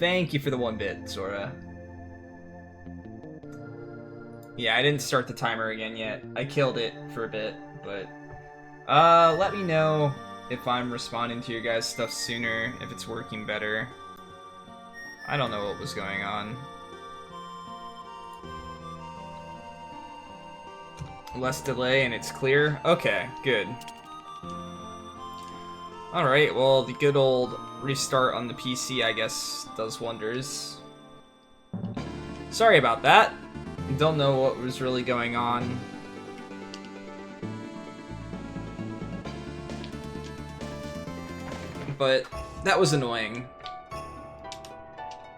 Thank you for the 1-bit, Zora. Yeah, I didn't start the timer again yet. I killed it for a bit, but... let me know if I'm responding to your guys' stuff sooner, if it's working better. I don't know what was going on. Less delay and it's clear? Okay, good. Alright, well, the good old restart on the PC, I guess, does wonders. Sorry about that. Don't know what was really going on. But that was annoying.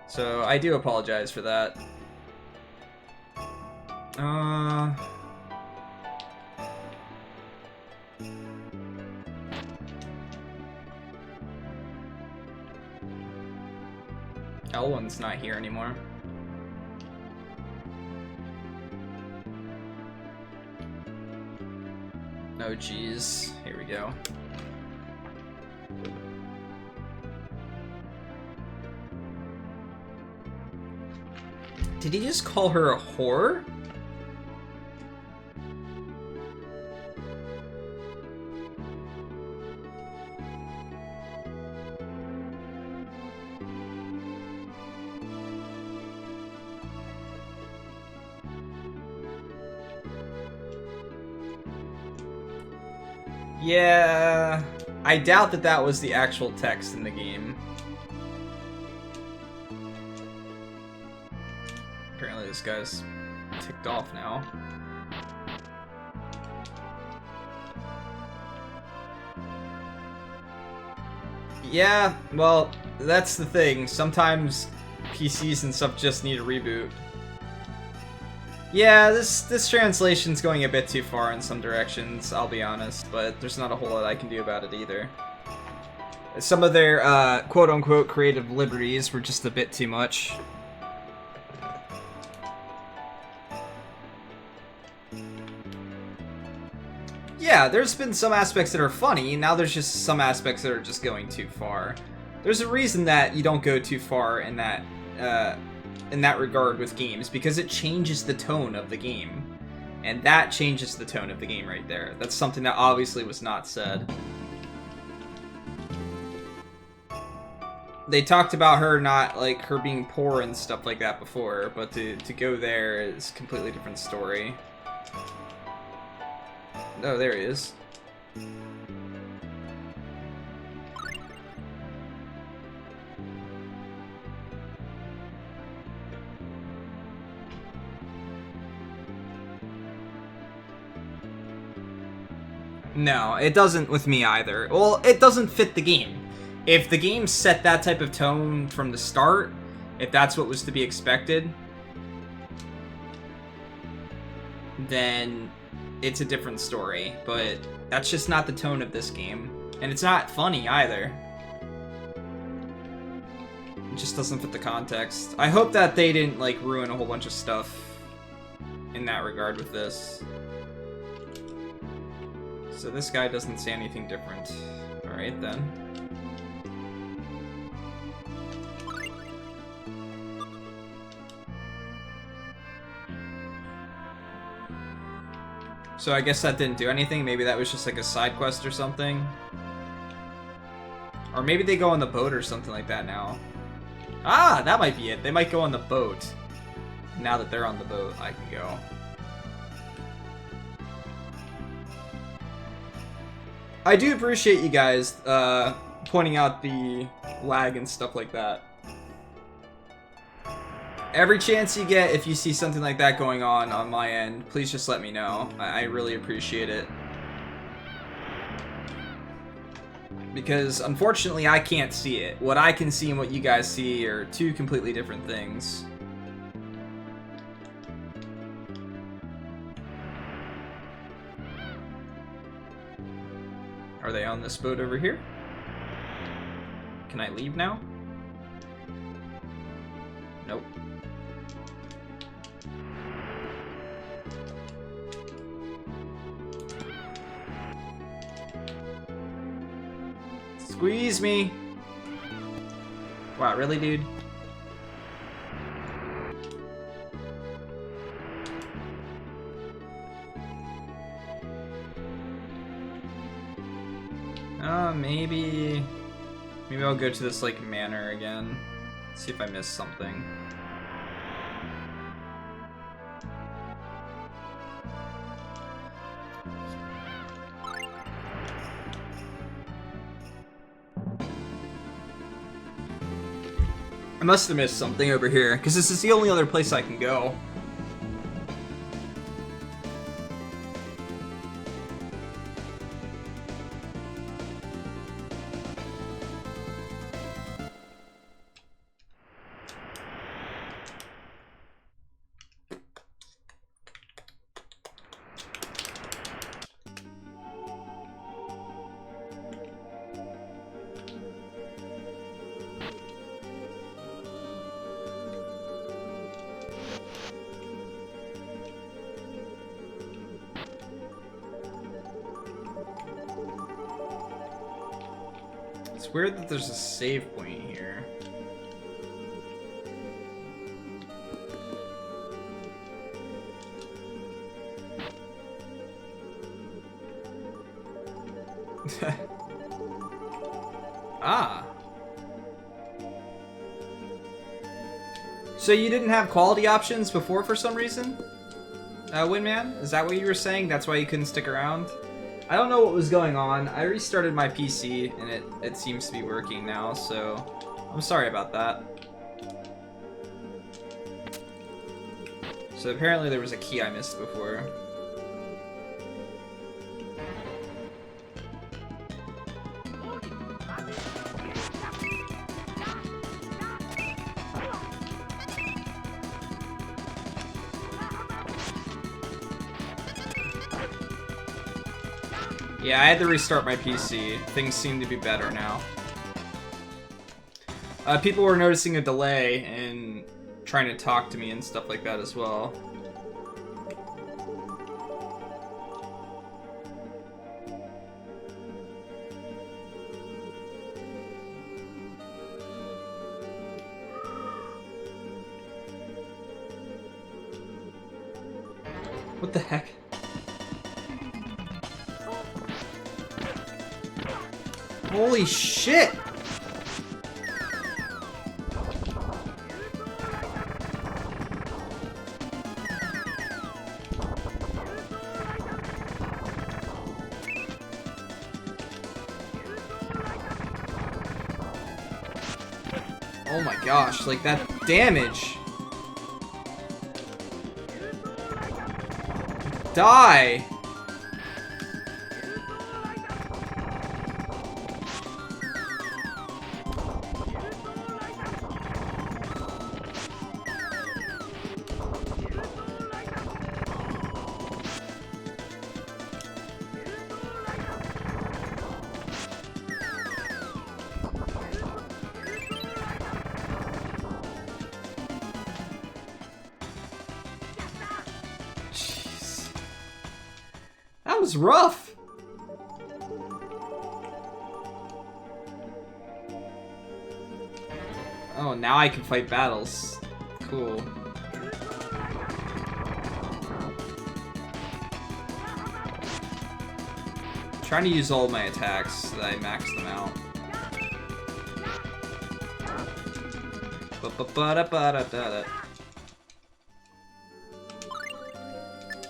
So I do apologize for that. L1's not here anymore. Oh geez, here we go. Did he just call her a whore? Yeah, I doubt that that was the actual text in the game. Apparently this guy's ticked off now. Yeah, well, that's the thing. Sometimes PCs and stuff just need a reboot. Yeah, this translation's going a bit too far in some directions, I'll be honest, but there's not a whole lot I can do about it either. Some of their quote-unquote creative liberties were just a bit too much. Yeah, there's been some aspects that are funny, now there's just some aspects that are just going too far. There's a reason that you don't go too far in that regard with games, because it changes the tone of the game. And that changes the tone of the game right there. That's something that obviously was not said. They talked about her not, like, her being poor and stuff like that before, but to go there is a completely different story. Oh, there he is. No, it doesn't with me either. Well, it doesn't fit the game. If the game set that type of tone from the start, if that's what was to be expected, then it's a different story. But that's just not the tone of this game. And it's not funny either. It just doesn't fit the context. I hope that they didn't, like, ruin a whole bunch of stuff in that regard with this. So this guy doesn't say anything different. Alright then. So I guess that didn't do anything. Maybe that was just like a side quest or something. Or maybe they go on the boat or something like that now. Ah, that might be it. They might go on the boat. Now that they're on the boat, I can go. I do appreciate you guys pointing out the lag and stuff like that. Every chance you get, if you see something like that going on my end, please just let me know. I really appreciate it. Because, unfortunately, I can't see it. What I can see and what you guys see are two completely different things. Are they on this boat over here? Can I leave now? Nope. Squeeze me! Wow, really, dude? Maybe I'll go to this, like, manor again. See if I missed something. I must have missed something over here, because this is the only other place I can go. It's weird that there's a save point here. Ah. So you didn't have quality options before for some reason? Windman? Is that what you were saying? That's why you couldn't stick around? I don't know what was going on. I restarted my PC and it seems to be working now, so I'm sorry about that. So apparently there was a key I missed before. Yeah, I had to restart my PC. Things seem to be better now. People were noticing a delay and trying to talk to me and stuff like that as well. What the heck? Holy shit! Oh my gosh, like that damage! Die! That was rough. Oh, now I can fight battles. Cool. I'm trying to use all my attacks so that I max them out.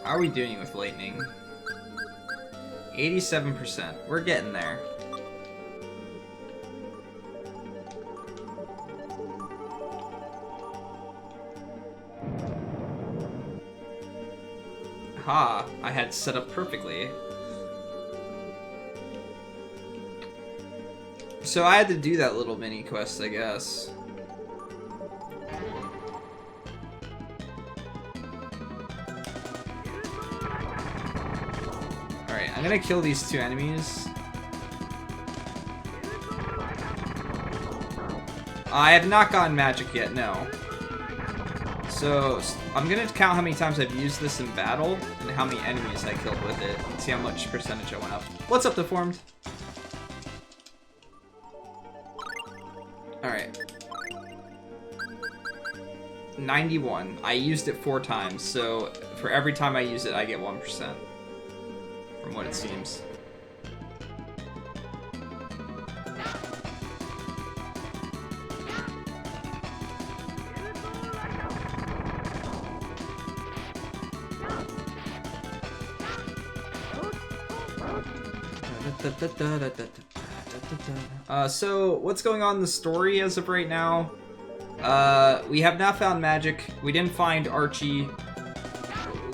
How are we doing with lightning? 87%. We're getting there. Ha! I had set up perfectly. So I had to do that little mini quest, I guess. Alright, I'm gonna kill these two enemies. I have not gotten magic yet, no. So, I'm gonna count how many times I've used this in battle, and how many enemies I killed with it, and see how much percentage I went up. What's up, Deformed? Alright. 91. I used it 4 times, so for every time I use it, I get 1%. From what it seems. So what's going on in the story as of right now? We have now found magic. We didn't find Archie.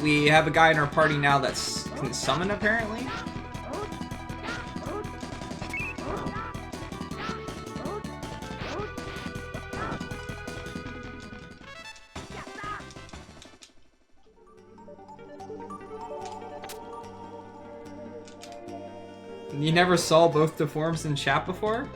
We have a guy in our party now that can summon, apparently. You never saw both the forms in chat before?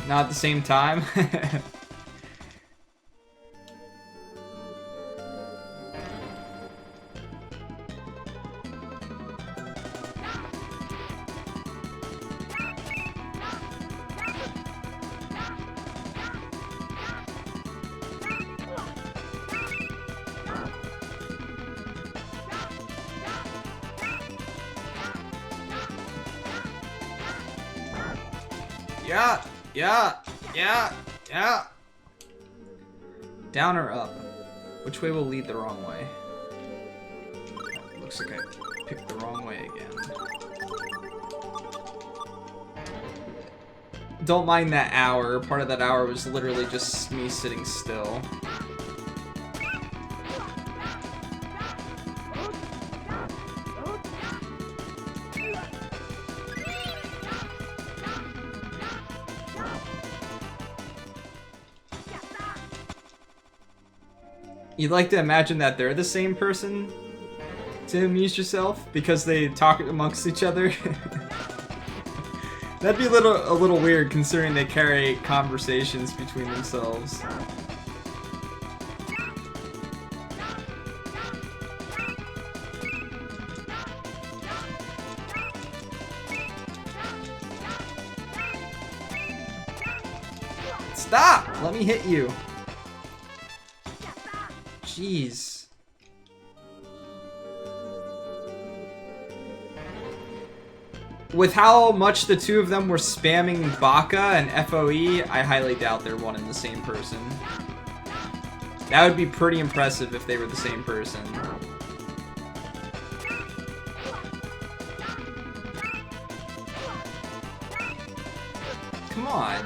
Not at the same time? Yeah. Down or up? Which way will lead the wrong way? Looks like I picked the wrong way again. Don't mind that hour. Part of that hour was literally just me sitting still. You'd like to imagine that they're the same person to amuse yourself because they talk amongst each other. That'd be a little weird considering they carry conversations between themselves. Stop! Let me hit you. Jeez. With how much the two of them were spamming Baka and FOE, I highly doubt they're one and the same person. That would be pretty impressive if they were the same person. Come on.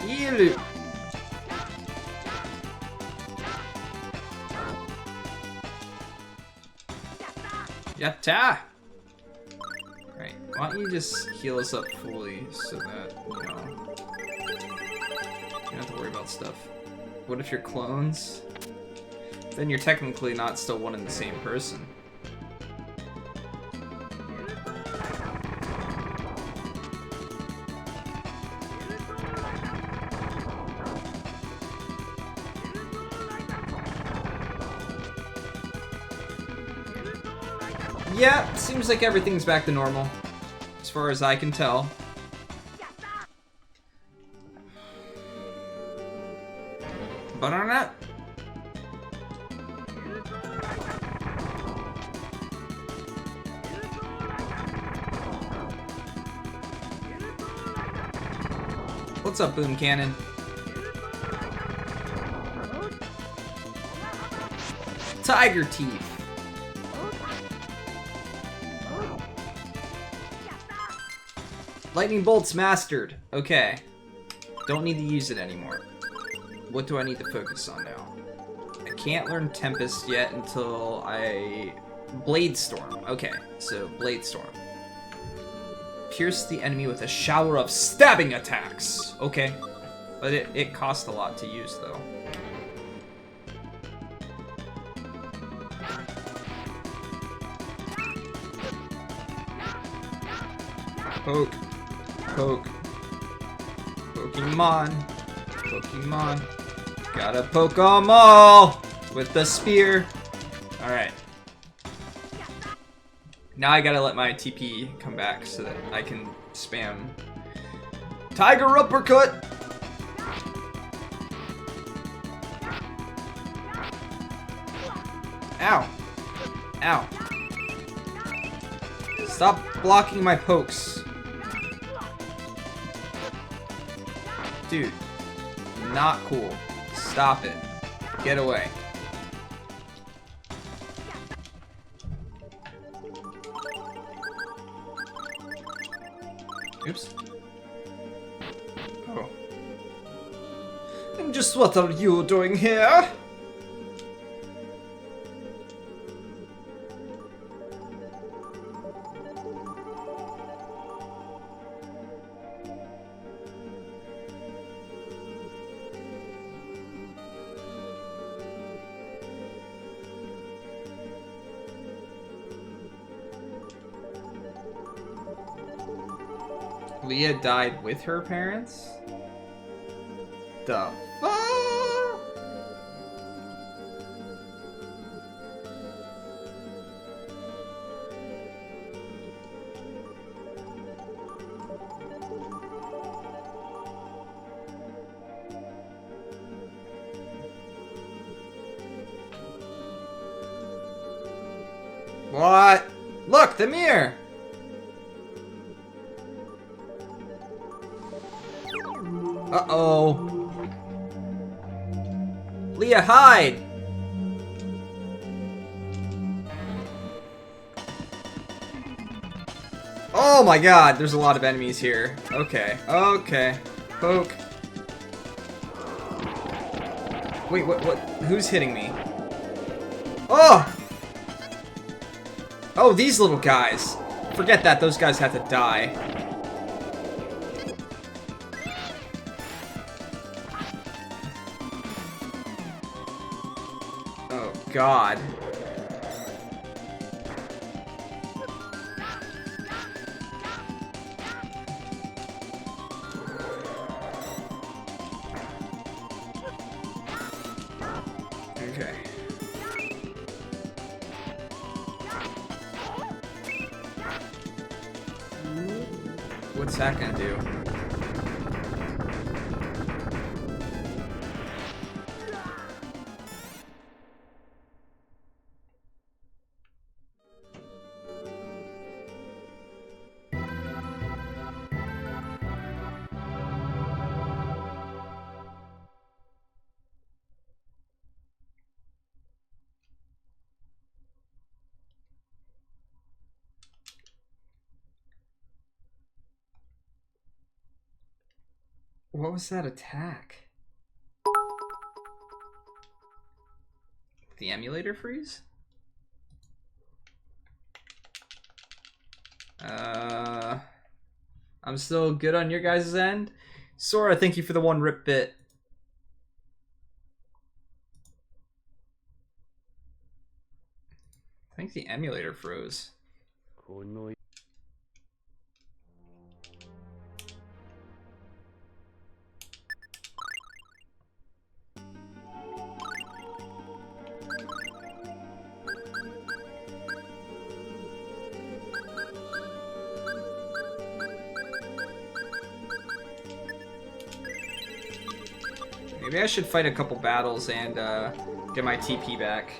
Ew. Yatta! Right, why don't you just heal us up fully so that, you know, you don't have to worry about stuff. What if you're clones? Then you're technically not still one and the same person. Yeah, seems like everything's back to normal, as far as I can tell. Banana. What's up, Boom Cannon? Tiger Teeth. Lightning Bolt's mastered. Okay. Don't need to use it anymore. What do I need to focus on now? I can't learn Tempest yet until I... Blade Storm. Okay, so Blade Storm. Pierce the enemy with a shower of stabbing attacks. Okay. But it costs a lot to use, though. Poke. Poke. Pokemon. Pokemon. Gotta poke 'em all with the spear. Alright. Now I gotta let my TP come back so that I can spam Tiger Uppercut! Ow. Ow. Stop blocking my pokes. Dude. Not cool. Stop it. Get away. Oops. Oh. And just what are you doing here? Leah died with her parents? The fuck? What? Look, the mirror! Uh-oh. Leah, hide! Oh my god, there's a lot of enemies here. Okay, okay. Poke. Wait, what? Who's hitting me? Oh! Oh, these little guys. Forget that, those guys have to die. Oh, God. Okay. What's that gonna do? What was that attack? The emulator freeze? I'm still good on your guys' end. Sora, thank you for the 1 rip bit. I think the emulator froze. Maybe I should fight a couple battles and get my TP back.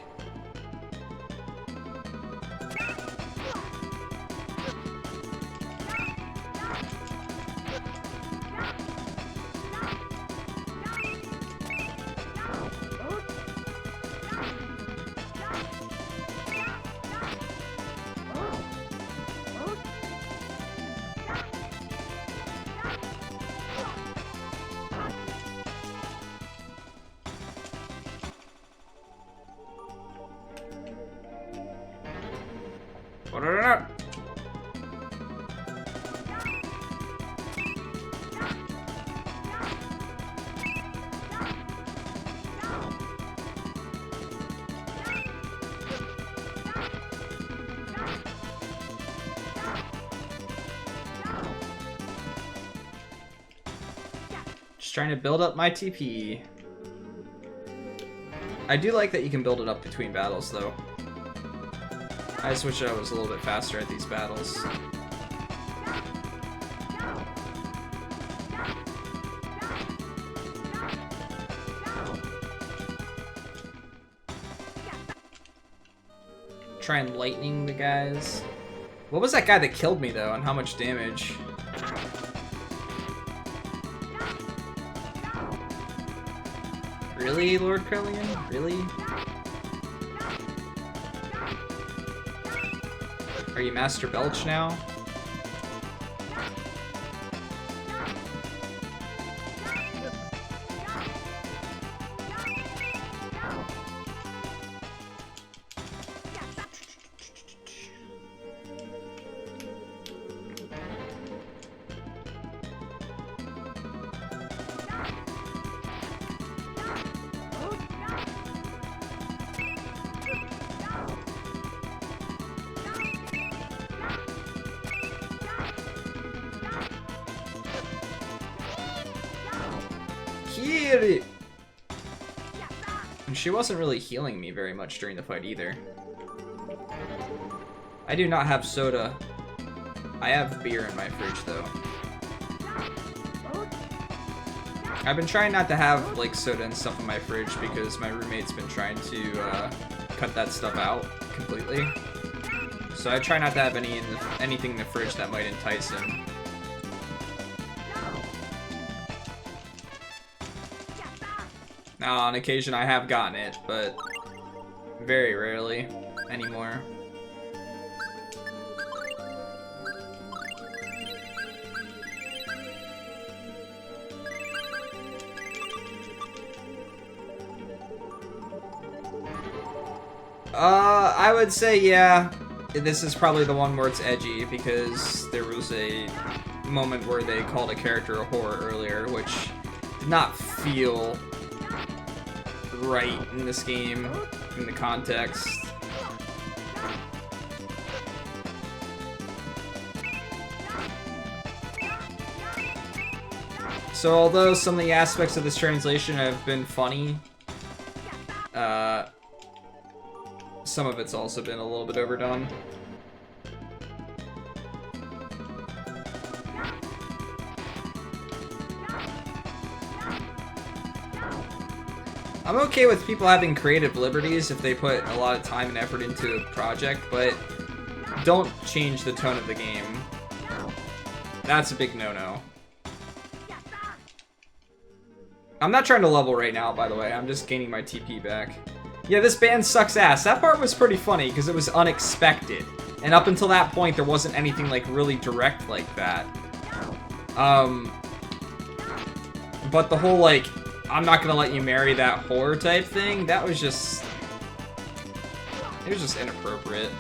Just trying to build up my TP. I do like that you can build it up between battles, though. I just wish I was a little bit faster at these battles. try and lightning the guys. What was that guy that killed me, though, and how much damage? Really, Lord Krellian? Really? Are you Master Belch now? And she wasn't really healing me very much during the fight either. I do not have soda. I have beer in my fridge though. I've been trying not to have like soda and stuff in my fridge because my roommate's been trying to cut that stuff out completely. So I try not to have anything in the fridge that might entice him. Now, on occasion I have gotten it, but very rarely anymore. I would say, yeah, this is probably the one where it's edgy, because there was a moment where they called a character a whore earlier, which did not feel right in this game, in the context. So although some of the aspects of this translation have been funny, some of it's also been a little bit overdone. I'm okay with people having creative liberties if they put a lot of time and effort into a project, but don't change the tone of the game. That's a big no-no. I'm not trying to level right now, by the way. I'm just gaining my TP back. Yeah, this band sucks ass. That part was pretty funny because it was unexpected. And up until that point, there wasn't anything like really direct like that. But the whole like, I'm not gonna let you marry that whore type thing, that was just... it was just inappropriate.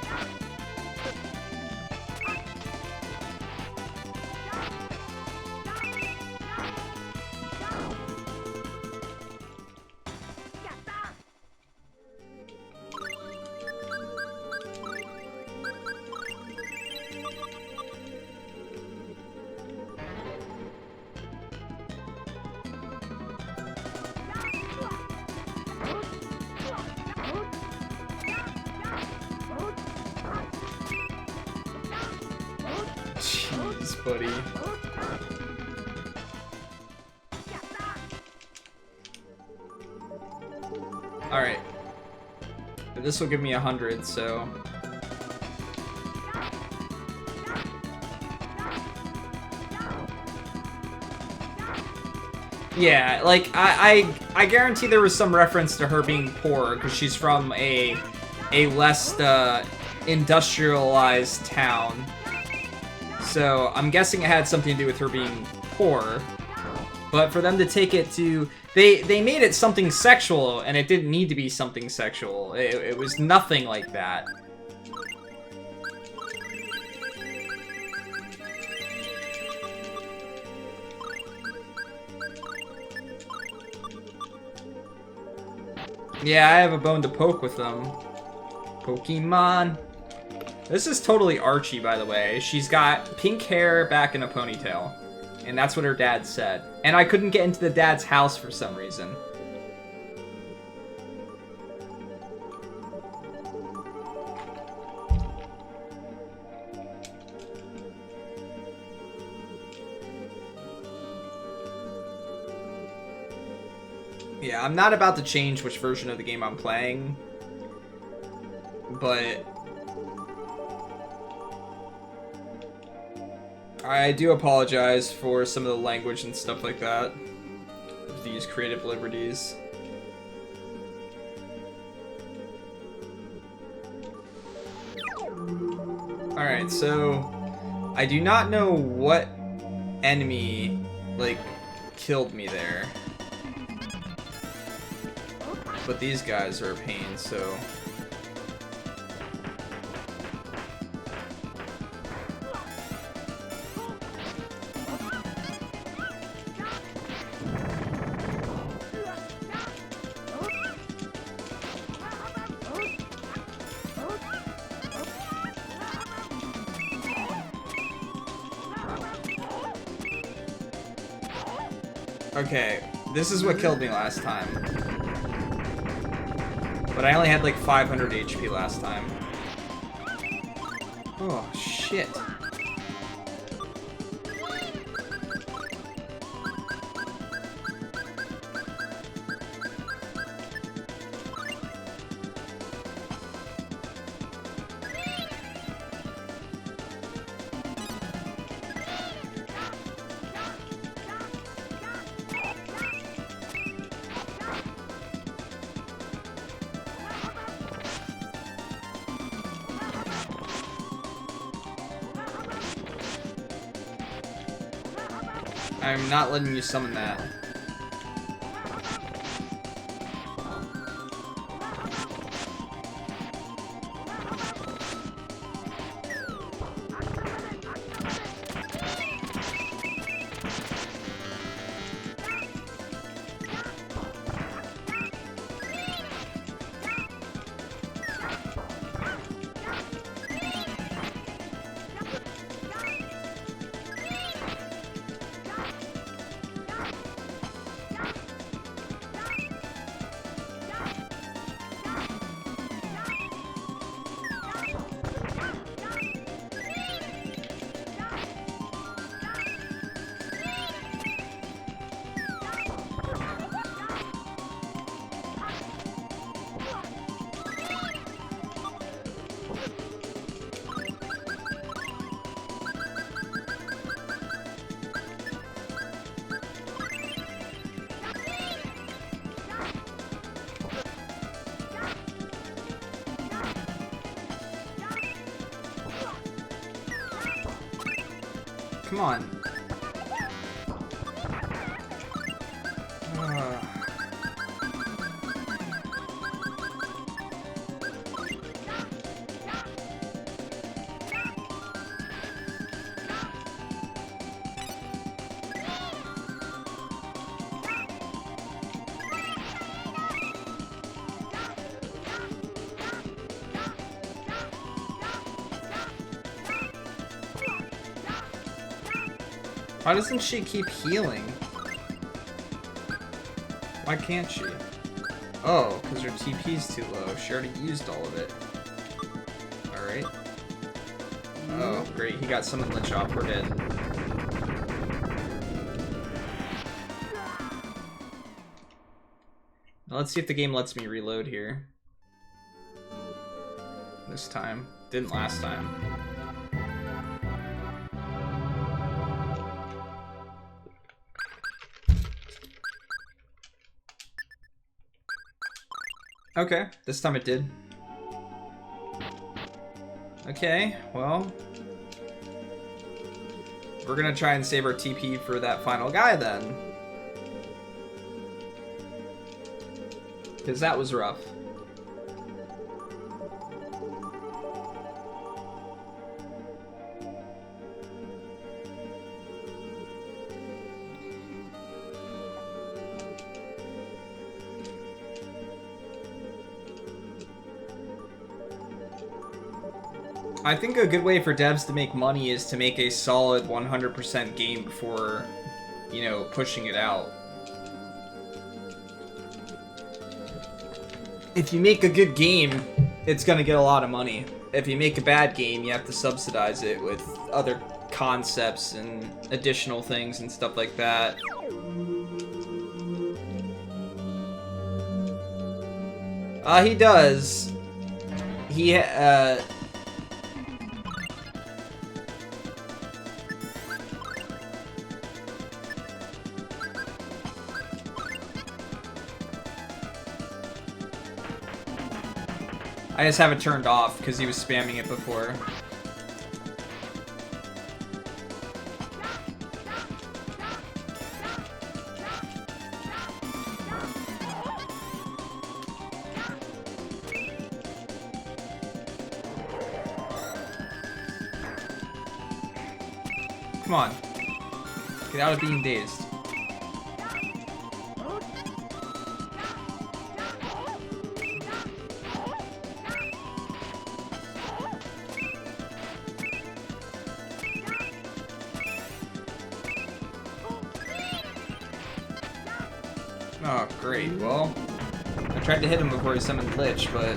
Jeez, buddy. Alright. But this will give me 100, so... yeah, like, I guarantee there was some reference to her being poor, because she's from a less, industrialized town. So, I'm guessing it had something to do with her being poor. But for them to take it to... They made it something sexual, and it didn't need to be something sexual. It was nothing like that. Yeah, I have a bone to poke with them. Pokemon. This is totally Archie, by the way. She's got pink hair back in a ponytail. And that's what her dad said. And I couldn't get into the dad's house for some reason. Yeah, I'm not about to change which version of the game I'm playing. But I do apologize for some of the language and stuff like that. These creative liberties. Alright, so I do not know what enemy, like, killed me there. But these guys are a pain, so... Okay, this is what killed me last time. But I only had like 500 HP last time. Oh, shit. I'm not letting you summon that. Come on. Why doesn't she keep healing? Why can't she? Oh, because her TP's too low. She already used all of it. Alright. Oh, great. He got summoned Lich off. We're dead. Now let's see if the game lets me reload here. This time. Didn't last time. Okay, this time it did. Okay, well... we're gonna try and save our TP for that final guy then. Because that was rough. I think a good way for devs to make money is to make a solid 100% game before, you know, pushing it out. If you make a good game, it's gonna get a lot of money. If you make a bad game, you have to subsidize it with other concepts and additional things and stuff like that. He does. I just have it turned off because he was spamming it before. Come on. Get out of being dazed. Oh, great. Well, I tried to hit him before he summoned Lich, but...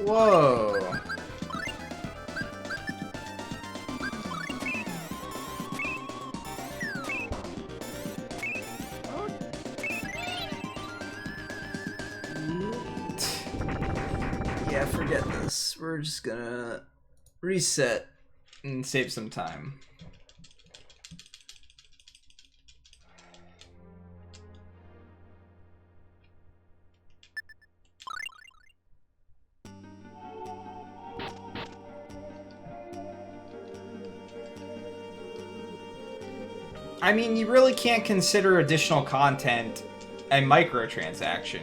Whoa. Yeah, forget this. We're just gonna reset and save some time. I mean, you really can't consider additional content a microtransaction.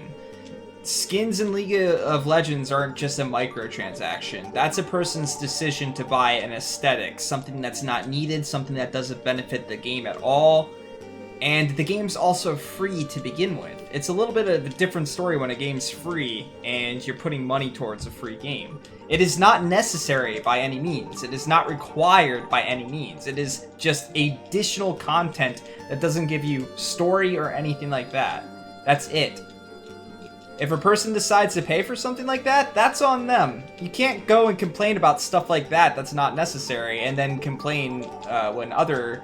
Skins in League of Legends aren't just a microtransaction. That's a person's decision to buy an aesthetic, something that's not needed, something that doesn't benefit the game at all. And the game's also free to begin with. It's a little bit of a different story when a game's free and you're putting money towards a free game. It is not necessary by any means. It is not required by any means. It is just additional content that doesn't give you story or anything like that. That's it. If a person decides to pay for something like that, that's on them. You can't go and complain about stuff like that that's not necessary and then complain when other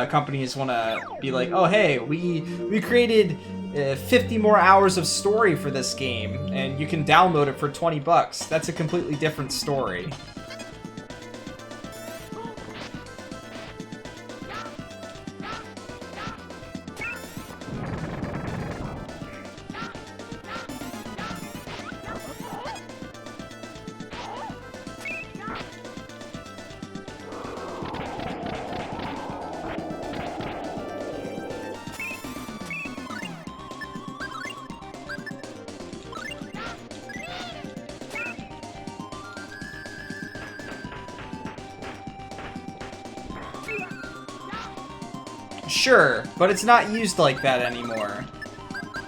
companies want to be like, oh hey, we created 50 more hours of story for this game and you can download it for 20 bucks. That's a completely different story. Sure, but it's not used like that anymore.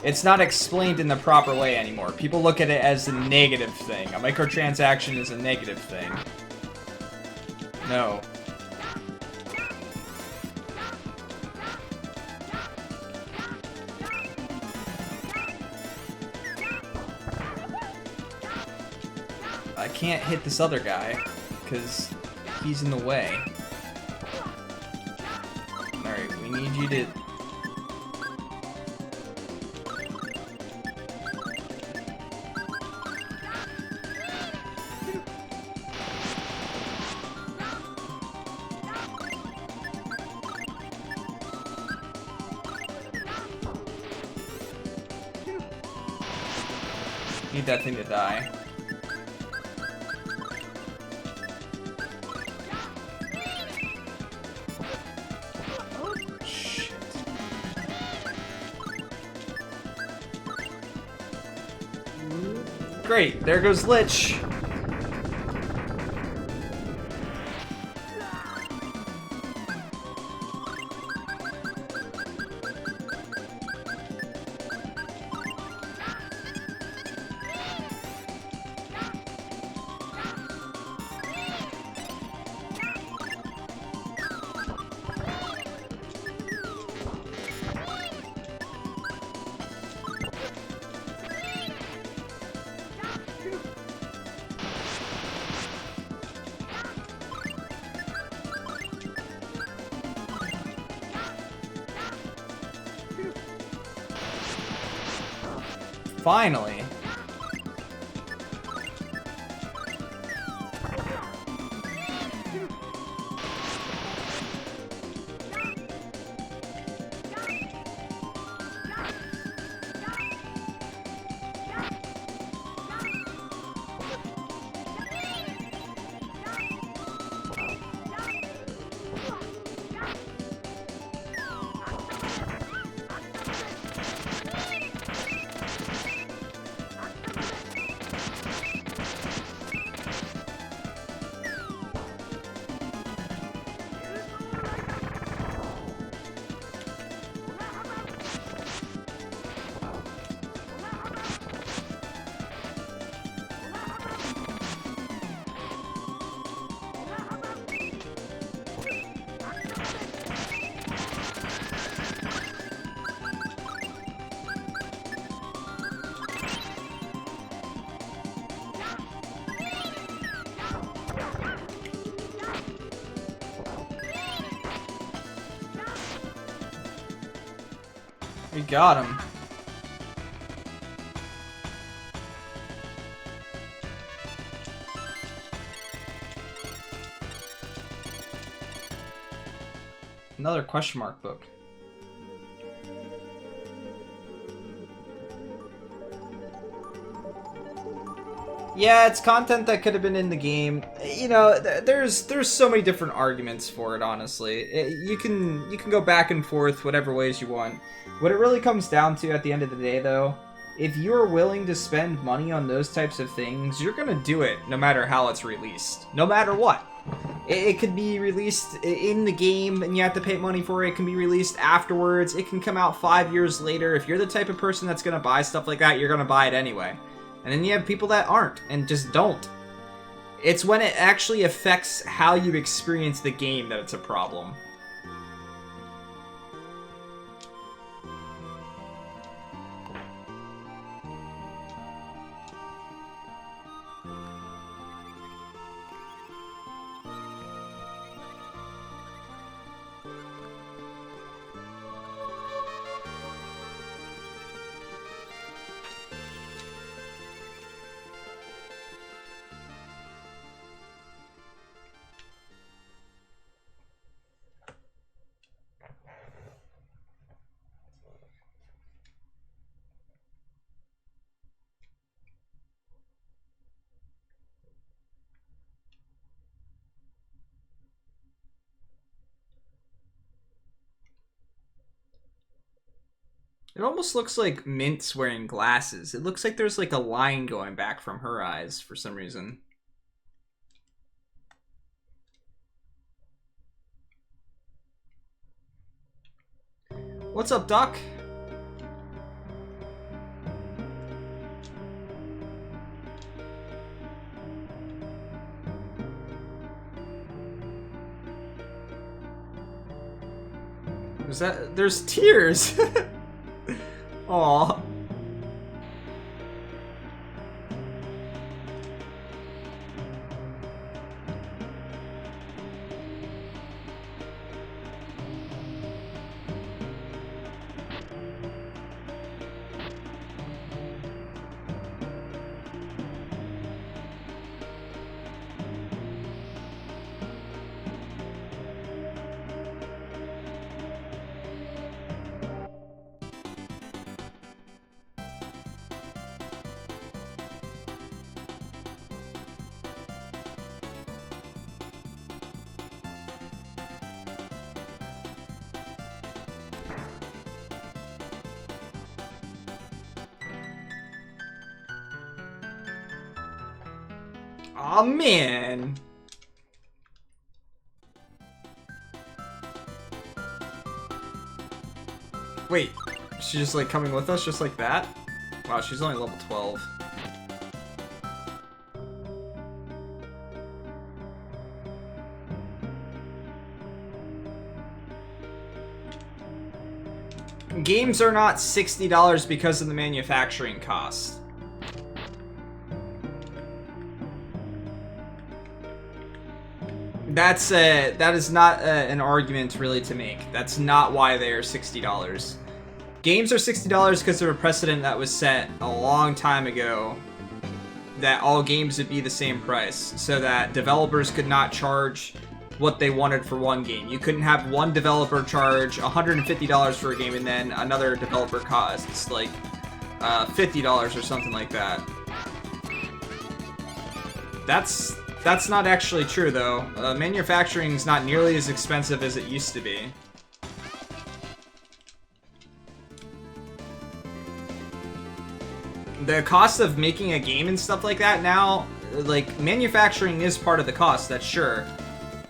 It's not explained in the proper way anymore. People look at it as a negative thing. A microtransaction is a negative thing. No. I can't hit this other guy, because he's in the way. Alright, we need you to... Need that thing to die. Great, there goes Lich. Finally. We got him. Another question mark book. Yeah, it's content that could have been in the game. You know, there's so many different arguments for it. Honestly, you can go back and forth whatever ways you want. What it really comes down to at the end of the day, though, if you're willing to spend money on those types of things, you're gonna do it no matter how it's released, no matter what. It could be released in the game and you have to pay money for it. It can be released afterwards. It can come out 5 years later. If you're the type of person that's gonna buy stuff like that, you're gonna buy it anyway. And then you have people that aren't and just don't. It's when it actually affects how you experience the game that it's a problem. It almost looks like Mint's wearing glasses. It looks like there's like a line going back from her eyes for some reason. What's up, Doc? Is that... There's tears! Aww. Aw, man. Wait, she's just like coming with us just like that? Wow, she's only level 12. Games are not $60 because of the manufacturing cost. That is not an argument really to make. That's not why they are $60. Games are $60 because of a precedent that was set a long time ago that all games would be the same price, so that developers could not charge what they wanted for one game. You couldn't have one developer charge $150 for a game and then another developer costs like $50 or something like that. That's not actually true, though. Manufacturing's not nearly as expensive as it used to be. The cost of making a game and stuff like that now, like, manufacturing is part of the cost, that's sure.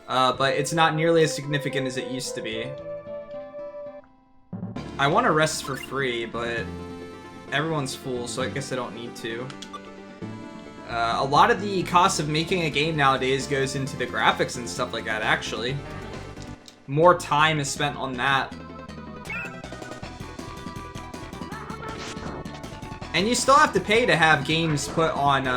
But it's not nearly as significant as it used to be. I want to rest for free, but everyone's full, so I guess I don't need to. A lot of the cost of making a game nowadays goes into the graphics and stuff like that, actually. More time is spent on that. And you still have to pay to have games put on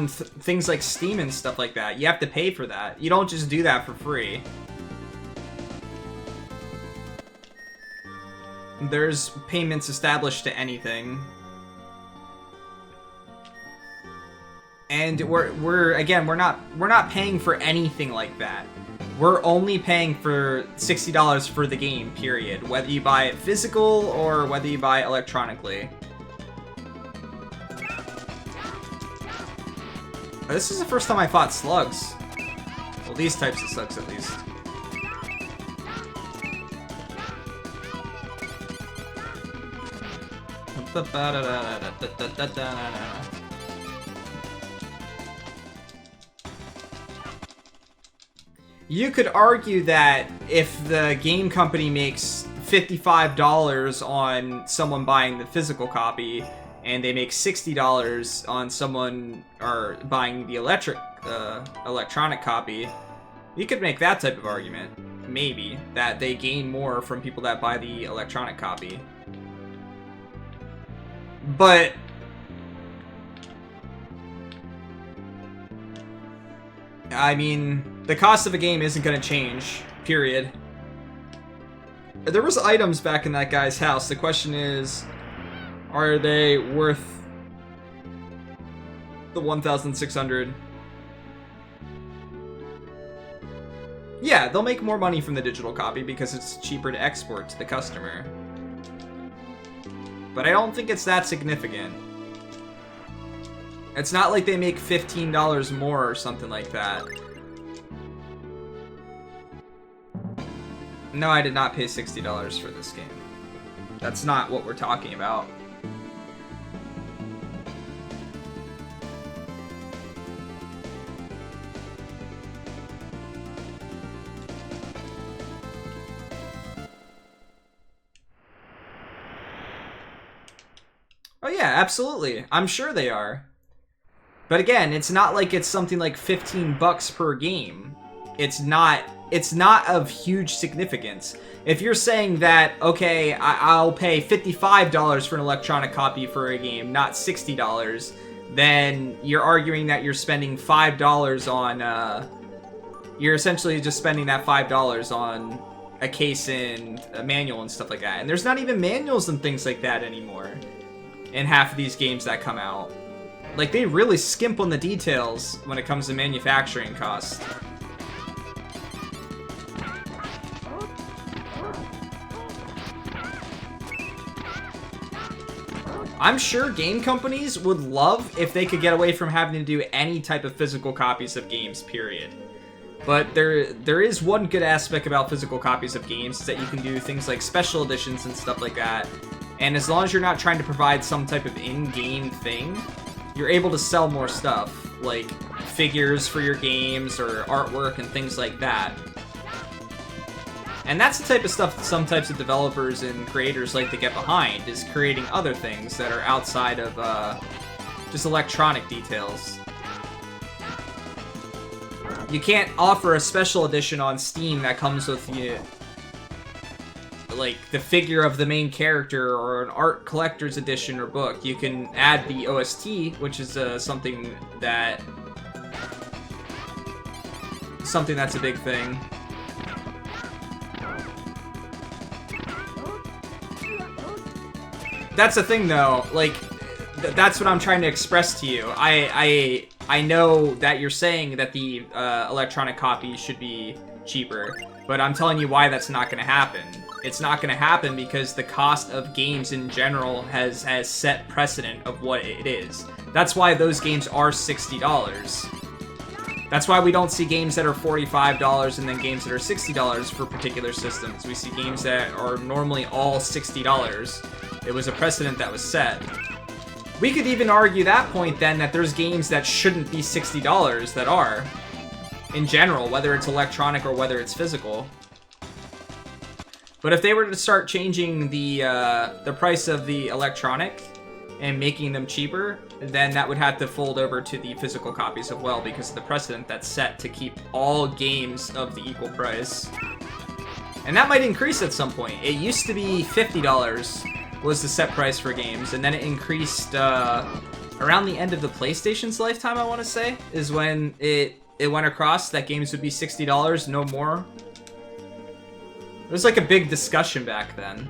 things like Steam and stuff like that. You have to pay for that. You don't just do that for free. There's payments established to anything. And we're not paying for anything like that. We're only paying for $60 for the game, period. Whether you buy it physical or whether you buy it electronically. This is the first time I fought slugs. Well, these types of slugs, at least. You could argue that if the game company makes $55 on someone buying the physical copy, and they make $60 on someone or buying the electronic copy, you could make that type of argument, maybe, that they gain more from people that buy the electronic copy. But I mean, the cost of a game isn't going to change, period. There was items back in that guy's house. The question is, are they worth the 1,600? Yeah, they'll make more money from the digital copy because it's cheaper to export to the customer. But I don't think it's that significant. It's not like they make $15 more or something like that. No, I did not pay $60 for this game. That's not what we're talking about. Oh yeah, absolutely. I'm sure they are. But again, it's not like it's something like 15 bucks per game. It's not of huge significance. If you're saying that, okay, I'll pay $55 for an electronic copy for a game, not $60, then you're arguing that you're spending $5 on, you're essentially just spending that $5 on a case and a manual and stuff like that. And there's not even manuals and things like that anymore in half of these games that come out. Like, they really skimp on the details when it comes to manufacturing costs. I'm sure game companies would love if they could get away from having to do any type of physical copies of games, period. But there is one good aspect about physical copies of games, is that you can do things like special editions and stuff like that. And as long as you're not trying to provide some type of in-game thing, you're able to sell more stuff, like figures for your games or artwork and things like that. And that's the type of stuff that some types of developers and creators like to get behind, is creating other things that are outside of just electronic details. You can't offer a special edition on Steam that comes with, you know, like the figure of the main character or an art collector's edition or book. You can add the OST, which is something that's a big thing. That's the thing, though. Like, that's what I'm trying to express to you. I know that you're saying that the electronic copy should be cheaper, but I'm telling you why that's not going to happen. It's not going to happen because the cost of games in general has set precedent of what it is. That's why those games are $60. That's why we don't see games that are $45 and then games that are $60 for particular systems. We see games that are normally all $60. It was a precedent that was set. We could even argue that point then, that there's games that shouldn't be $60 that are, in general, whether it's electronic or whether it's physical. But if they were to start changing the price of the electronic and making them cheaper, then that would have to fold over to the physical copies as well, because of the precedent that's set to keep all games of the equal price. And that might increase at some point. It used to be $50 was the set price for games, and then it increased around the end of the PlayStation's lifetime, I want to say, is when it went across that games would be $60, no more. It was like a big discussion back then.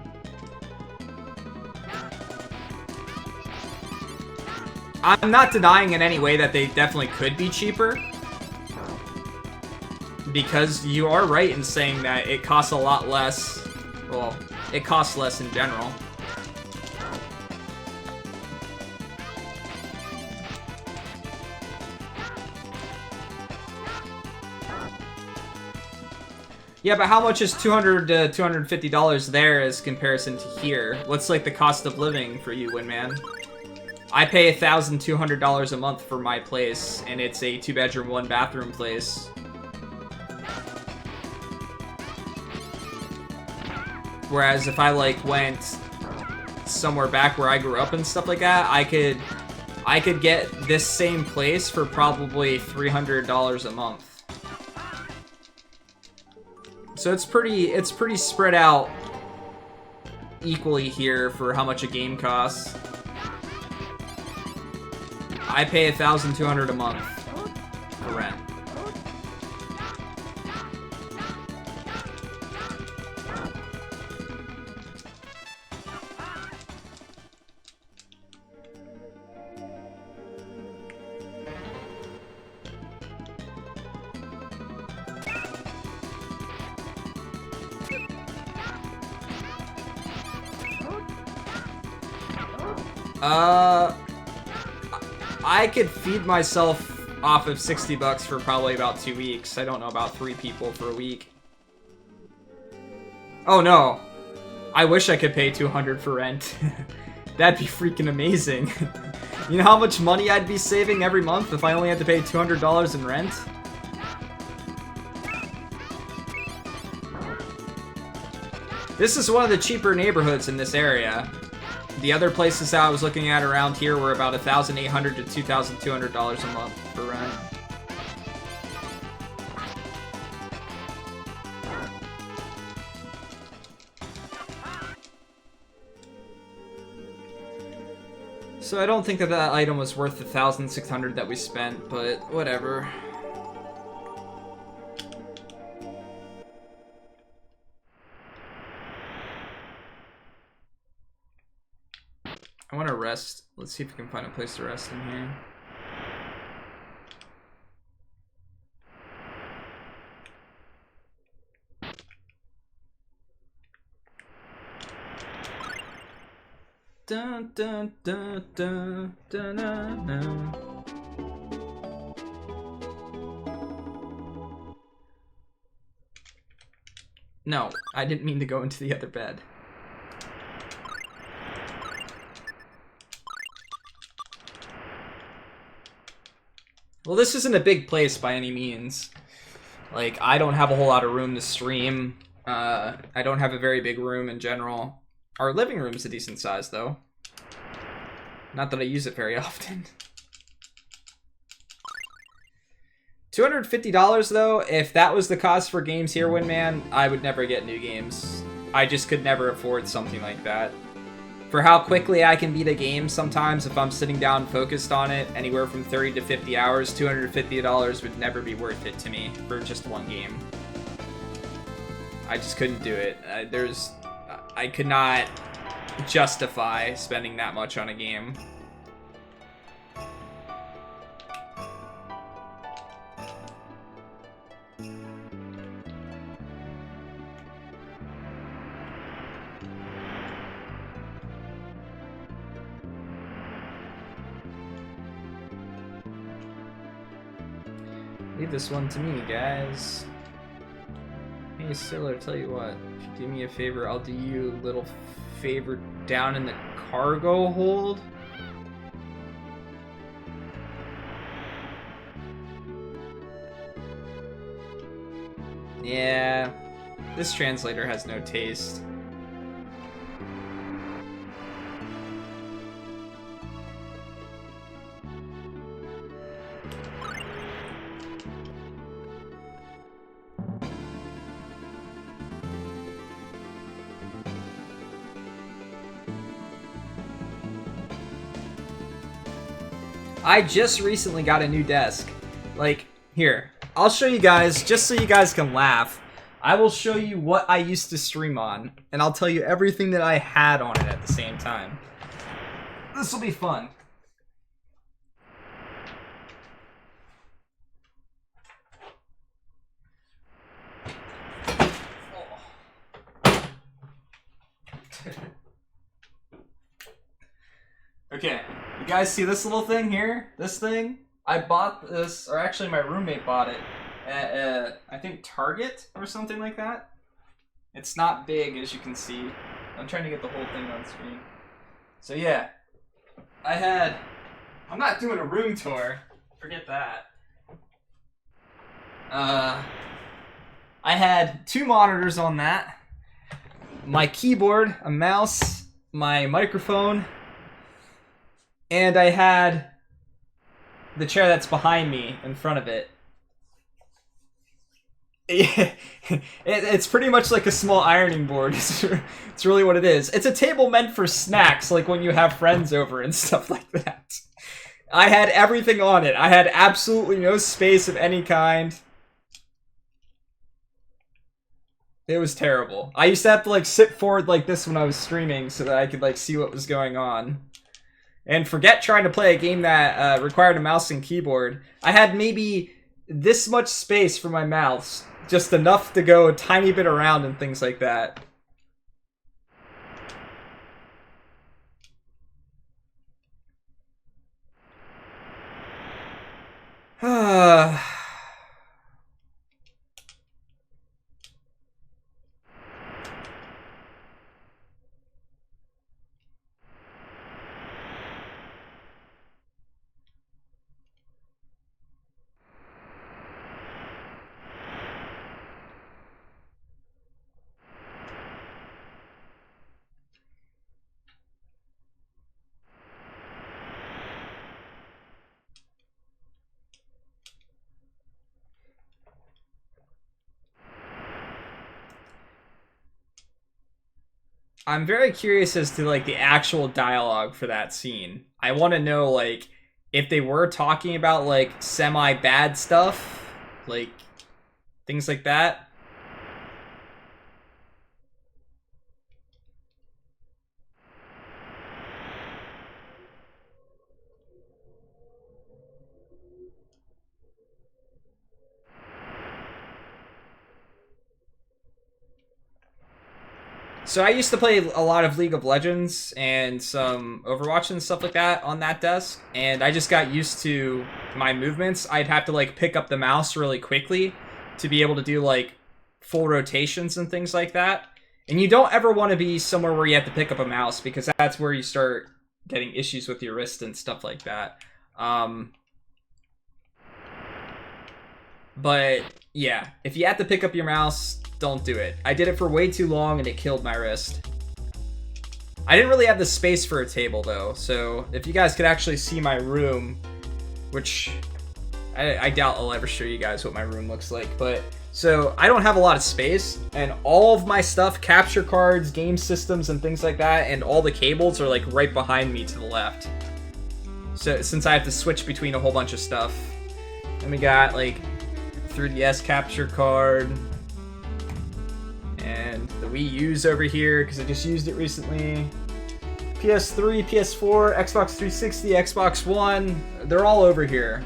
I'm not denying in any way that they definitely could be cheaper. Because you are right in saying that it costs a lot less. Well, it costs less in general. Yeah, but how much is $200 to $250 there as comparison to here? What's like the cost of living for you, Winman? I pay $1,200 a month for my place, and it's a 2-bedroom, 1-bathroom place. Whereas if I like went somewhere back where I grew up and stuff like that, I could get this same place for probably $300 a month. So it's pretty spread out equally here for how much a game costs. I pay $1,200 a month for rent. I could feed myself off of $60 for probably about 2 weeks. I don't know about 3 people for a week. Oh no. I wish I could pay $200 for rent. That'd be freaking amazing. You know how much money I'd be saving every month if I only had to pay $200 in rent? This is one of the cheaper neighborhoods in this area. The other places that I was looking at around here were about $1,800 to $2,200 a month for rent. So I don't think that that item was worth the $1,600 that we spent, but whatever. I want to rest. Let's see if we can find a place to rest in here. Dun, dun, dun, dun, dun, dun, dun. No, I didn't mean to go into the other bed. Well, this isn't a big place by any means. Like, I don't have a whole lot of room to stream. I don't have a very big room in general. Our living room's a decent size, though. Not that I use it very often. $250, though, if that was the cost for games here, Winman, I would never get new games. I just could never afford something like that. For how quickly I can beat a game sometimes if I'm sitting down focused on it, anywhere from 30 to 50 hours, $250 would never be worth it to me for just one game. I just couldn't do it. I could not justify spending that much on a game. Leave this one to me, guys. Hey, Sailor, tell you what. If you do me a favor, I'll do you a little favor down in the cargo hold. Yeah, this translator has no taste. I just recently got a new desk. Like, here, I'll show you guys, just so you guys can laugh. I will show you what I used to stream on, and I'll tell you everything that I had on it at the same time. This will be fun. You guys see this little thing here? This thing? I bought this, or actually my roommate bought it at, I think Target or something like that. It's not big, as you can see. I'm trying to get the whole thing on screen. So yeah, I'm not doing a room tour. Forget that. I had 2 monitors on that. My keyboard, a mouse, my microphone, and I had the chair that's behind me in front of it. It's pretty much like a small ironing board. It's really what it is. It's a table meant for snacks, like when you have friends over and stuff like that. I had everything on it. I had absolutely no space of any kind. It was terrible. I used to have to like sit forward like this when I was streaming so that I could like see what was going on. And forget trying to play a game that required a mouse and keyboard. I had maybe this much space for my mouse. Just enough to go a tiny bit around and things like that. I'm very curious as to like the actual dialogue for that scene. I want to know like if they were talking about like semi bad stuff, like things like that. So I used to play a lot of League of Legends and some Overwatch and stuff like that on that desk, and I just got used to my movements. I'd have to like pick up the mouse really quickly to be able to do like full rotations and things like that. And you don't ever want to be somewhere where you have to pick up a mouse because that's where you start getting issues with your wrist and stuff like that. But yeah, if you have to pick up your mouse, don't do it. I did it for way too long and it killed my wrist. I didn't really have the space for a table though, so if you guys could actually see my room, which I doubt I'll ever show you guys what my room looks like, but so I don't have a lot of space, and all of my stuff, capture cards, game systems, and things like that, and all the cables are like right behind me to the left. So since I have to switch between a whole bunch of stuff, and we got like 3DS capture card, and the Wii U's over here because I just used it recently. PS3, PS4, Xbox 360, Xbox One, they're all over here.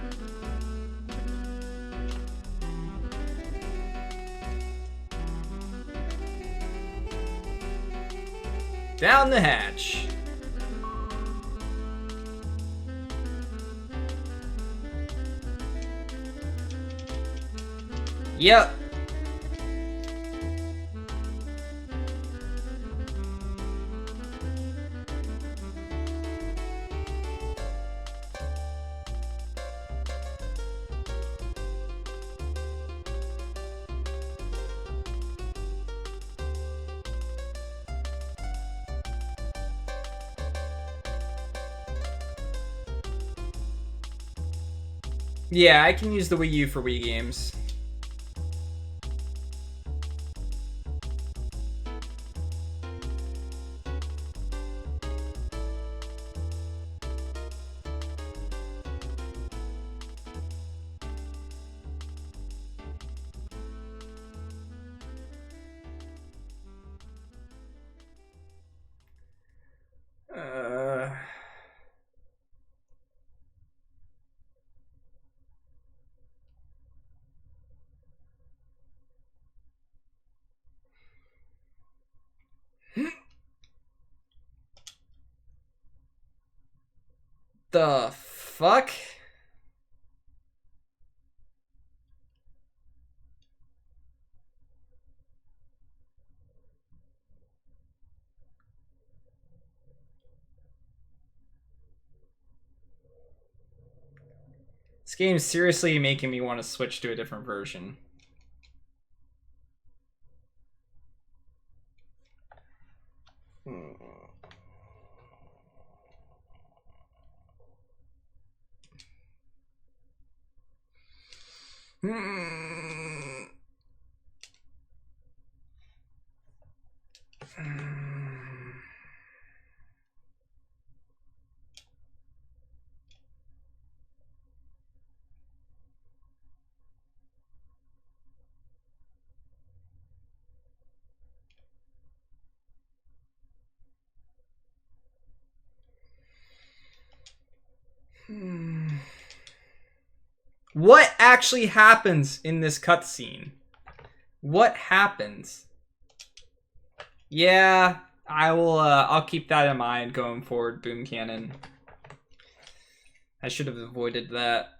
Down the hatch. Yep. Yeah, I can use the Wii U for Wii games. The fuck? This game's seriously making me want to switch to a different version. What actually happens in this cutscene? What happens? Yeah, I will. I'll keep that in mind going forward. Boom Cannon. I should have avoided that.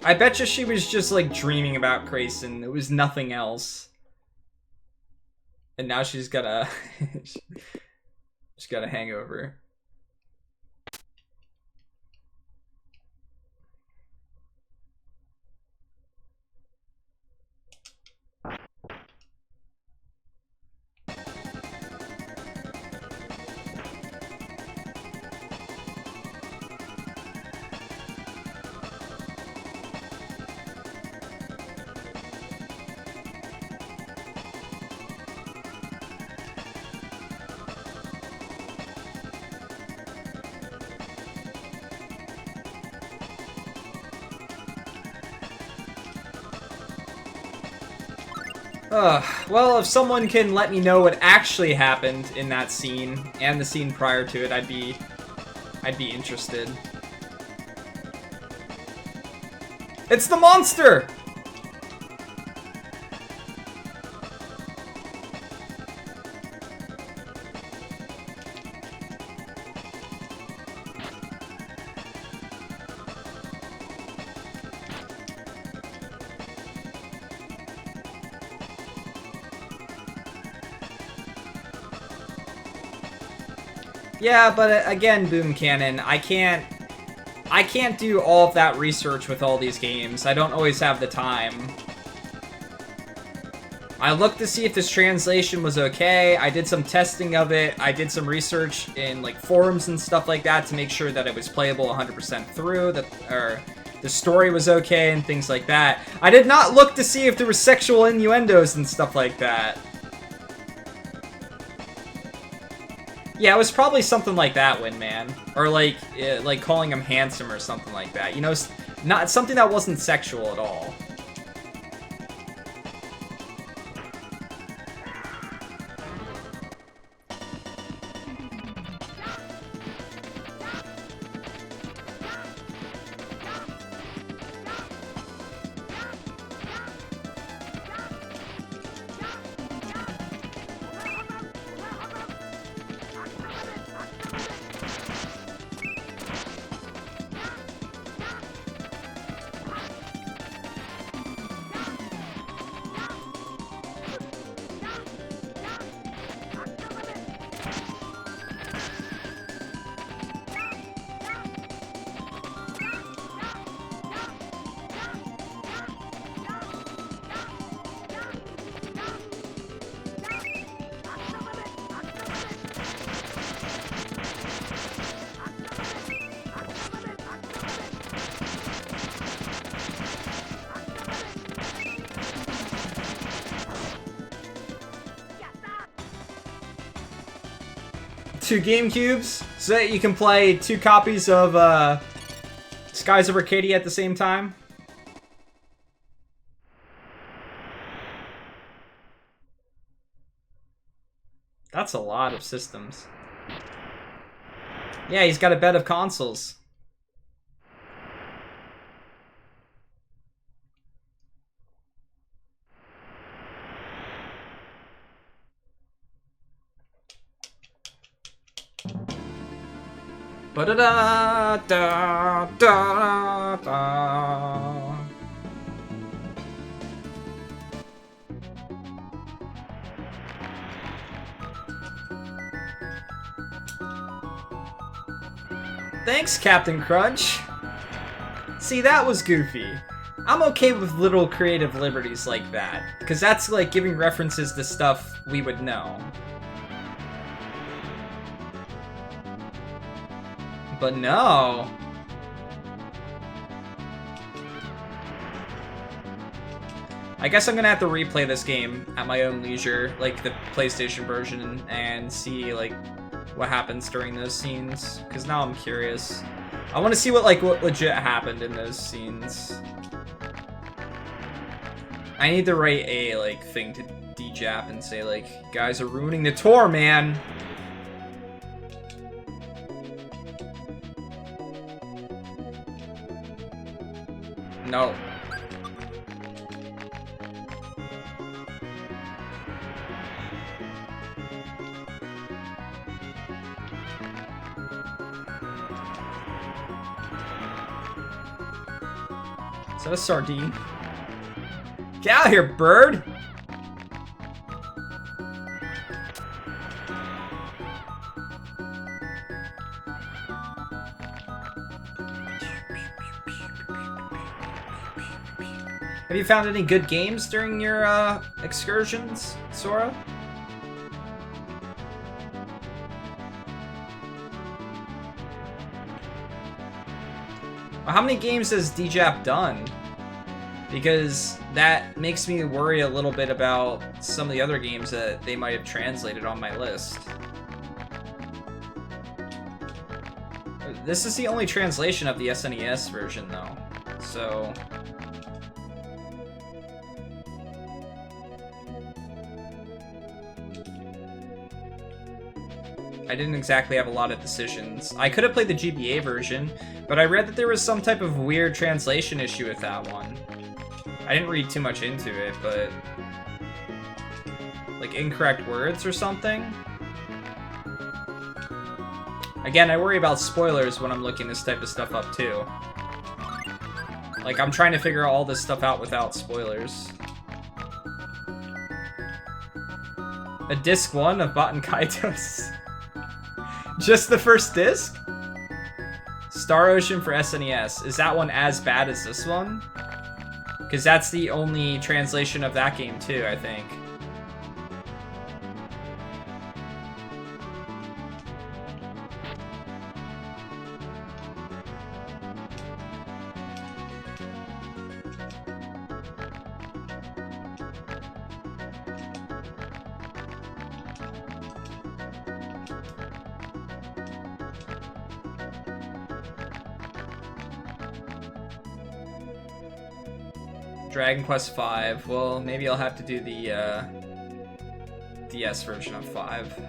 I bet you she was just like dreaming about Grayson. It was nothing else. And now she's got a she's got a hangover. Well, if someone can let me know what actually happened in that scene and the scene prior to it, I'd be interested. It's the monster! Yeah, but again, Boom Cannon, I can't do all of that research with all these games. I don't always have the time. I looked to see if this translation was okay. I did some testing of it. I did some research in like forums and stuff like that to make sure that it was playable 100% through, or the story was okay and things like that. I did not look to see if there were sexual innuendos and stuff like that. Yeah, it was probably something like that, Windman. Or like calling him handsome or something like that. You know, not something that wasn't sexual at all. Two GameCubes so that you can play 2 copies of Skies of Arcadia at the same time. That's a lot of systems. Yeah, he's got a bed of consoles. Ba-da-da-da-da-da. Thanks, Captain Crunch. See, that was goofy. I'm okay with little creative liberties like that, because that's like giving references to stuff we would know. But no. I guess I'm gonna have to replay this game at my own leisure, like the PlayStation version, and see like what happens during those scenes, because now I'm curious. I want to see what legit happened in those scenes. I need to write a like thing to DJAP and say like, you guys are ruining the tour, man. No. Is that a sardine? Get out of here, bird! Have you found any good games during your excursions, Sora? How many games has DJAP done? Because that makes me worry a little bit about some of the other games that they might have translated on my list. This is the only translation of the SNES version, though, so... I didn't exactly have a lot of decisions. I could have played the GBA version, but I read that there was some type of weird translation issue with that one. I didn't read too much into it, but... like, incorrect words or something? Again, I worry about spoilers when I'm looking this type of stuff up, too. Like, I'm trying to figure all this stuff out without spoilers. A disc 1 of Baten Kaitos. Just the first disc? Star Ocean for SNES. Is that one as bad as this one? Because that's the only translation of that game too, I think. Dragon Quest V. Well, maybe I'll have to do the DS version of 5.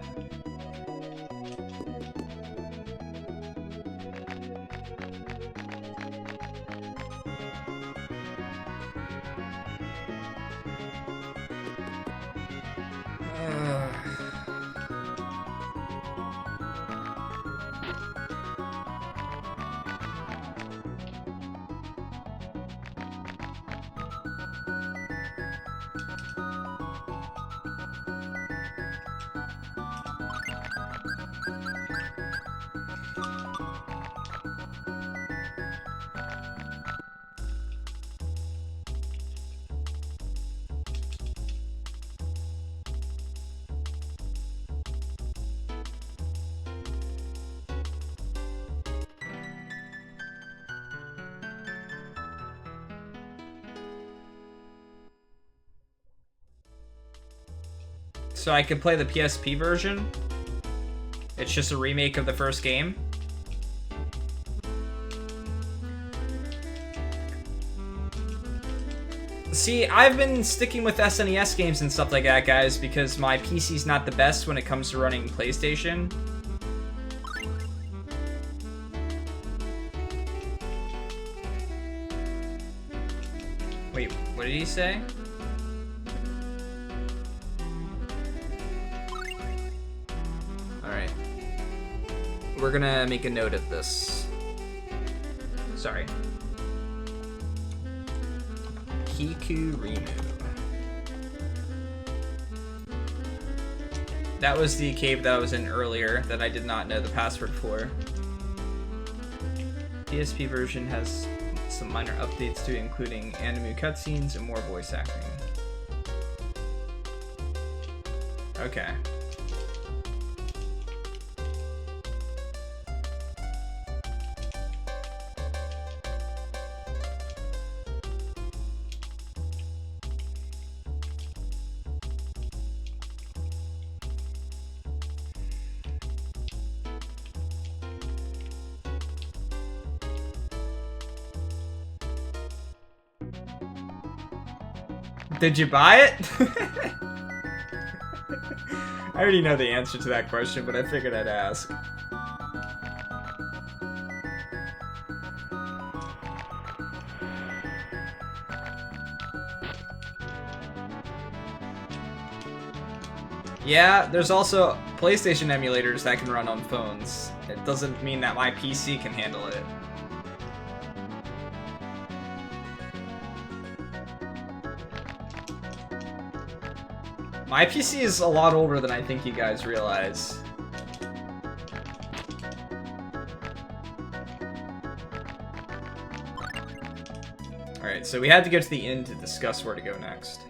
So I could play the PSP version? It's just a remake of the first game? See, I've been sticking with SNES games and stuff like that, guys, because my PC's not the best when it comes to running PlayStation. Wait, what did he say? Alright. We're gonna make a note of this. Sorry. Kiku Rimu. That was the cave that I was in earlier that I did not know the password for. PSP version has some minor updates to it, including anime cutscenes and more voice acting. Okay. Did you buy it? I already know the answer to that question, but I figured I'd ask. Yeah, there's also PlayStation emulators that can run on phones. It doesn't mean that my PC can handle it. My PC is a lot older than I think you guys realize. Alright, so we had to go to the inn to discuss where to go next.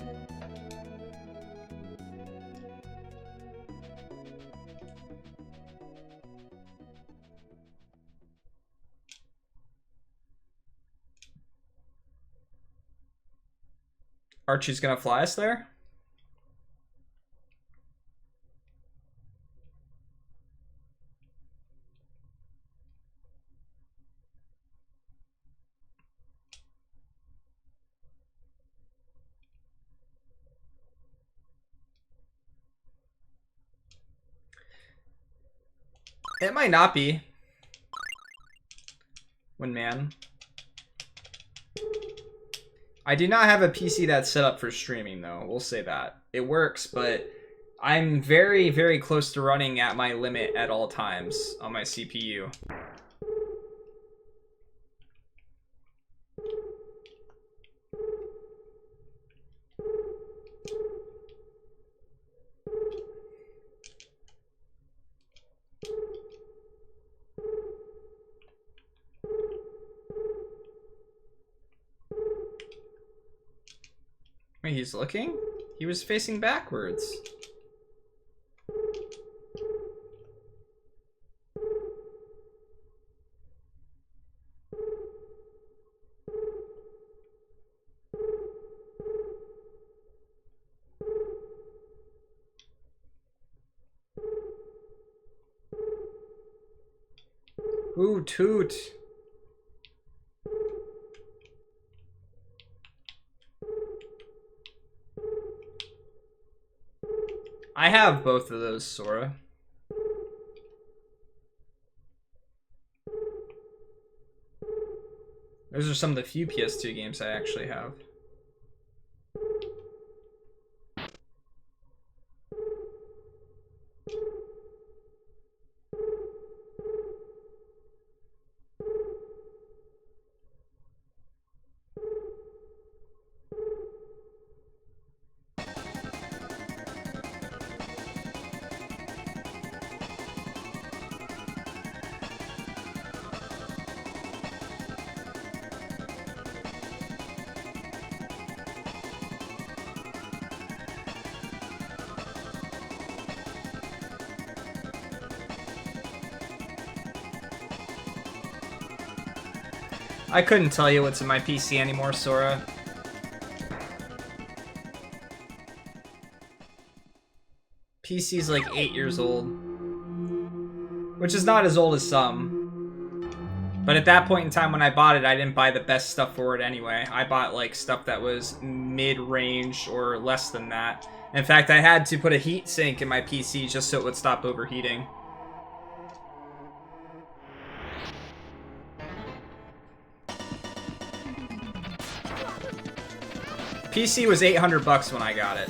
Archie's gonna fly us there? It might not be. Man. I do not have a PC that's set up for streaming, though. We'll say that. It works, but I'm very, very close to running at my limit at all times on my CPU. Wait, he's looking? He was facing backwards. Ooh, toot. I have both of those, Sora. Those are some of the few PS2 games I actually have. I couldn't tell you what's in my PC anymore, Sora. PC's like 8 years old. Which is not as old as some. But at that point in time when I bought it, I didn't buy the best stuff for it anyway. I bought like stuff that was mid-range or less than that. In fact, I had to put a heat sink in my PC just so it would stop overheating. PC was $800 when I got it.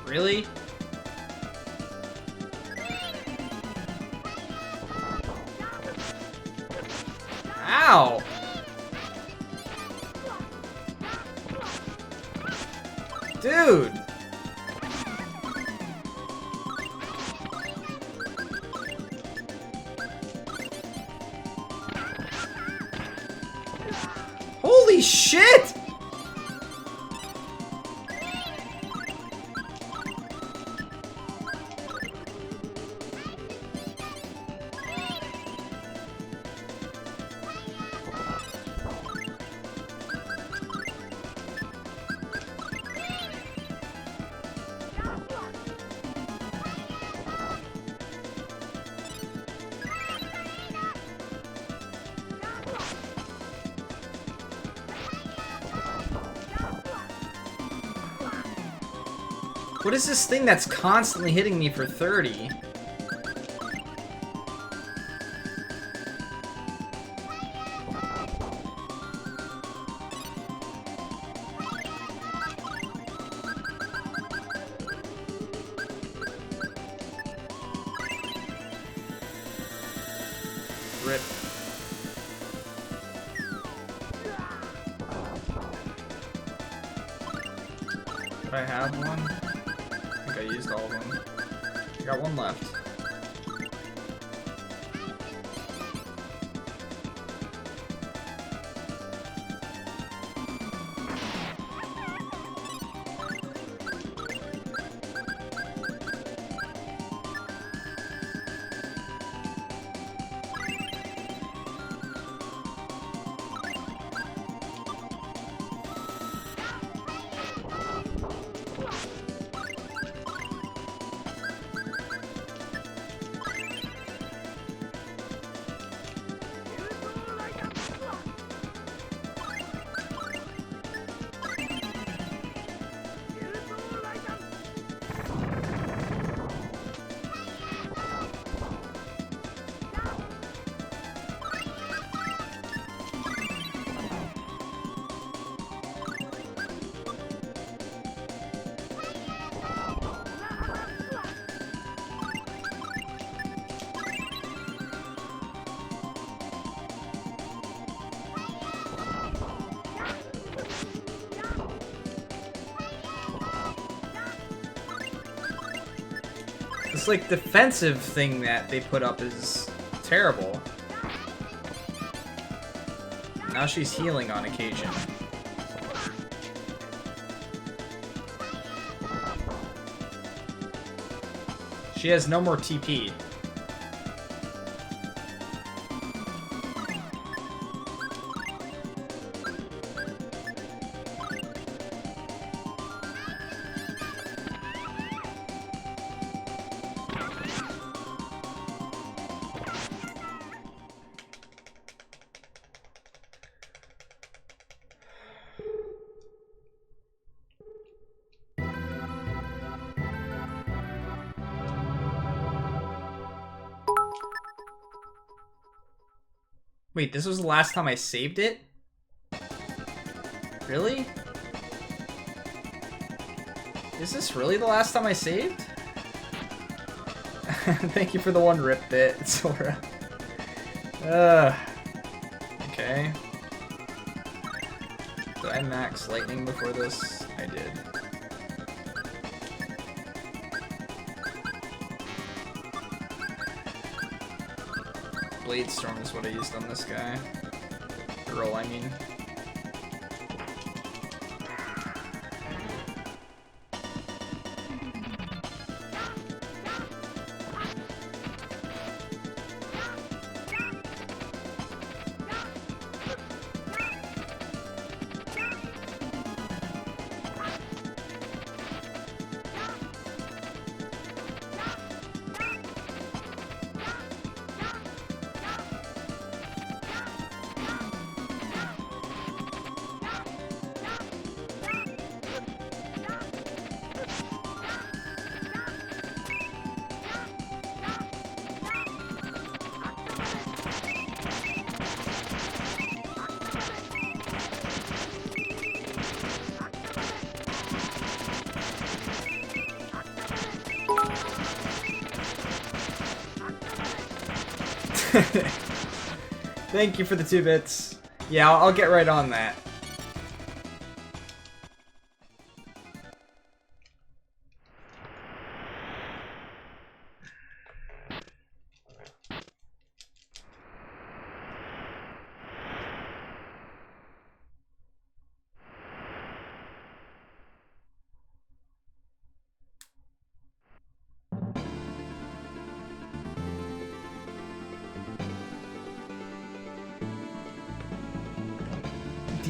Really? Ow! Dude! Holy shit! What is this thing that's constantly hitting me for 30? Rip. Do I have one? I used all of them. I got one left. This, like, defensive thing that they put up is terrible. Now she's healing on occasion. She has no more TP. Wait, this was the last time I saved it? Really? Is this really the last time I saved? Thank you for the one rip bit, Sora. Okay. Did I max lightning before this? I did. Blade Storm is what I used on this guy. Girl, I mean. Thank you for the 2 bits. Yeah, I'll get right on that.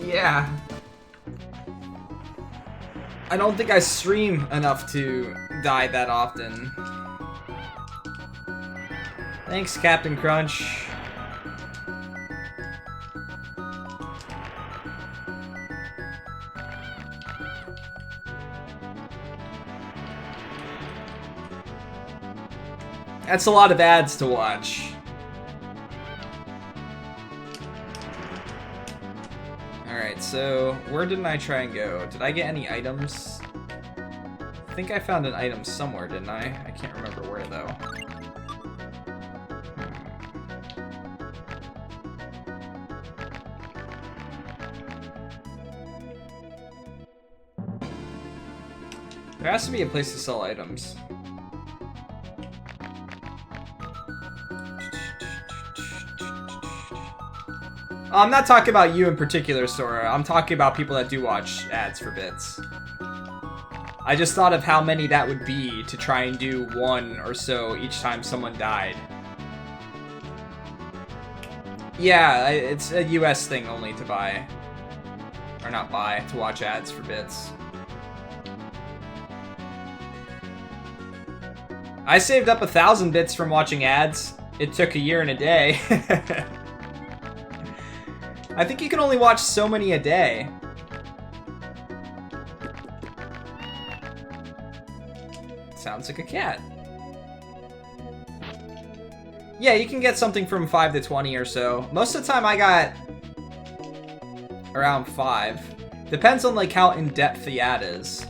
Yeah. I don't think I stream enough to die that often. Thanks, Captain Crunch. That's a lot of ads to watch. Alright, so where didn't I try and go? Did I get any items? I think I found an item somewhere, didn't I? I can't remember where, though. There has to be a place to sell items. I'm not talking about you in particular, Sora. I'm talking about people that do watch ads for bits. I just thought of how many that would be to try and do 1 or so each time someone died. Yeah, it's a US thing only to buy. Or not buy, to watch ads for bits. I saved up 1,000 bits from watching ads. It took a year and a day. I think you can only watch so many a day. Sounds like a cat. Yeah, you can get something from 5 to 20 or so. Most of the time I got around 5. Depends on like how in-depth the ad is.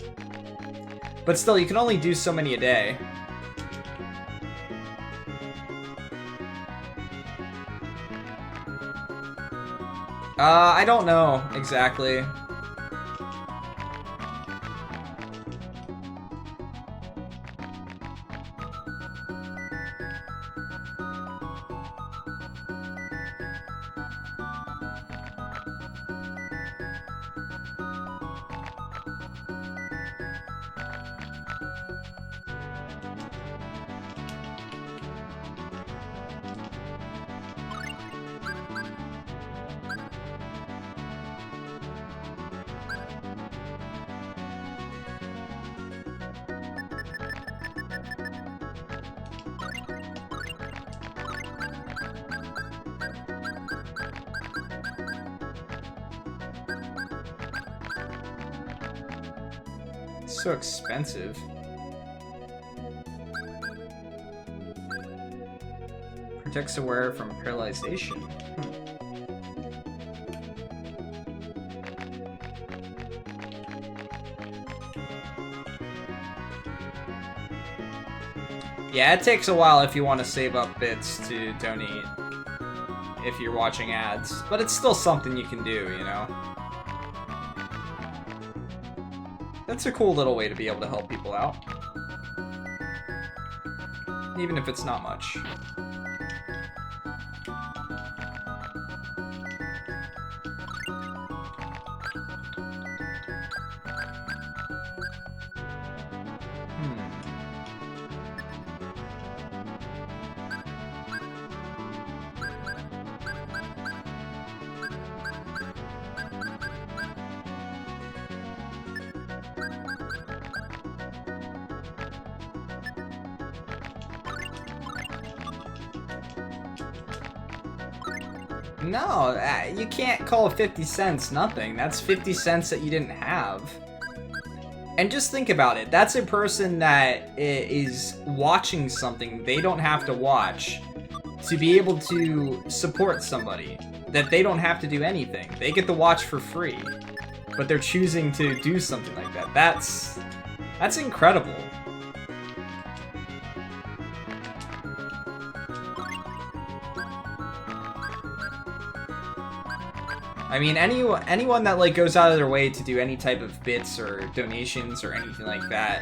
But still, you can only do so many a day. I don't know exactly. So expensive. Protects the wearer from paralyzation. Yeah, it takes a while if you want to save up bits to donate if you're watching ads, but it's still something you can do, you know? That's a cool little way to be able to help people out. Even if it's not much. No, you can't call 50 cents nothing. That's 50 cents that you didn't have. And just think about it. That's a person that is watching something they don't have to watch to be able to support somebody. That they don't have to do anything. They get to watch for free. But they're choosing to do something like that. That's incredible. I mean, anyone that like goes out of their way to do any type of bits or donations or anything like that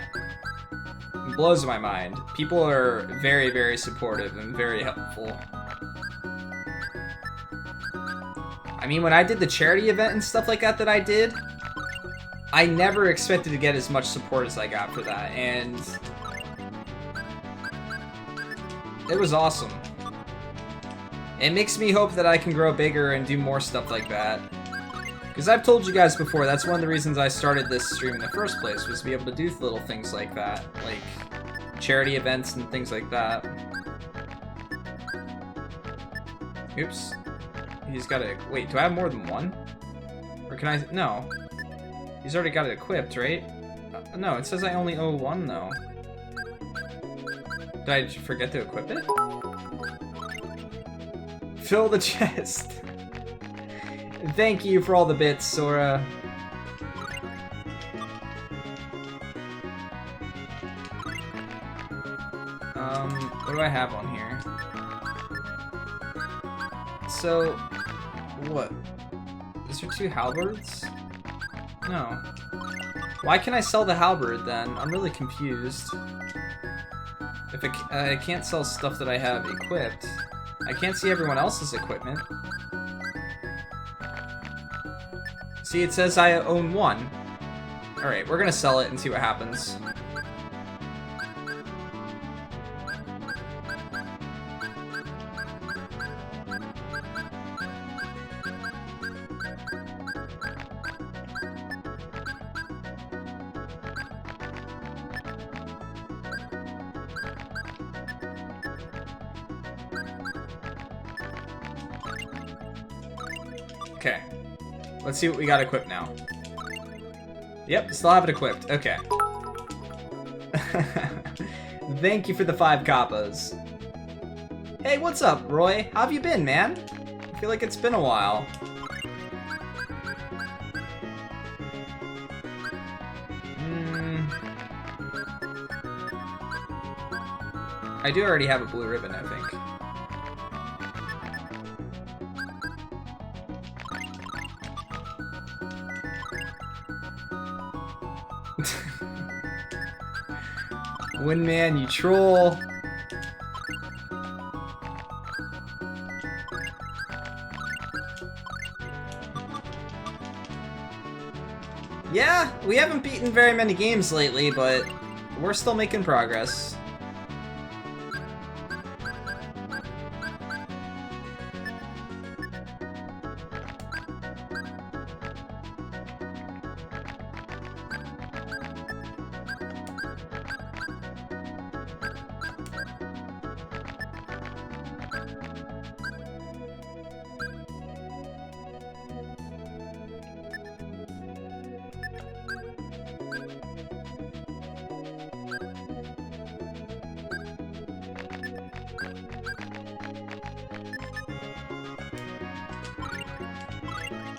blows my mind. People are very, very supportive and very helpful. I mean, when I did the charity event and stuff like that I did, I never expected to get as much support as I got for that, and it was awesome. It makes me hope that I can grow bigger and do more stuff like that. Because I've told you guys before, that's one of the reasons I started this stream in the first place, was to be able to do little things like that. Like charity events and things like that. Oops. He's got to... Wait, do I have more than one? Or can I... No. He's already got it equipped, right? No, it says I only owe one, though. Did I forget to equip it? Fill the chest. Thank you for all the bits, Sora. What do I have on here? So, what? Is there 2 halberds? No. Why can I sell the halberd then? I'm really confused. If I can't sell stuff that I have equipped. I can't see everyone else's equipment. See, it says I own 1. Alright, we're gonna sell it and see what happens. Okay. Let's see what we got equipped now. Yep, still have it equipped. Okay. Thank you for the 5 kappas. Hey, what's up, Roy? How have you been, man? I feel like it's been a while. I do already have a blue ribbon, I think. Windman, you troll. Yeah, we haven't beaten very many games lately, but we're still making progress.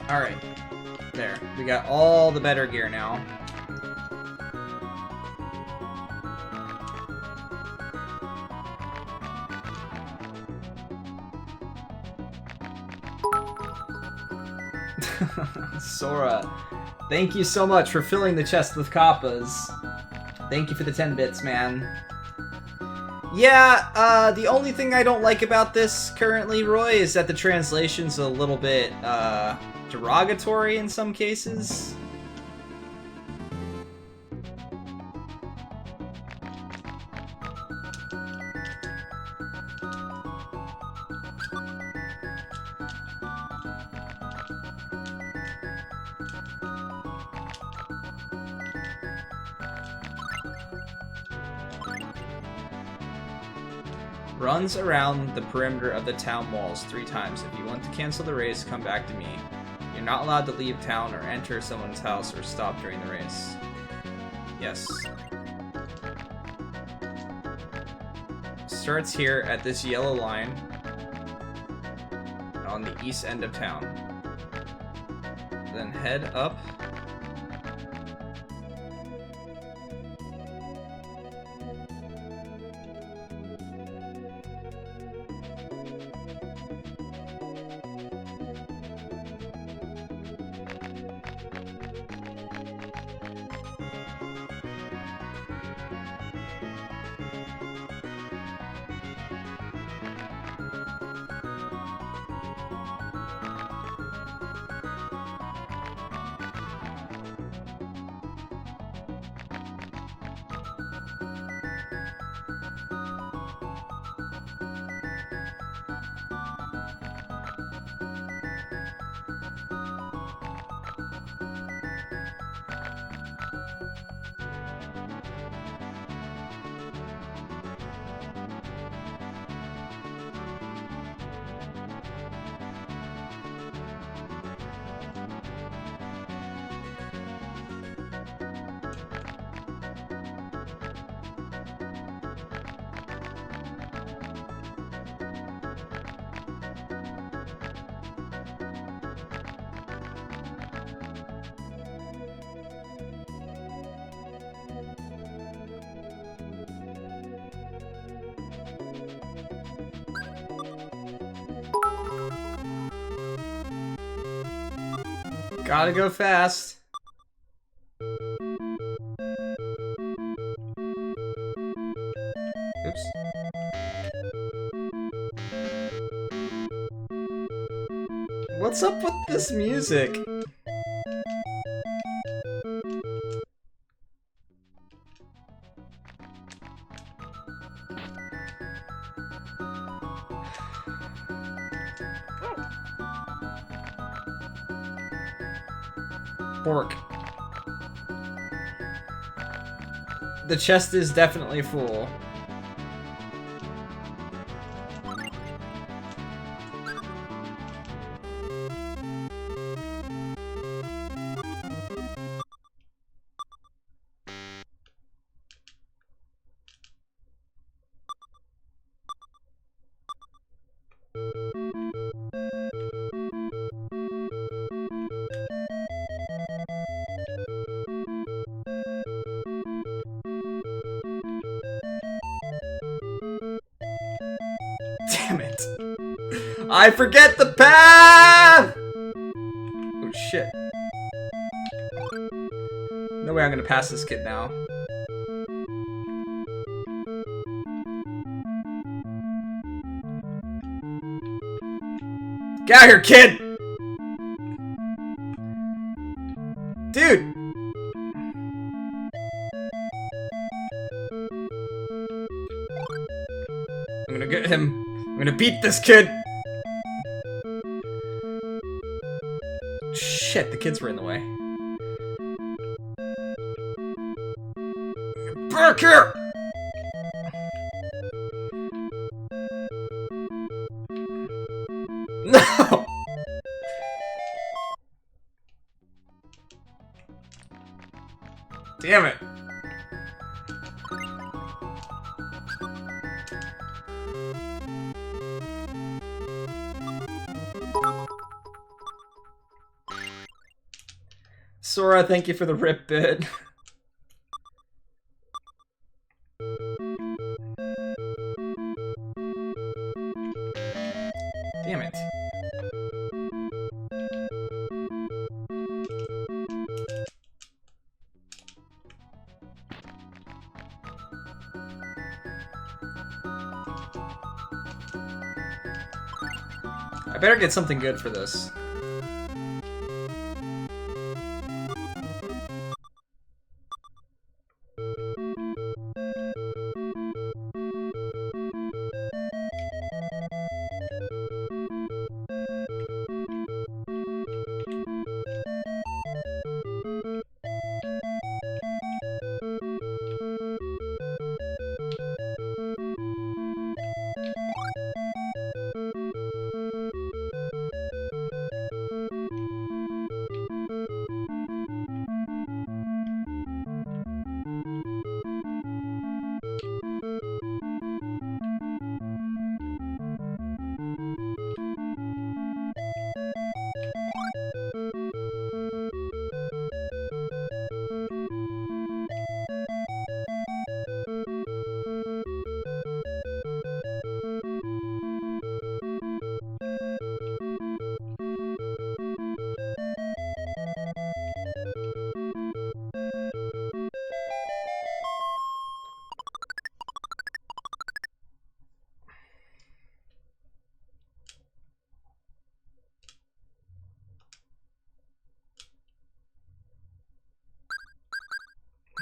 Alright. There. We got all the better gear now. Sora, thank you so much for filling the chest with kappas. Thank you for the 10 bits, man. Yeah, the only thing I don't like about this currently, Roy, is that the translation's a little bit, derogatory in some cases. Runs around the perimeter of the town walls 3 times. If you want to cancel the race, come back to me. You're not allowed to leave town or enter someone's house or stop during the race. Yes. Starts here at this yellow line on the east end of town. Then head up. Gotta go fast. Oops. What's up with this music? Pork. The chest is definitely full. Damn it. I forget the path! Oh shit. No way I'm gonna pass this kid now. Get out of here, kid! Dude! I'm gonna get him. I'm gonna beat this kid! Shit, the kids were in the way. Back here! No! Damn it. Sora, thank you for the rip bit. Damn it. I better get something good for this.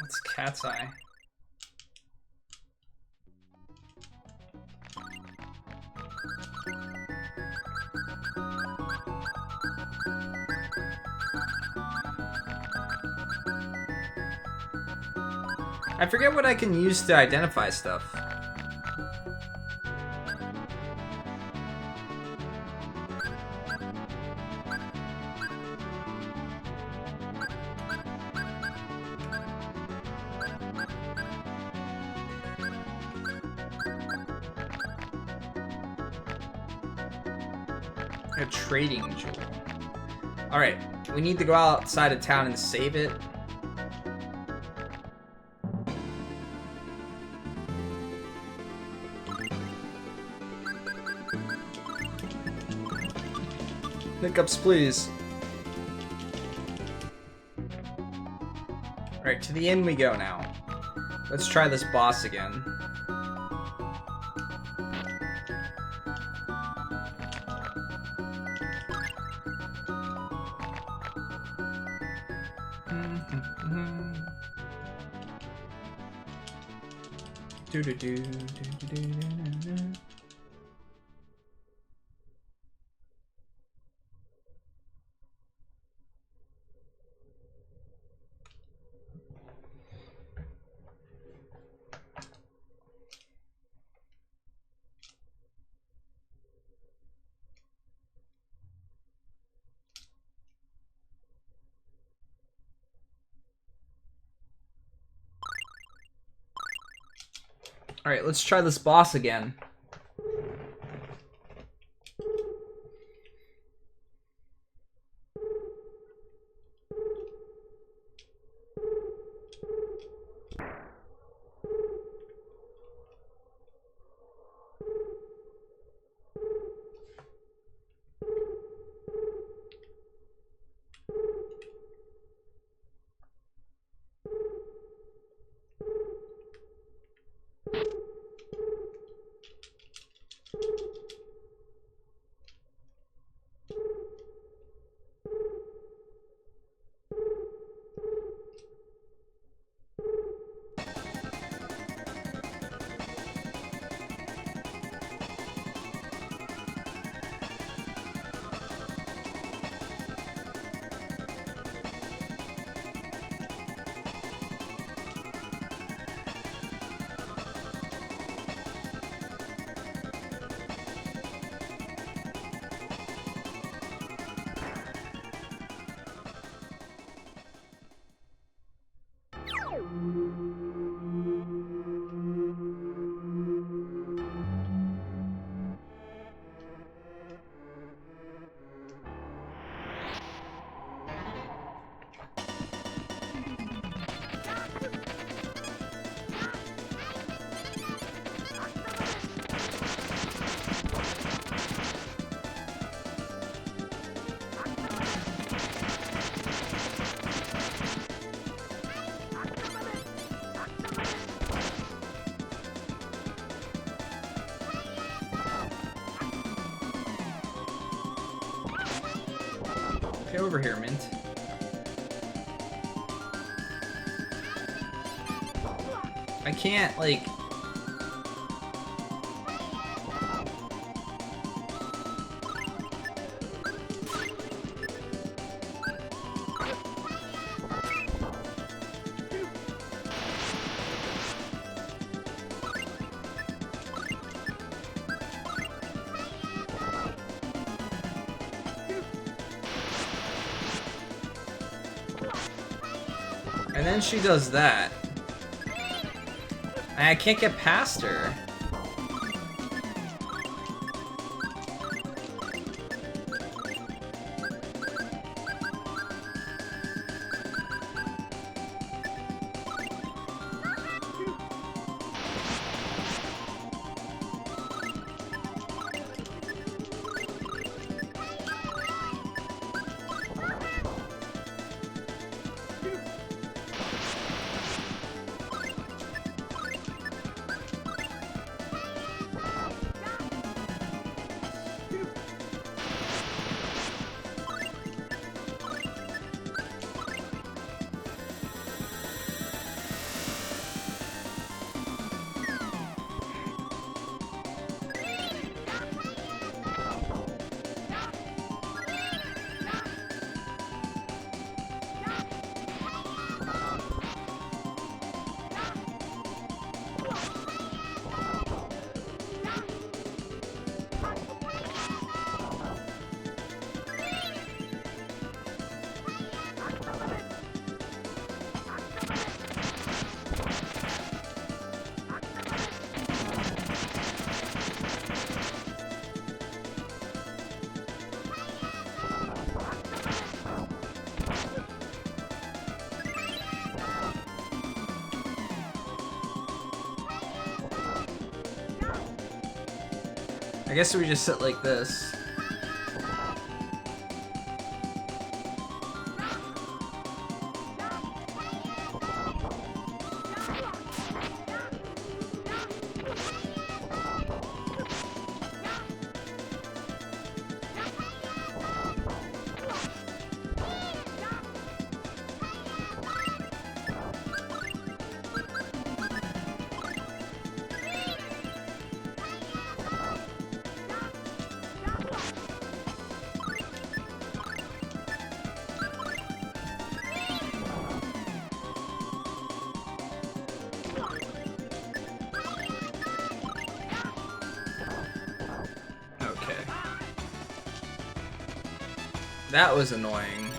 What's Cat's Eye? I forget what I can use to identify stuff. A trading jewel. Alright, we need to go outside of town and save it. Hiccups, please. Alright, to the inn we go now. Let's try this boss again. Alright, let's try this boss again. over here, Mint. I can't, like... And then she does that. And I can't get past her. I guess we just sit like this. That was annoying.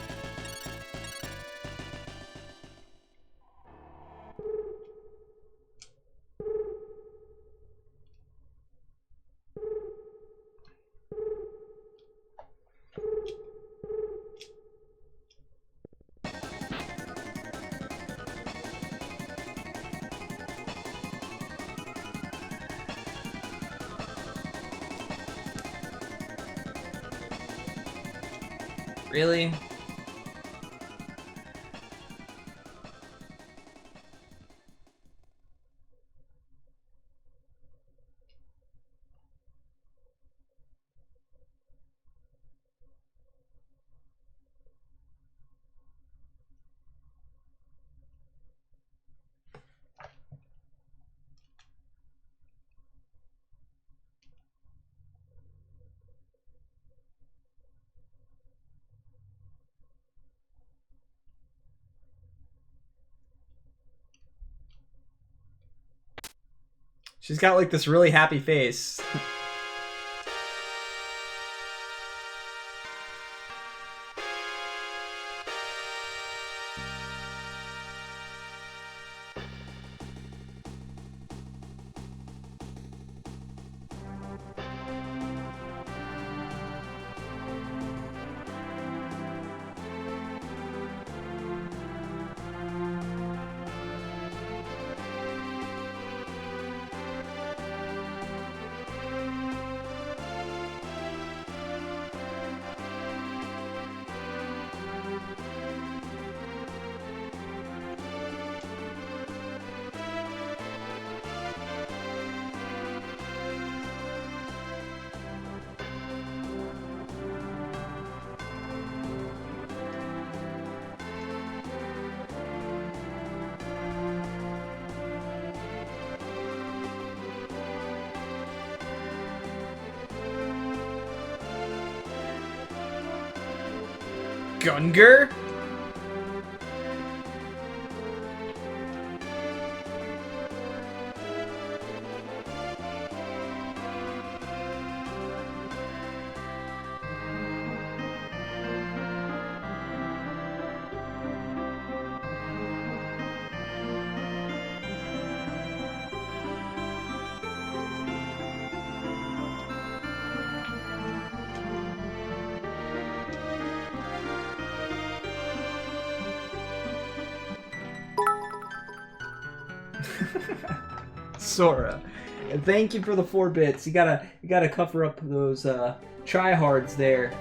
Really? She's got like this really happy face. Gungar? Sora. And thank you for the 4 bits. You gotta cover up those tryhards there.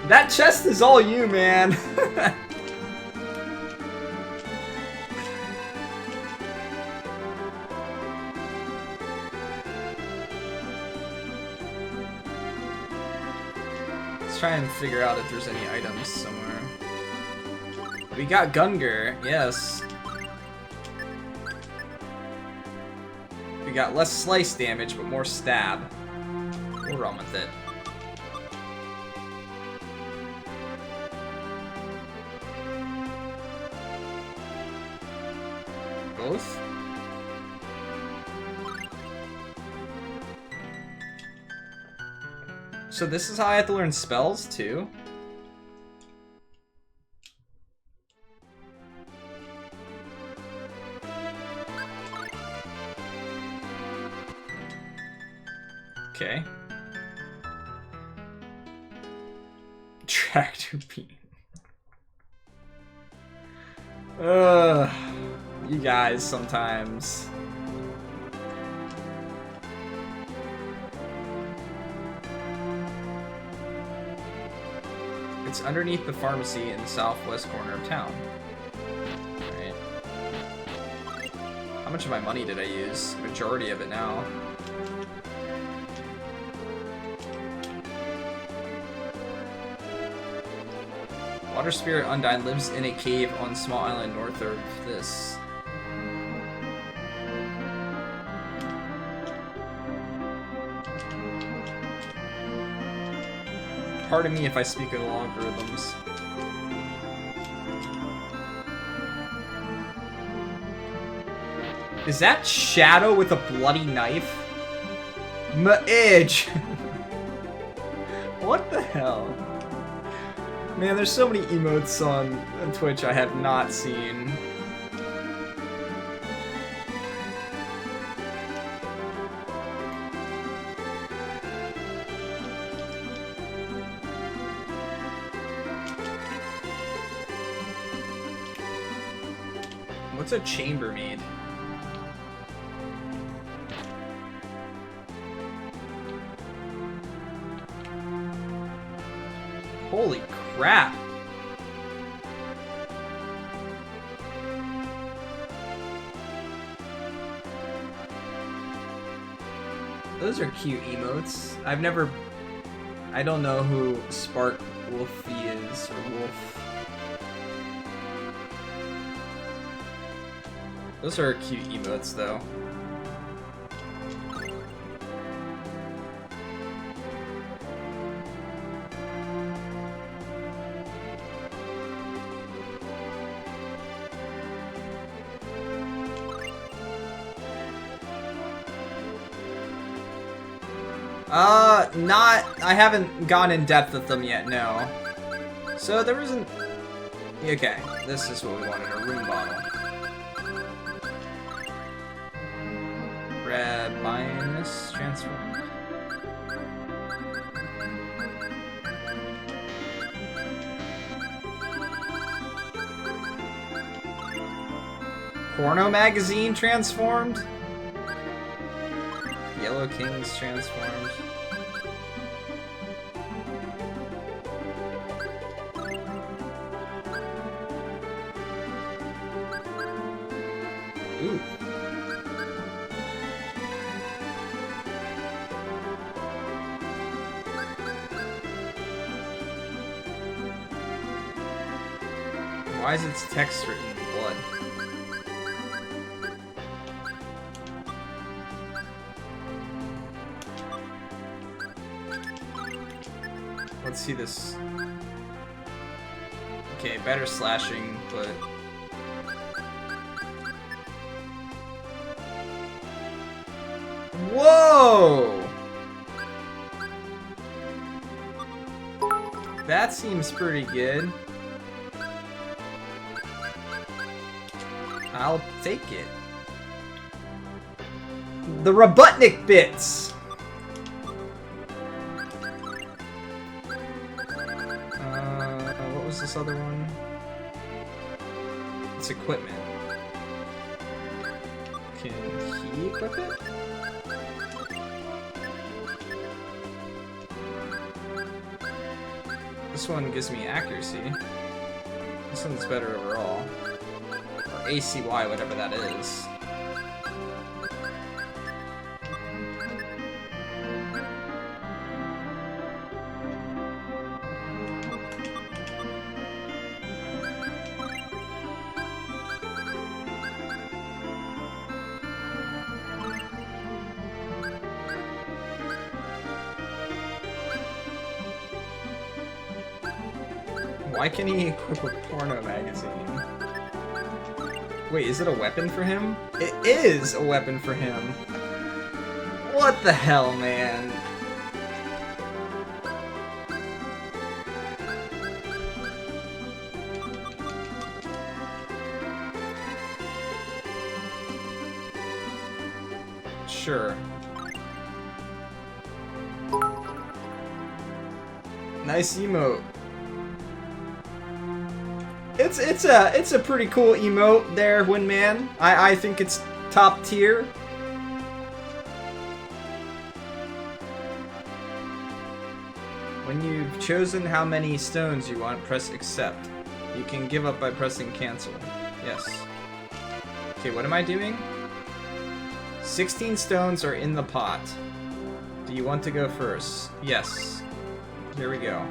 That chest is all you, man. Let's try and figure out if there's any items somewhere. We got Gungar, yes. We got less slice damage, but more stab. We'll run with it. Both? So this is how I have to learn spells, too? Okay. Tractor beam. You guys sometimes. It's underneath the pharmacy in the southwest corner of town. Right. How much of my money did I use? The majority of it now. Water Spirit Undyne lives in a cave on small island north of this. Pardon me if I speak of logarithms. Is that Shadow with a bloody knife? Edge. What the hell? Man, there's so many emotes on Twitch I have not seen. What's a chambermaid? Holy crap! Those are cute emotes. I don't know who Spark Wolfie is, or Wolf. Those are cute emotes, though. I haven't gone in depth with them yet, no. So there isn't... Okay, this is what we wanted, a room bottle. Rabinus transform. Porno magazine transformed? Yellow Kings transformed. Ooh. Why is its text written in blood? Let's let's see this. Okay, better slashing, but... Whoa! That seems pretty good. I'll take it. The Robotnik bits! What was this other one? It's equipment. Can he equip it? This one gives me accuracy. This one's better overall. Or ACY, whatever that is. Why can he equip a porno magazine? Wait, is it a weapon for him? It is a weapon for him! What the hell, man? Sure. Nice emote. It's a pretty cool emote there, Windman. I think it's top tier. When you've chosen how many stones you want, press accept. You can give up by pressing cancel. Yes. Okay, what am I doing? 16 stones are in the pot. Do you want to go first? Yes. Here we go.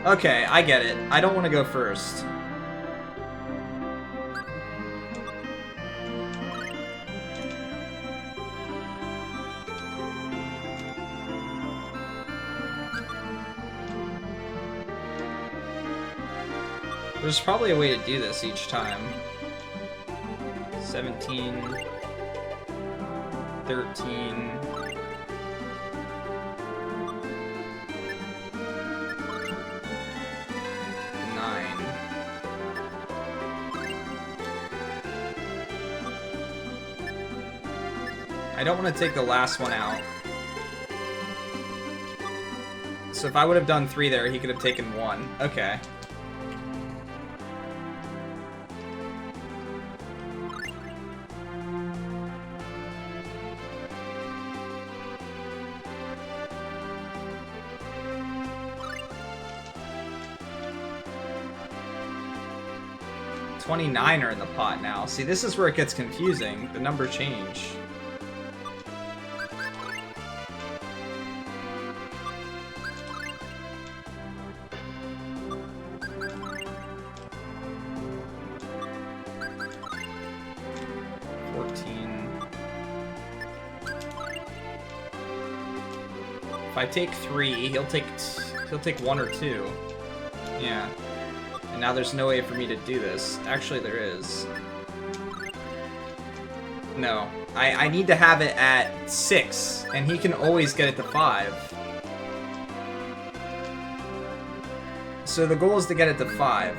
Okay, I get it. I don't want to go first. There's probably a way to do this each time. 17... 13... I don't want to take the last one out. So if I would have done 3 there, he could have taken 1. Okay. $29 are in the pot now. See, this is where it gets confusing. The number change. If I take 3, he'll take 1 or 2. Yeah. And now there's no way for me to do this. Actually, there is. No. I need to have it at 6, and he can always get it to 5. So the goal is to get it to 5.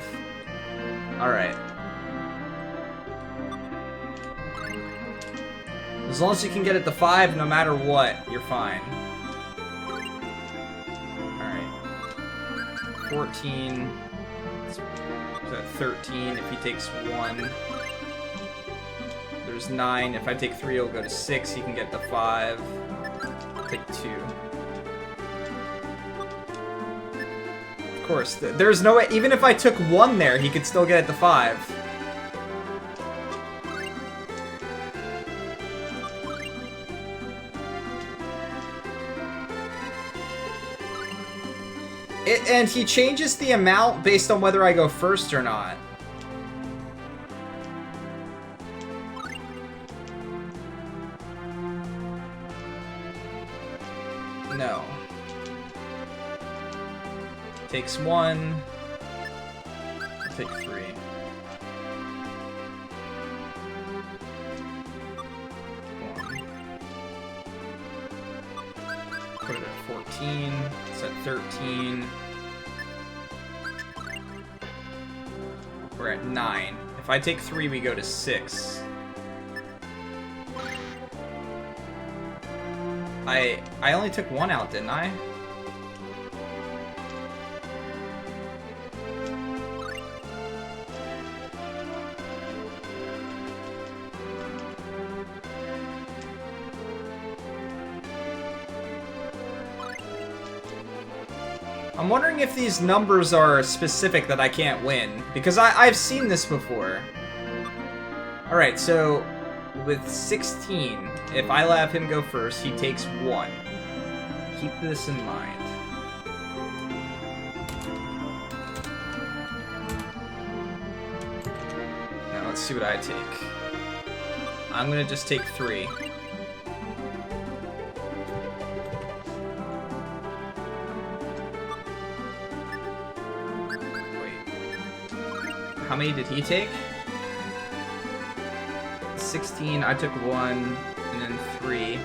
Alright. As long as you can get it to 5, no matter what, you're fine. 14, 13 if he takes 1. There's 9. If I take 3, he'll go to 6. He can get to 5. I'll take 2. Of course. There's no way, even if I took 1 there, he could still get it to 5. And he changes the amount based on whether I go first or not. No. Takes 1. I'll take 3. Put it at 14. It's at 13. We're at 9. If I take 3, we go to 6. I only took 1 out, didn't I? I'm wondering if these numbers are specific that I can't win, because I've seen this before. Alright, so with 16, if I have him go first, he takes 1. Keep this in mind. Now let's see what I take. I'm gonna just take 3. How many did he take? 16, I took 1, and then 3.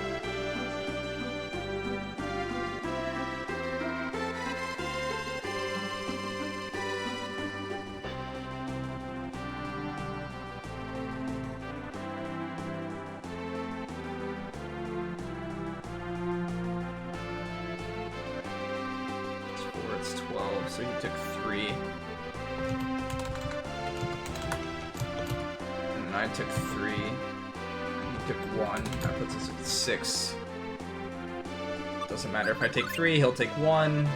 It's 4, it's 12, so he took 3. I took 3, and he took 1, that puts us at 6. Doesn't matter if I take 3, he'll take 1.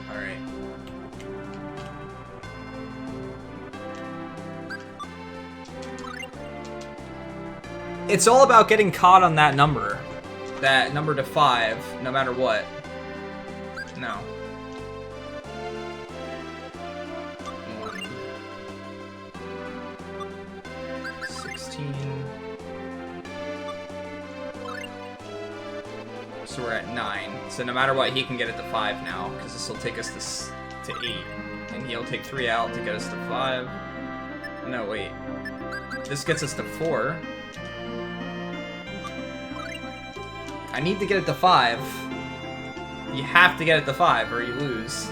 Alright. It's all about getting caught on that number to 5, no matter what. No. 16. So we're at 9. So no matter what, he can get it to 5 now, because this will take us to 8. And he'll take 3 out to get us to 5. No, wait. This gets us to 4. I need to get it to 5. You have to get it to 5 or you lose.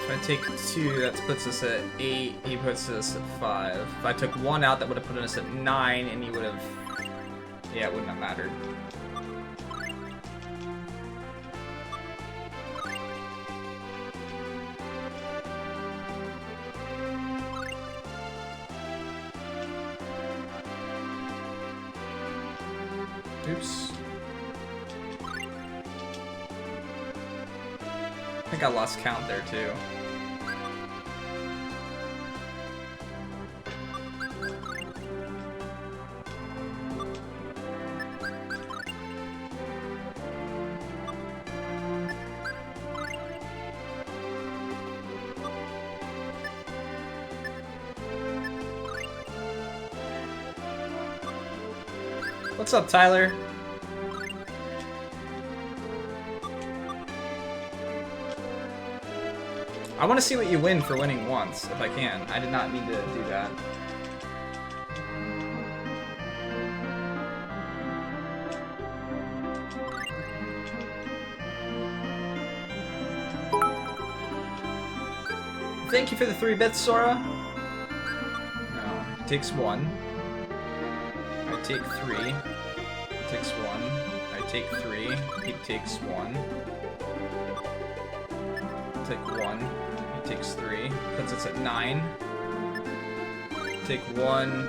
If I take 2, that puts us at 8, he puts us at 5. If I took 1 out, that would have put us at 9, and he would have... Yeah, it wouldn't have mattered. Oops. I think I lost count there, too. What's up, Tyler? I want to see what you win for winning once, if I can. I did not mean to do that. thank you for the 3 bits, Sora. No, he takes 1. I take 3. He takes 1. I take 3. He takes 1. Take 1. He takes 3. Puts us at 9. Take 1.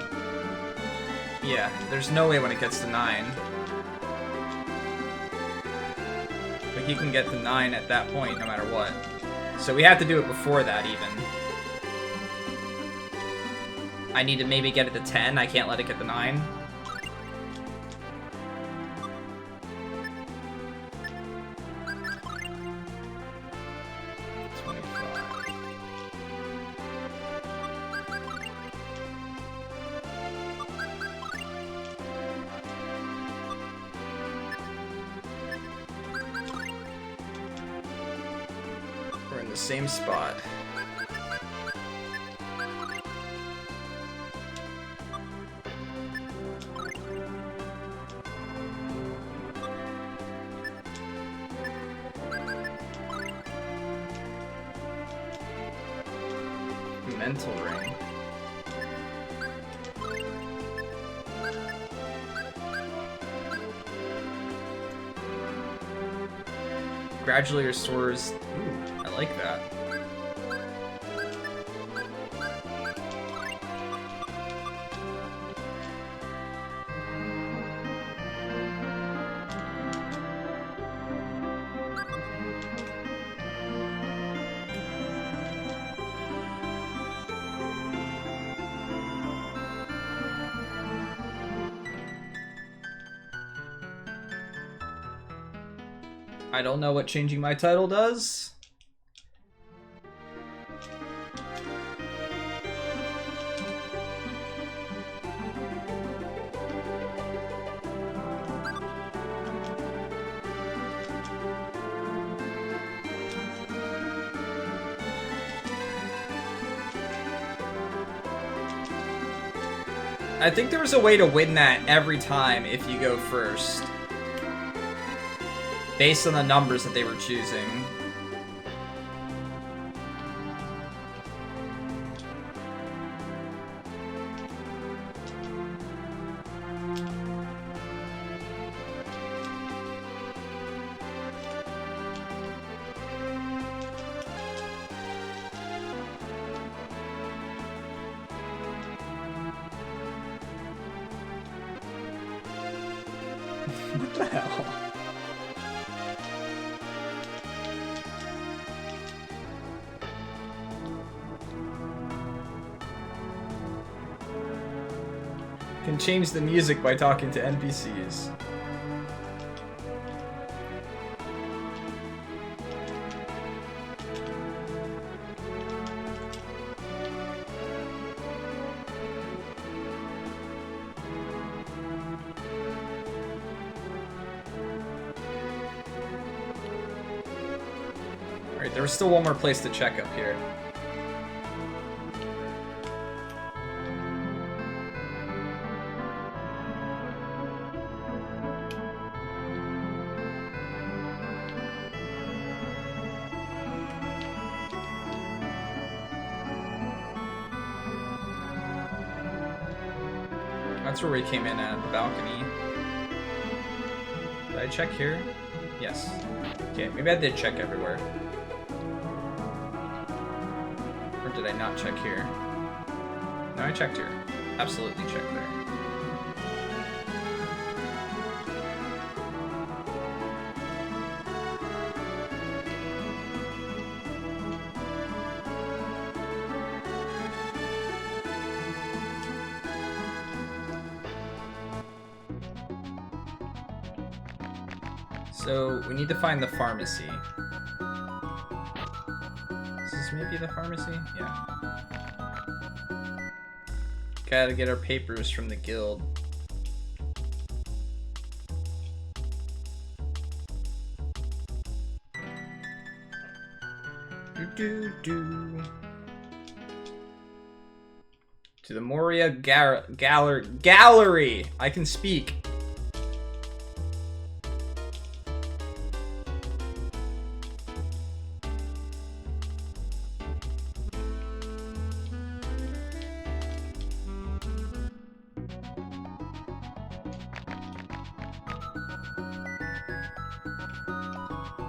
Yeah, there's no way when it gets to 9. But he can get to 9 at that point no matter what. So we have to do it before that even. I need to maybe get it to 10. I can't let it get to 9. Same spot. Mental ring. Gradually restores. Ooh, I like that. I don't know what changing my title does. I think there was a way to win that every time if you go first. Based on the numbers that they were choosing. What the hell? Can change the music by talking to NPCs. Alright, there was still one more place to check up here. That's where we came in at, the balcony. Did I check here? Yes. Okay, maybe I did check everywhere. Or did I not check here? No, I checked here. Absolutely checked there. So, we need to find the pharmacy. Is this maybe the pharmacy? Yeah. Gotta get our papers from the guild. Do-do-do. To the Moria Gallery! I can speak.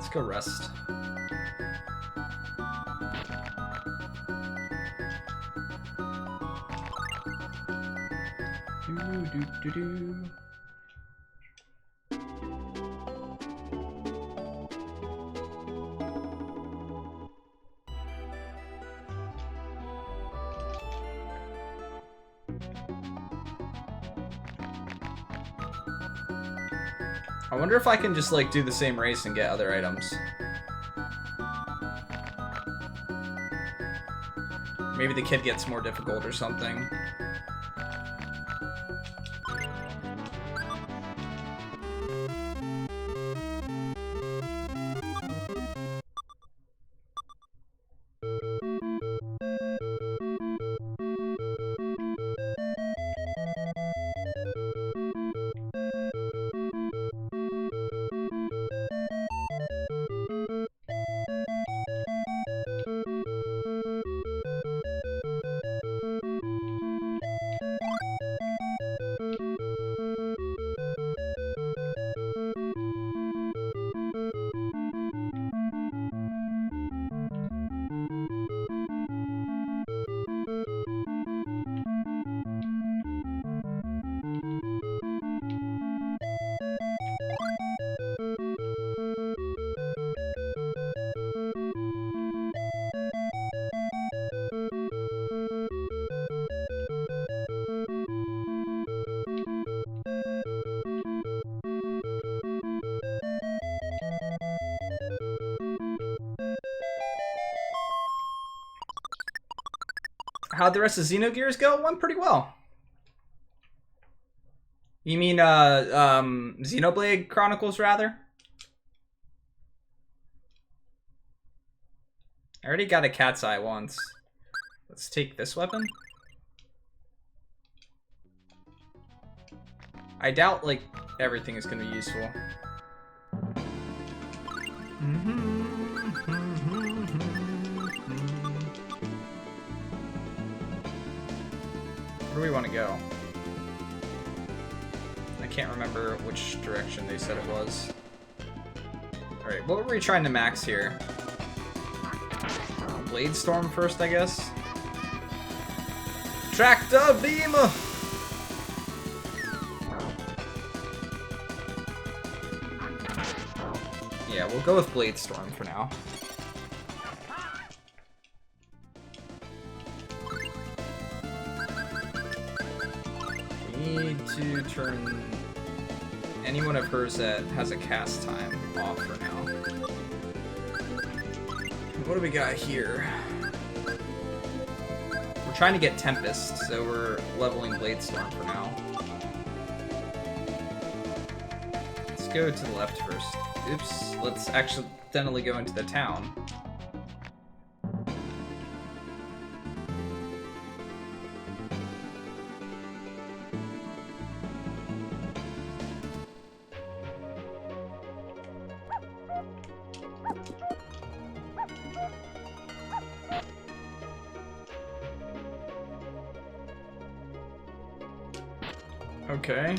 Let's go rest. Do. I wonder if I can just like do the same race and get other items. Maybe the kid gets more difficult or something. How'd the rest of Xenogears go? It went pretty well. You mean, Xenoblade Chronicles, rather? I already got a cat's eye once. Let's take this weapon. I doubt, like, everything is gonna be useful. Where do we want to go? I can't remember which direction they said it was. Alright, what were we trying to max here? Blade Storm first, I guess? Tractor Beam! Yeah, we'll go with Blade Storm for now. Need to turn any one of hers that has a cast time off for now. What do we got here? We're trying to get Tempest, so we're leveling Blade Storm for now. Let's go to the left first. Oops, let's accidentally go into the town. Okay.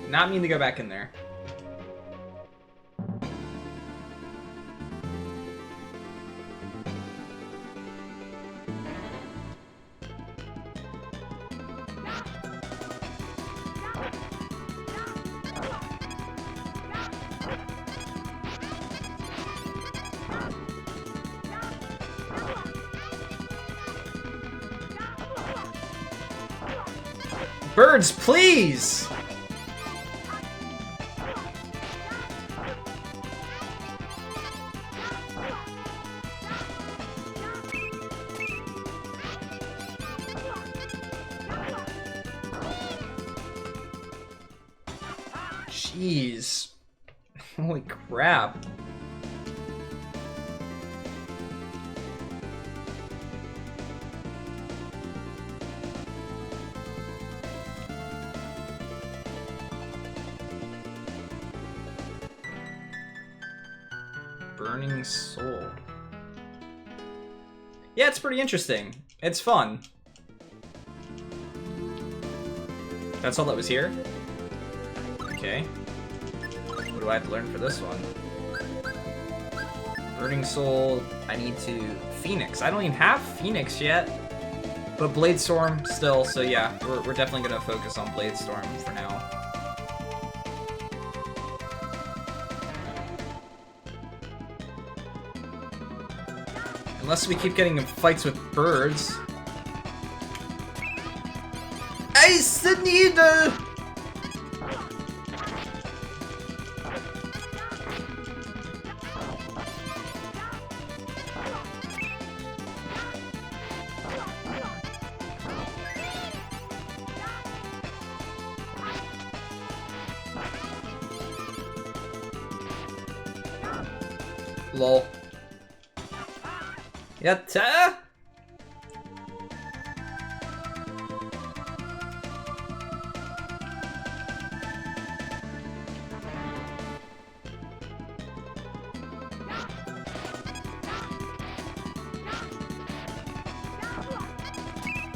Not mean to go back in there. Birds, please! Jeez. Holy crap. Burning Soul. Yeah, it's pretty interesting. It's fun. That's all that was here? Okay. What do I have to learn for this one? Burning Soul, I need to... Phoenix. I don't even have Phoenix yet. But Blade Storm still, so yeah, we're definitely going to focus on Blade Storm for now. Unless we keep getting in fights with birds. Ice the needle! Lol. Yatta!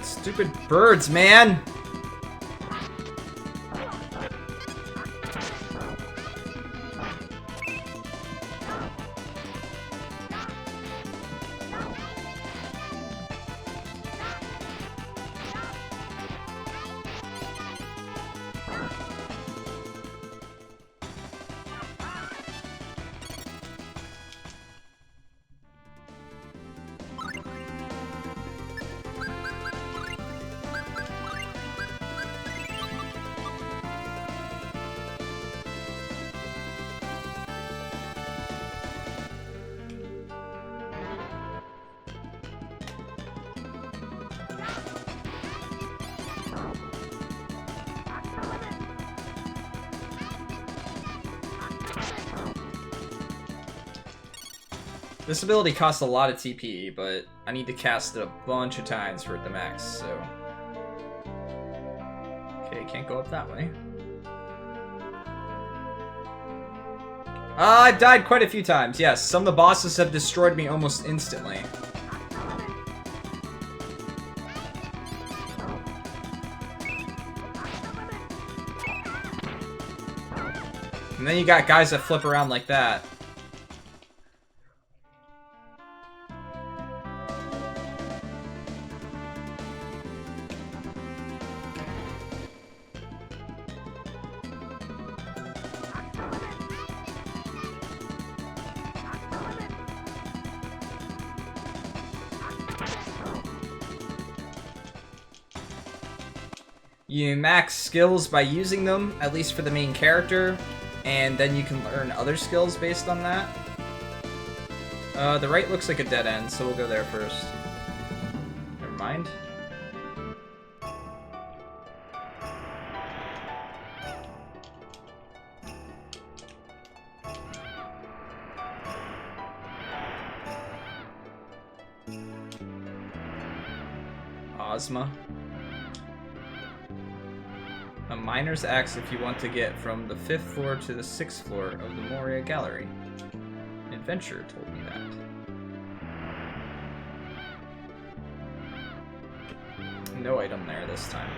Stupid birds, man! This ability costs a lot of TP, but I need to cast it a bunch of times for it to max, so... Okay, can't go up that way. I've died quite a few times, yes. Some of the bosses have destroyed me almost instantly. And then you got guys that flip around like that. You max skills by using them, at least for the main character, and then you can learn other skills based on that. The right looks like a dead end, so we'll go there first. Never mind. Ozma. A miner's axe if you want to get from the 5th floor to the 6th floor of the Moria Gallery. An adventurer told me that. No item there this time.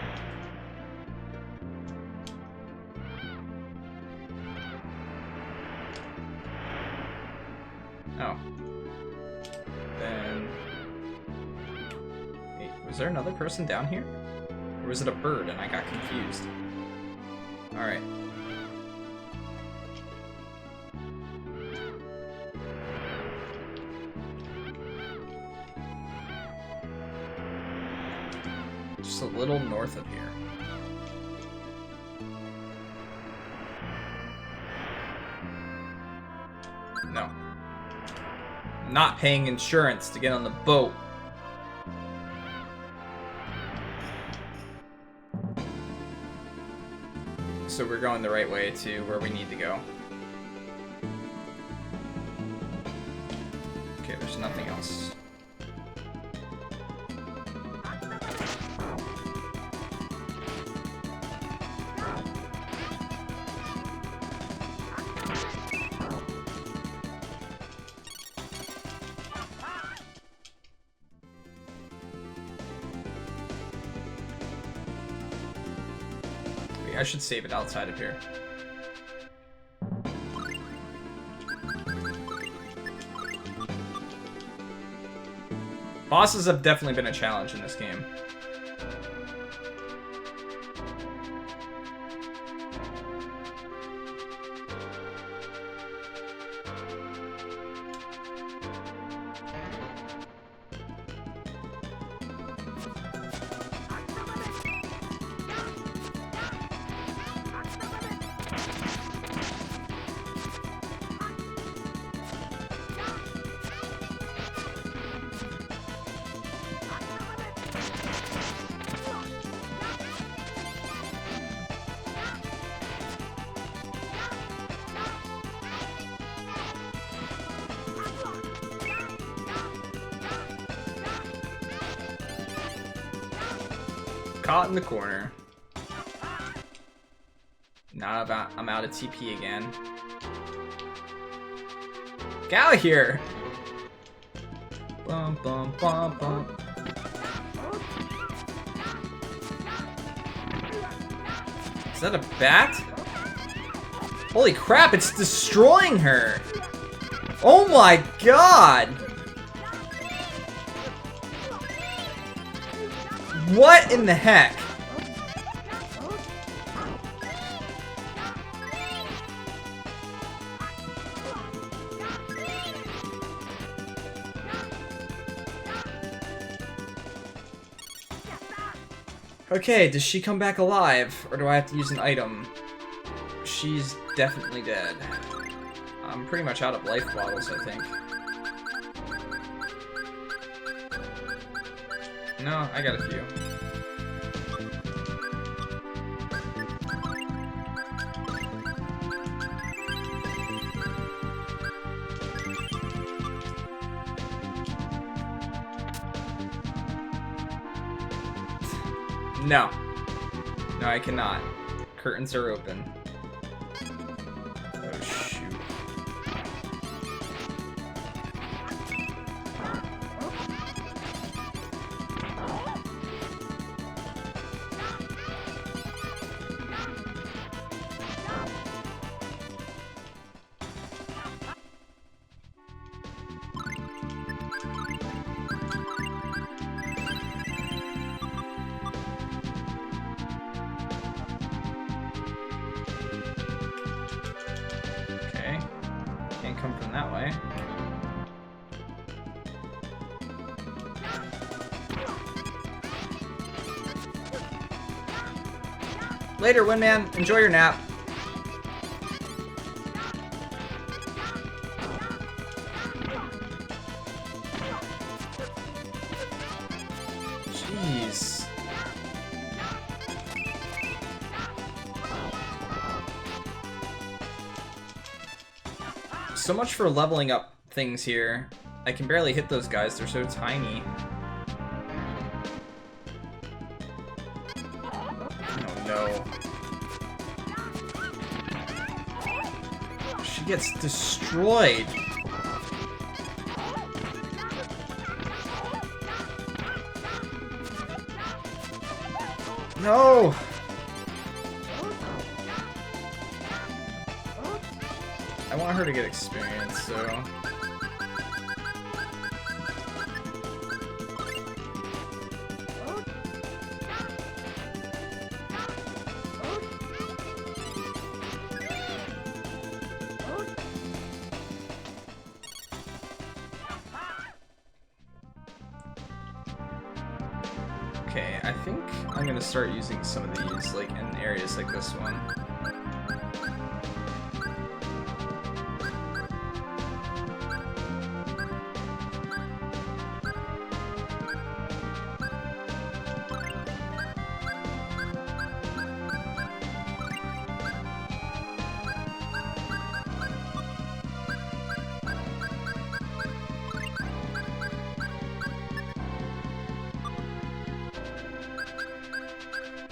Oh. Then... Wait, was there another person down here? Or was it a bird and I got confused? Alright. Just a little north of here. No. I'm not paying insurance to get on the boat. So we're going the right way to where we need to go. Okay, there's nothing else. I should save it outside of here. Bosses have definitely been a challenge in this game. Caught in the corner. Now I'm out of TP again. Get out of here! Bum, bum, bum, bum. Is that a bat? Holy crap, it's destroying her! Oh my god! What in the heck? Okay, does she come back alive, or do I have to use an item? She's definitely dead. I'm pretty much out of life bottles, I think. No, I got a few. No. No, I cannot. Curtains are open. Oh, shoot. Come from that way. Later, Windman. Enjoy your nap. Jeez. So much for leveling up things here. I can barely hit those guys, they're so tiny. Oh no. She gets destroyed. No! I want her to get experience, so... Okay, I think I'm gonna start using some of these, like, in areas like this one.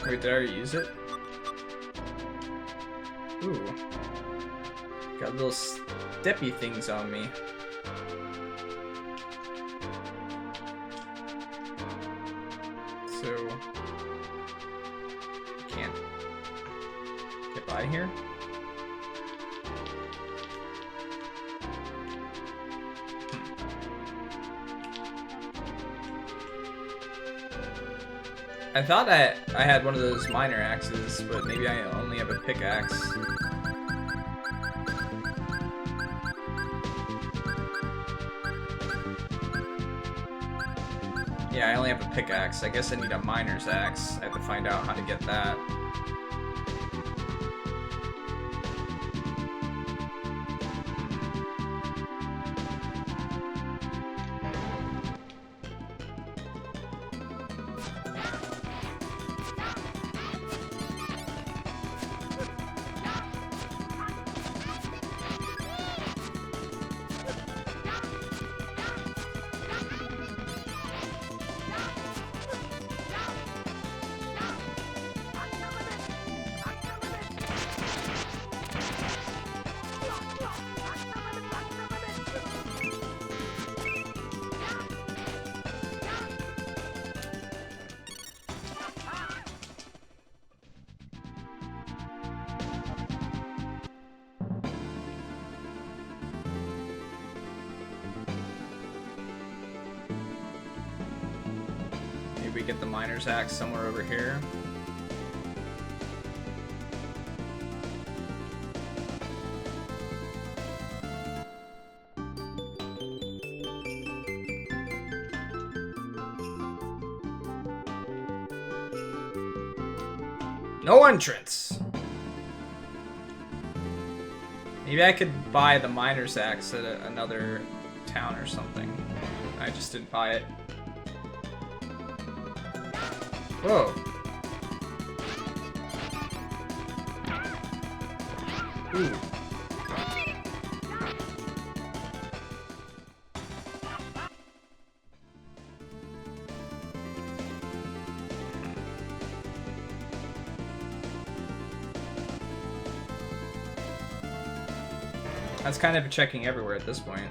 Wait, did I already use it? Ooh. Got little steppy things on me. So... Can't here? I thought I had one of those minor axes, but maybe I only have a pickaxe. Yeah, I only have a pickaxe. I guess I need a miner's axe. I have to find out how to get that. We get the miner's axe somewhere over here. No entrance! Maybe I could buy the miner's axe at another town or something. I just didn't buy it. Whoa. Ooh. That's kind of checking everywhere at this point.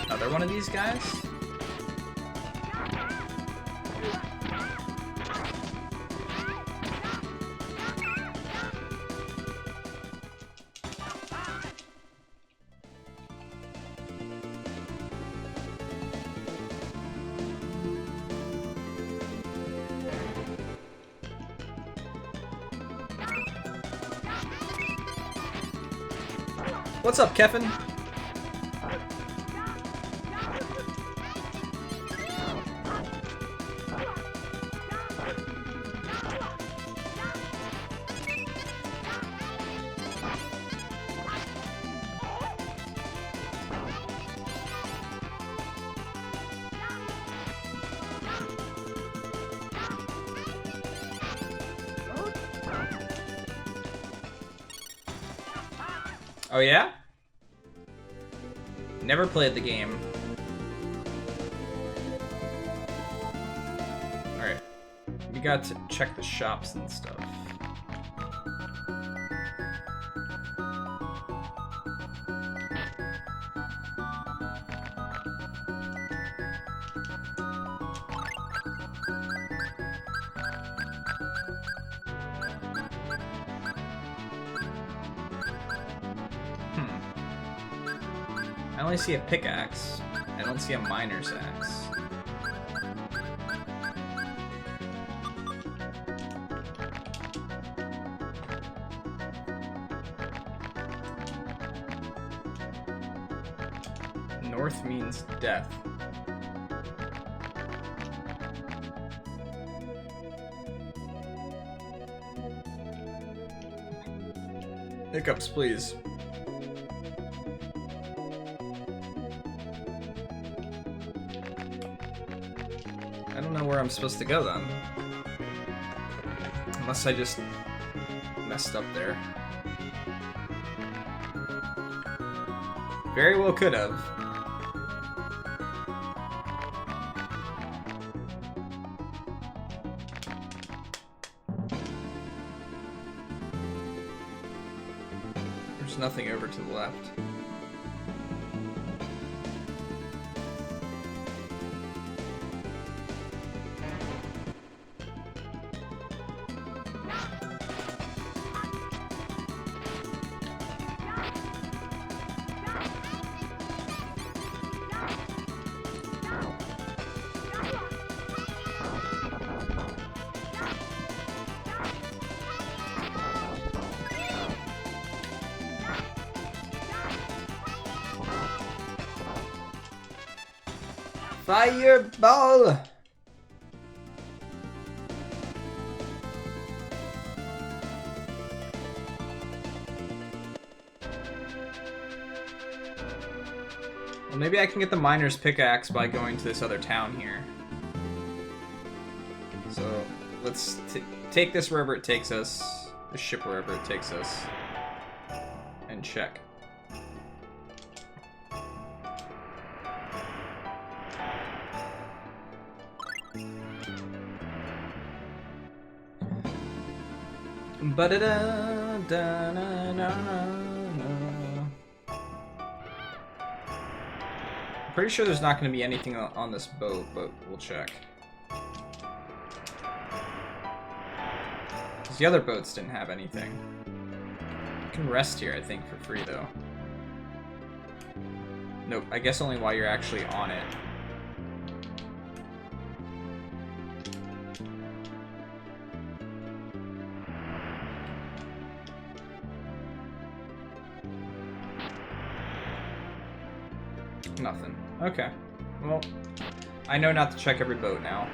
Another one of these guys? What's up, Kevin? Oh yeah? Never played the game. Alright. We got to check the shops and stuff. I only see a pickaxe. I don't see a miner's axe. North means death. Hiccups, please. I don't know where I'm supposed to go then. Unless I just messed up there. Very well could have. There's nothing over to the left. Fireball! Well, maybe I can get the miner's pickaxe by going to this other town here. So, let's take this wherever it takes us. The ship wherever it takes us. And check. Pretty sure there's not going to be anything on this boat, but we'll check. Because the other boats didn't have anything. You can rest here, I think, for free, though. Nope, I guess only while you're actually on it. Nothing. Okay. Well, I know not to check every boat now.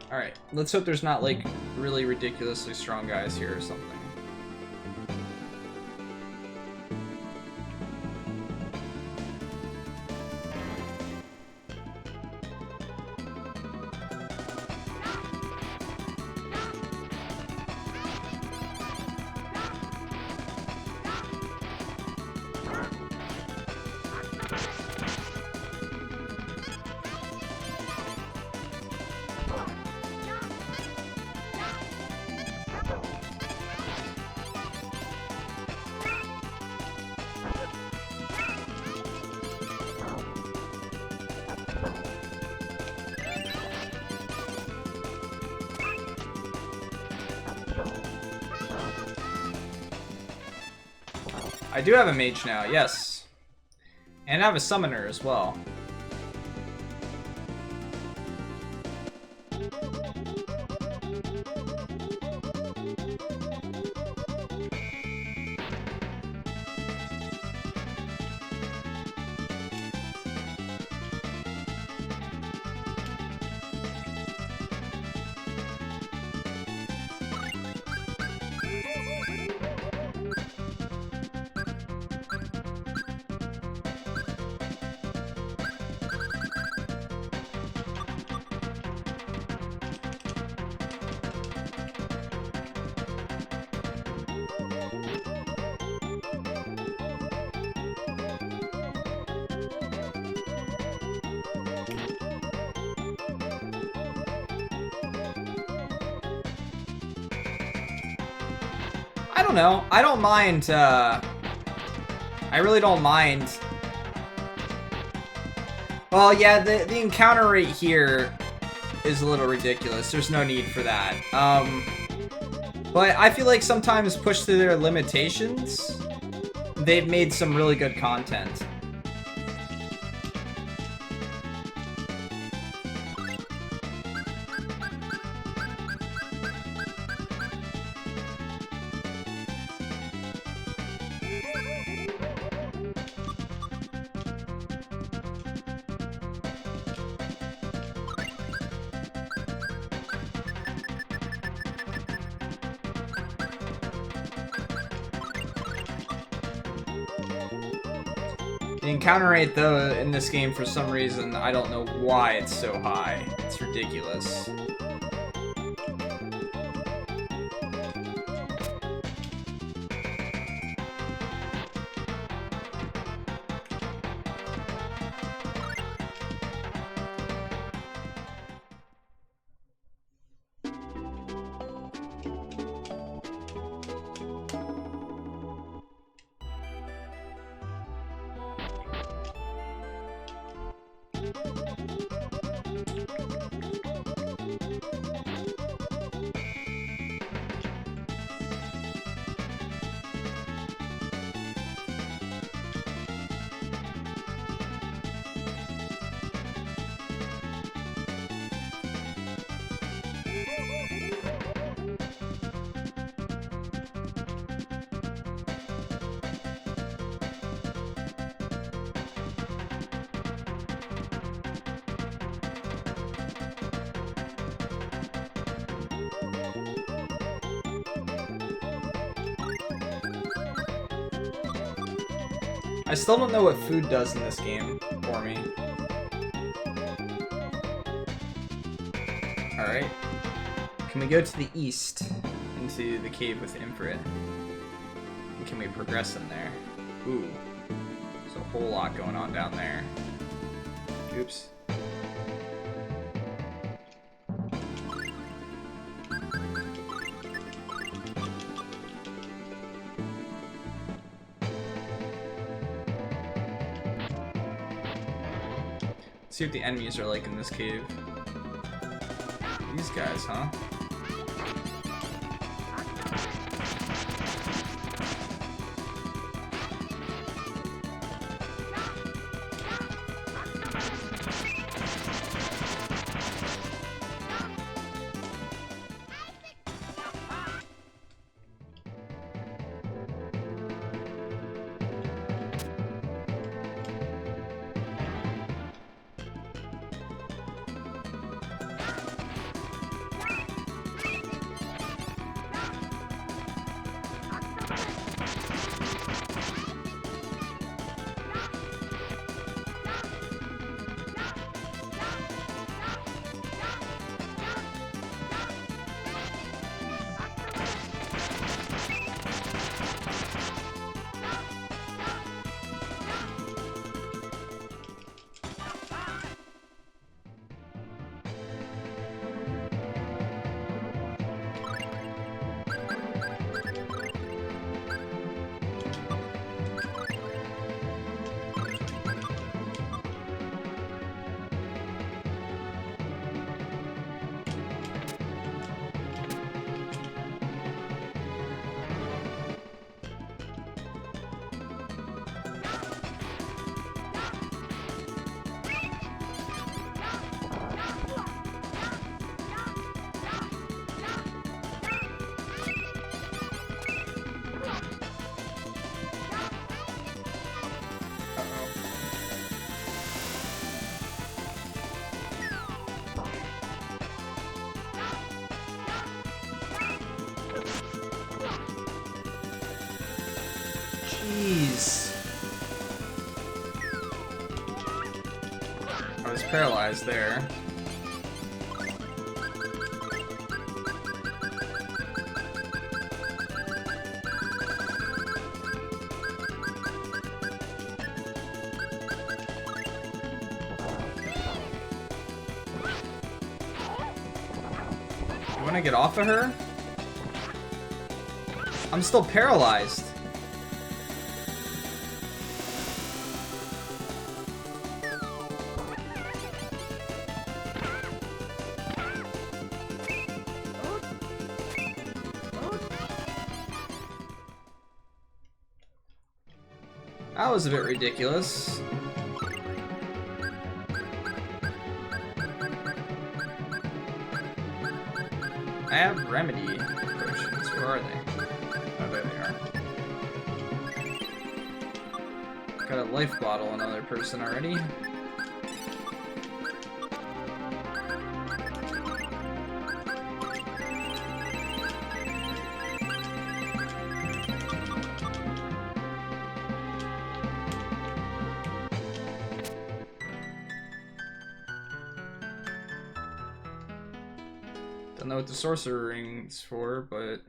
Alright, let's hope there's not, like, really ridiculously strong guys here or something. I do have a mage now, yes. And I have a summoner as well. I don't know. I don't mind, I really don't mind. Well, yeah, the encounter rate here is a little ridiculous. There's no need for that. But I feel like sometimes pushed to their limitations, they've made some really good content. The encounter rate, though, in this game, for some reason, I don't know why it's so high. It's ridiculous. I still don't know what food does in this game for me. Alright. Can we go to the east into the cave with Infrared? And can we progress in there? Ooh. There's a whole lot going on down there. Oops. See what the enemies are like in this cave. These guys, huh? Jeez. I was paralyzed there. You wanna get off of her? I'm still paralyzed. That was a bit ridiculous. I have remedy potions. Where are they? Oh, there they are. Got a life bottle, another person already. Don't know what the sorcerer ring's for, but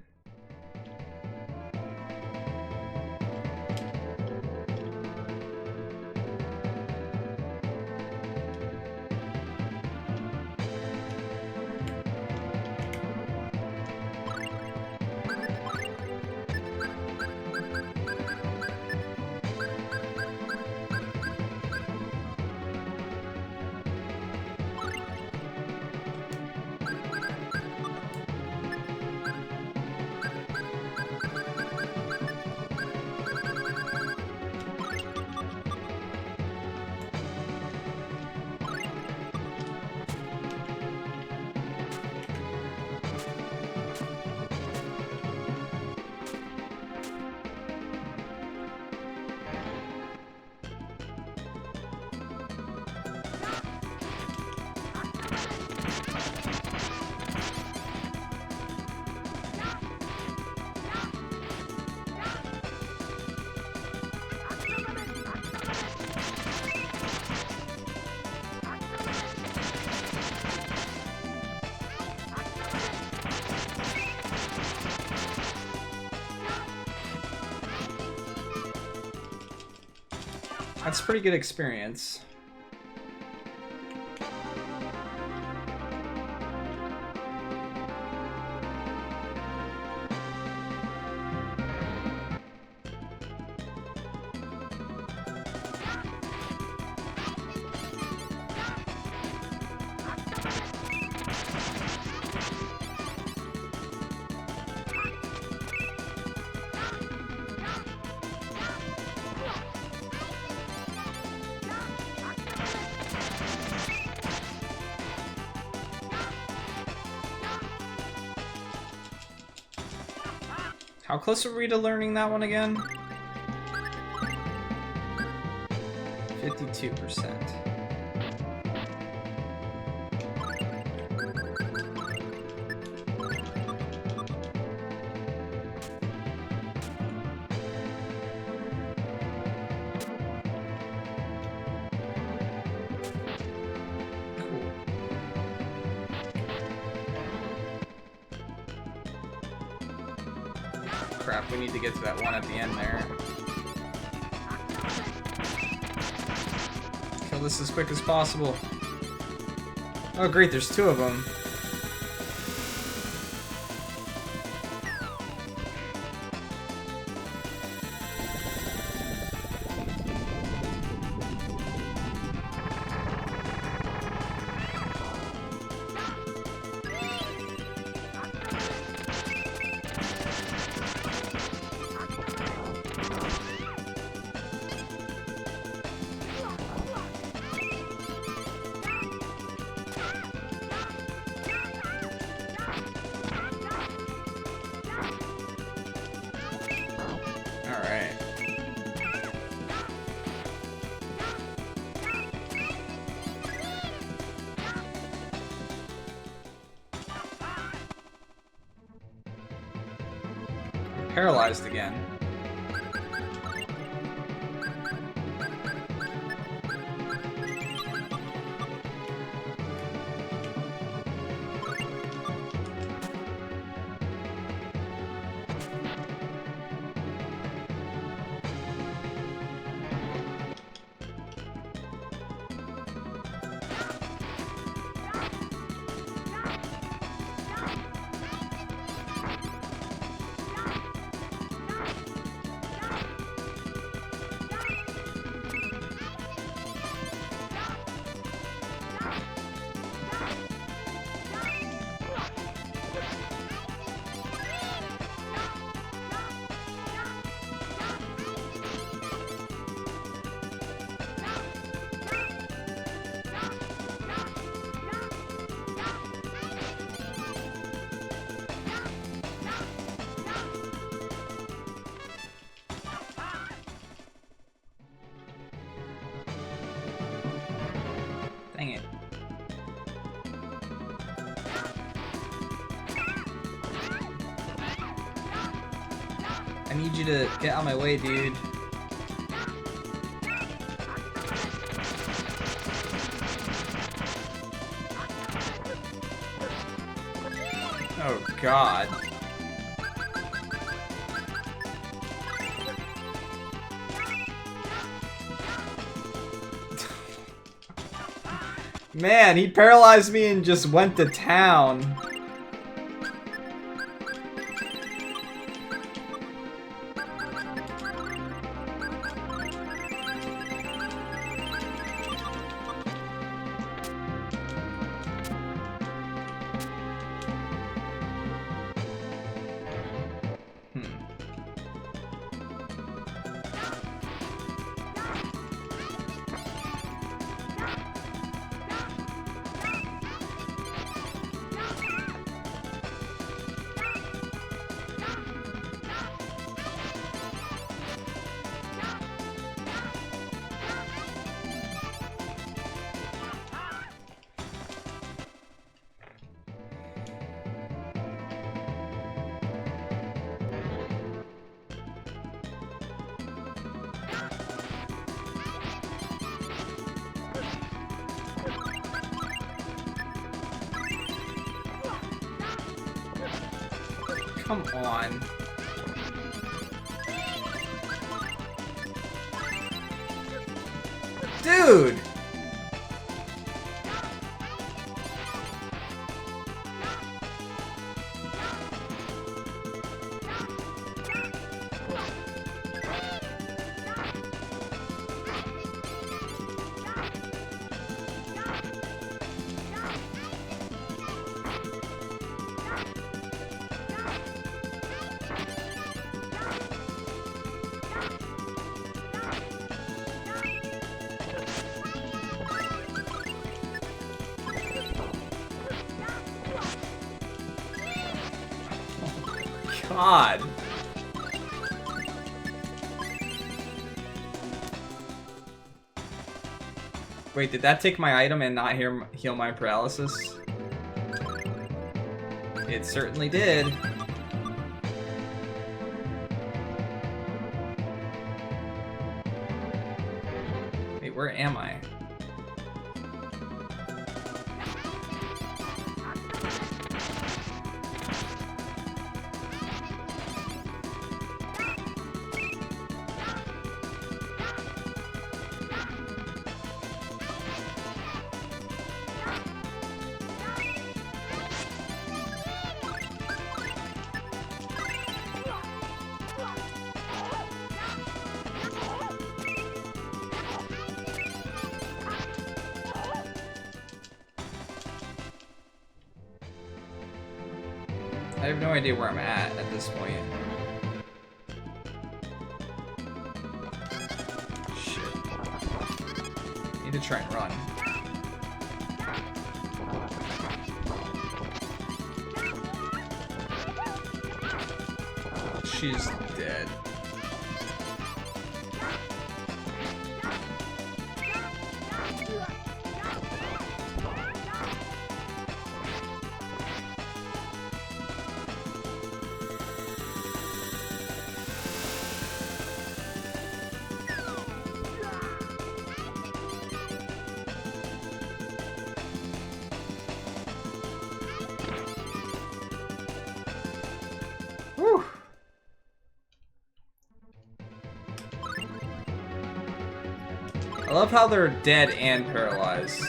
That's pretty good experience. How close are we to learning that one again? 52%. Crap, we need to get to that one at the end there. Kill this as quick as possible. Oh great, there's two of them. Alright. Paralyzed again. Dang it. I need you to get out of my way, dude. Oh, God. Man, he paralyzed me and just went to town. Come on. Dude! God. Wait, did that take my item and not heal my paralysis? It certainly did. Wait, where am I? I have no idea where I'm at this point. Shit. I need to try and run. She's dead. Whew. I love how they're dead and paralyzed.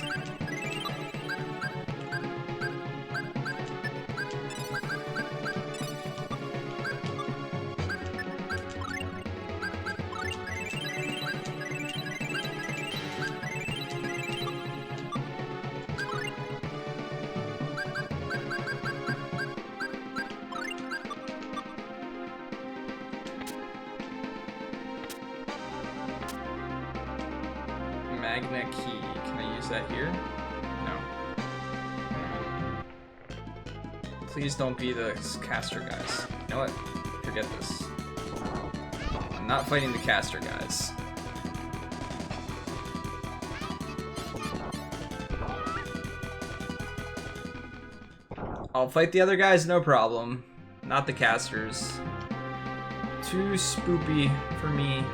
Magna key. Can I use that here? No. Please don't be the caster guys. You know what? Forget this. I'm not fighting the caster guys. I'll fight the other guys, no problem. Not the casters. Too spoopy for me.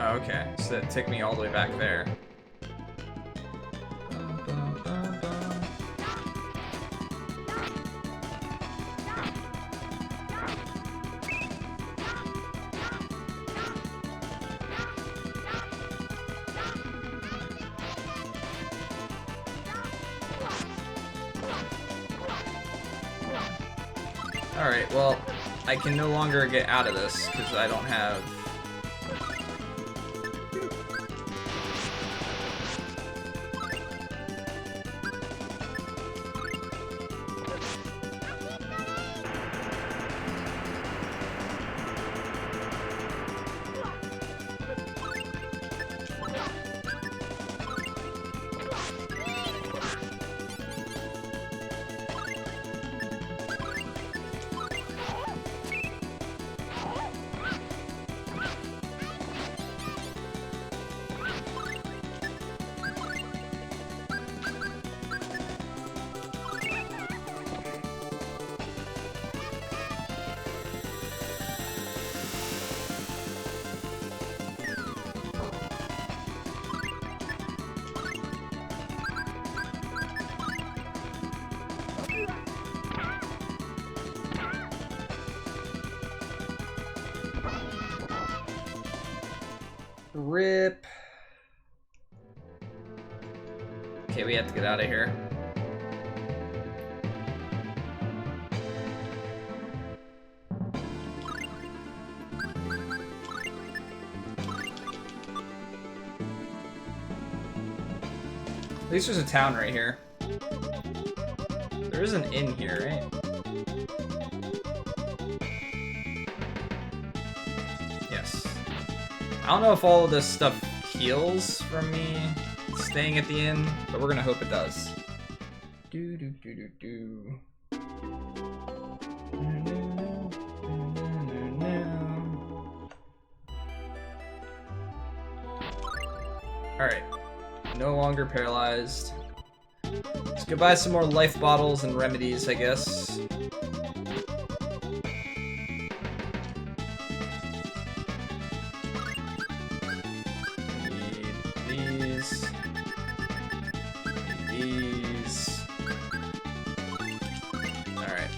Oh, okay. So that took me all the way back there. Alright, well, I can no longer get out of this because I don't have... Rip. Okay, we have to get out of here. At least there's a town right here. There is an inn here, right? Yes. I don't know if all of this stuff heals from me staying at the inn, but we're gonna hope it does. Do do do do do. Alright. No longer paralyzed. Let's go buy some more life bottles and remedies, I guess. Need these. Need these. Alright.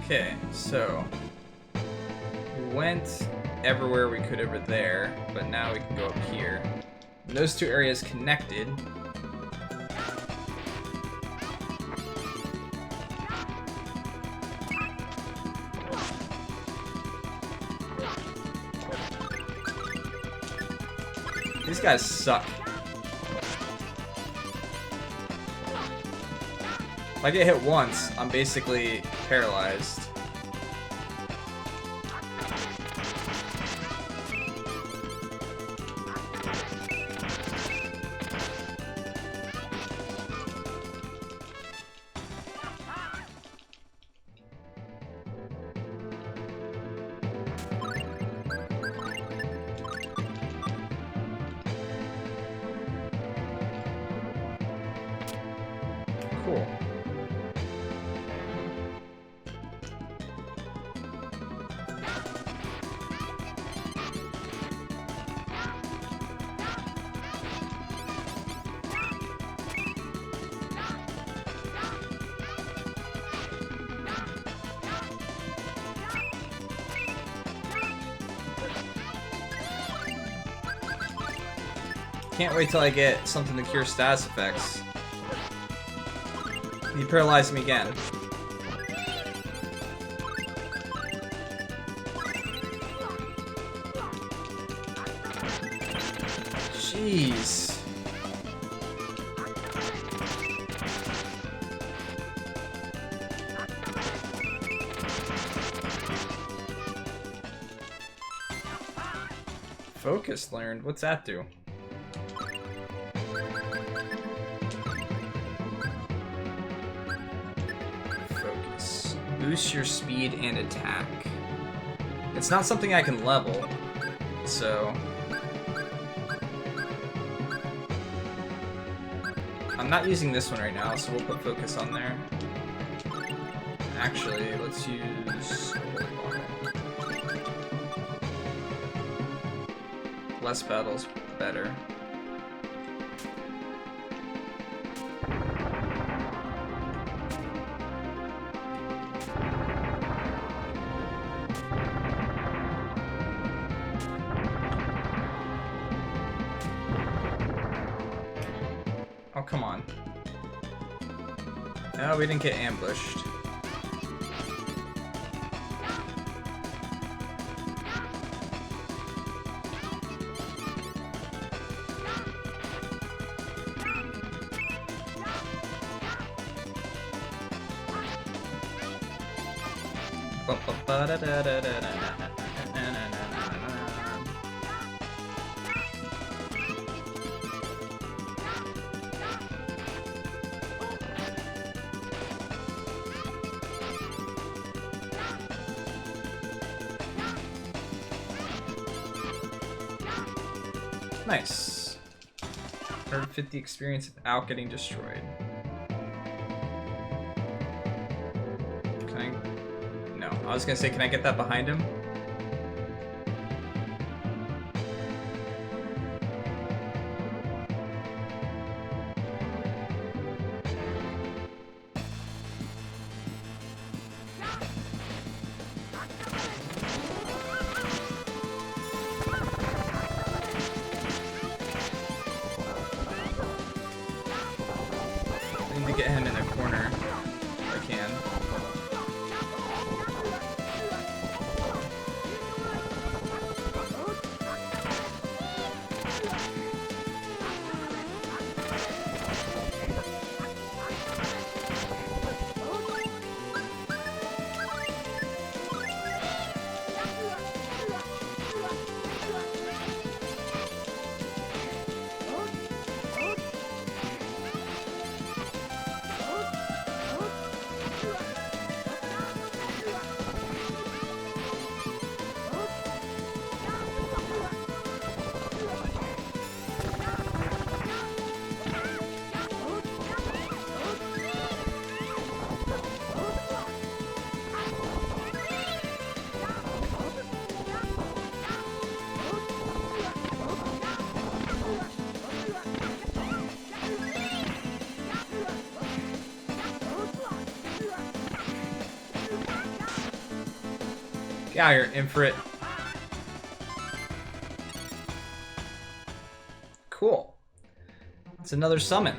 Okay, so we went everywhere we could over there, but now we can go up here. And those two areas connected. These guys suck. If I get hit once, I'm basically paralyzed. Cool. Can't wait till I get something to cure status effects. He paralyzed me again. Jeez. Focus learned. What's that do? Focus. Boost your speed and attack. It's not something I can level, so I'm not using this one right now, so we'll put focus on there. Actually, let's use less battles better. Oh, come on. No, we didn't get ambushed. Nice. 150 experience without getting destroyed. Can I? No. I was gonna say, can I get that behind him? get him in a corner if I can. Get out of here, Infrit. Cool. It's another summon.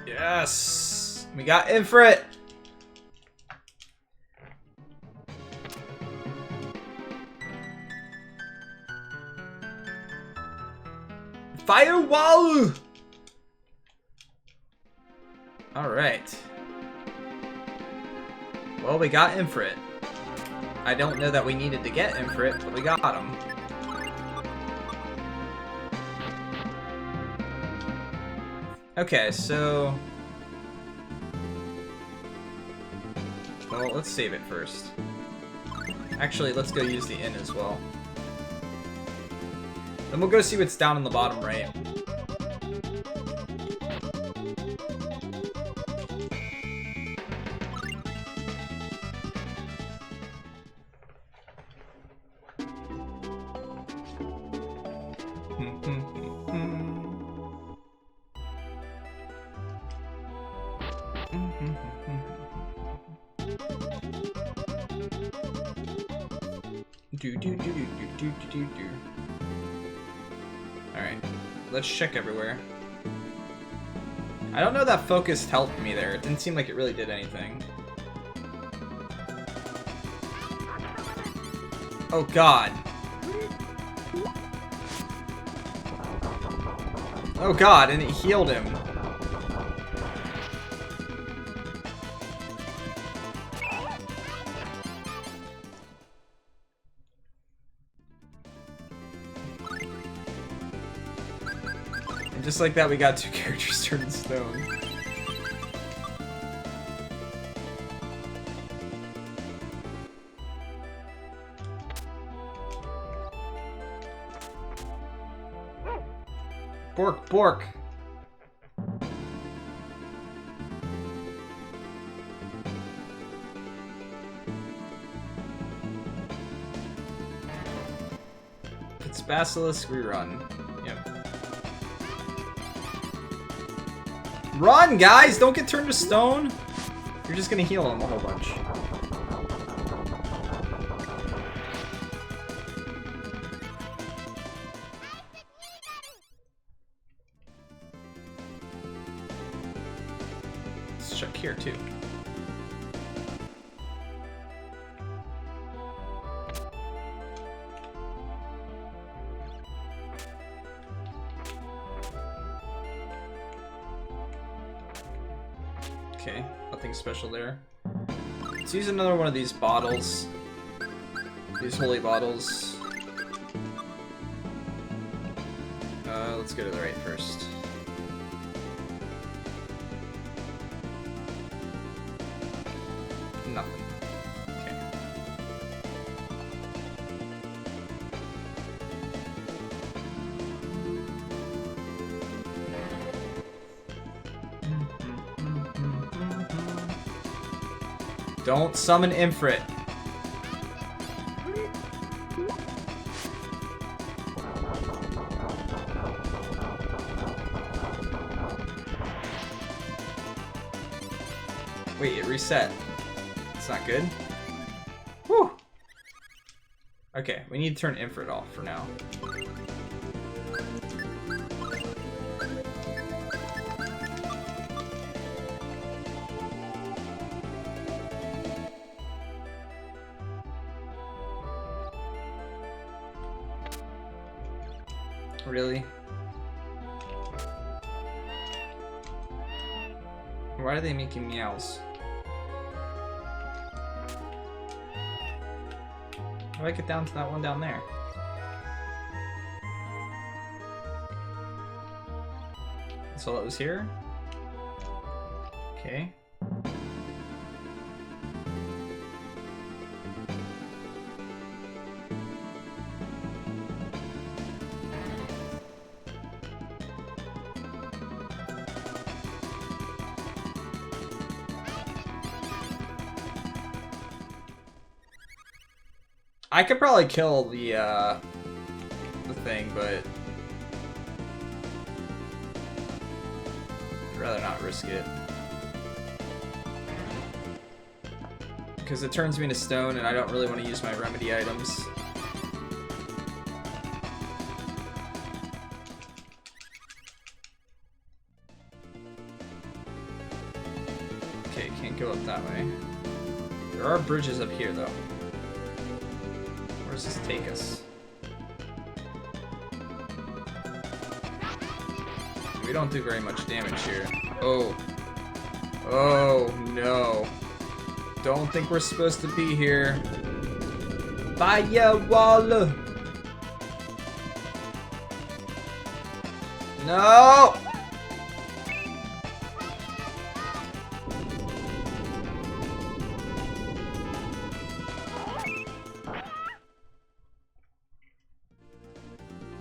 Yes! We got Infrit! Firewall! Alright. Well, we got Infrit. I don't know that we needed to get Infrit, but we got him. Okay, so... Well, let's save it first. Actually, let's go use the inn as well. Then we'll go see what's down in the bottom right. Alright, let's check everywhere. I don't know that focus helped me there. It didn't seem like it really did anything. Oh god. Oh god, and it healed him. Just like that, we got 2 characters turned to stone. Bork, Bork! It's Basilisk, we run. Yep. Run, guys! Don't get turned to stone! You're just gonna heal him a whole bunch. Let's check here, too. Okay, nothing special there. Let's use another one of these bottles. These holy bottles. Let's go to the right first. Nothing. Okay. Don't summon Infrit. Wait, it reset. It's not good. Whew. Okay, we need to turn Infrit off for now. Really? Why are they making meows? How do I get down to that one down there? That's all that was here? Okay. I could probably kill the thing, but I'd rather not risk it. Because it turns me into stone, and I don't really want to use my remedy items. Okay, can't go up that way. There are bridges up here, though. Where does this take us? We don't do very much damage here. Oh. Oh, no. Don't think we're supposed to be here. Fire wall. No!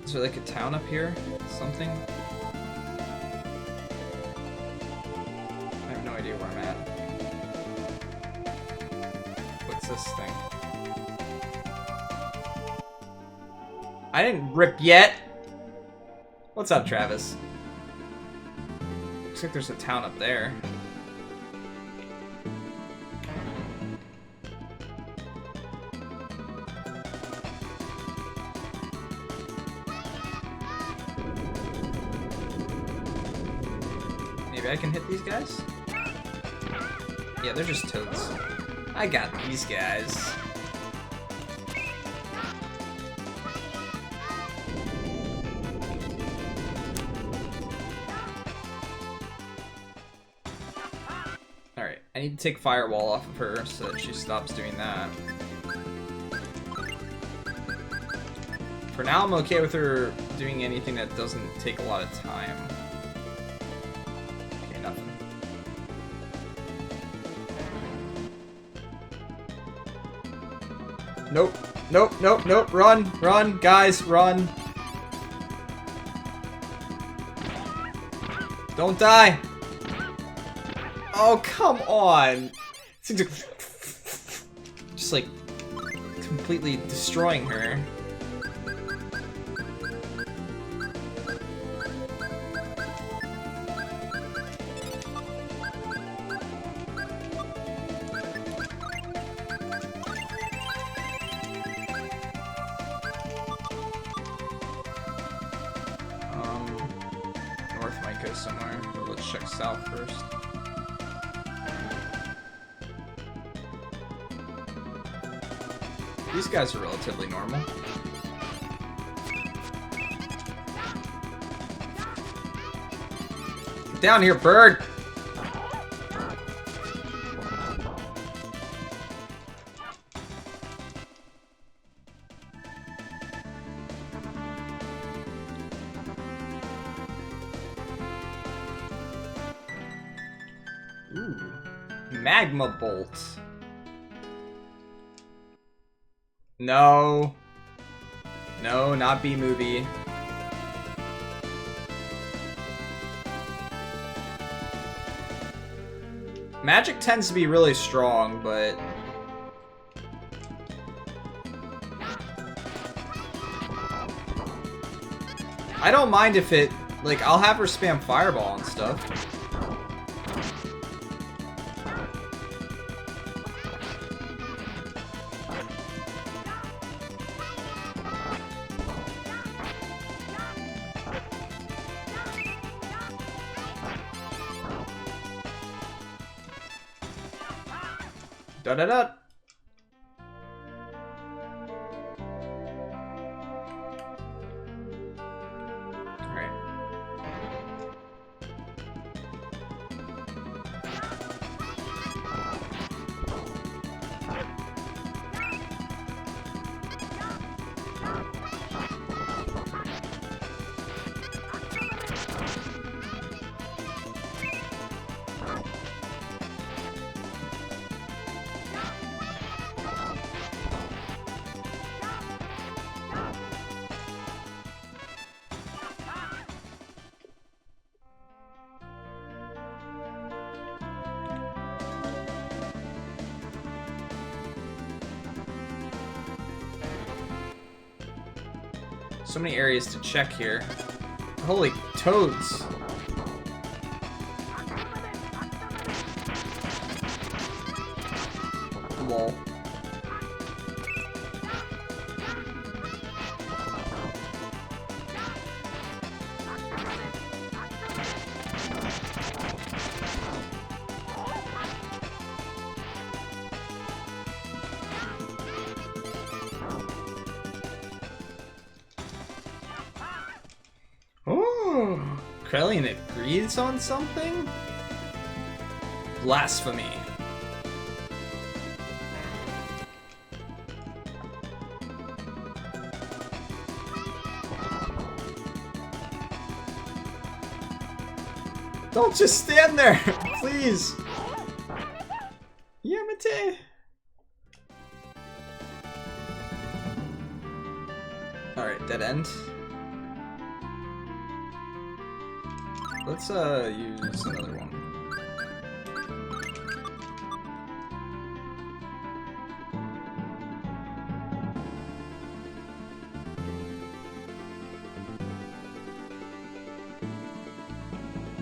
Is there like a town up here? Something? I have no idea where I'm at. What's this thing? I didn't rip yet! What's up, Travis? Looks like there's a town up there. Maybe I can hit these guys? Yeah, they're just toads. I got these guys. Alright, I need to take Firewall off of her so that she stops doing that. For now, I'm okay with her doing anything that doesn't take a lot of time. Nope, nope, nope, nope, run, run, guys, run. Don't die. Oh, come on. Just like completely destroying her. Somewhere, but let's check south first. These guys are relatively normal. Get down here, bird! Ooh, magma bolt. No. No, not B-movie. Magic tends to be really strong, but... I don't mind if it... Like, I'll have her spam Fireball and stuff. Da-da-da! So many areas to check here. Holy toads. Lol. Oh, Krellian agrees on something? Blasphemy. Don't just stand there, please. Yamate. Alright, dead end. Let's use another one.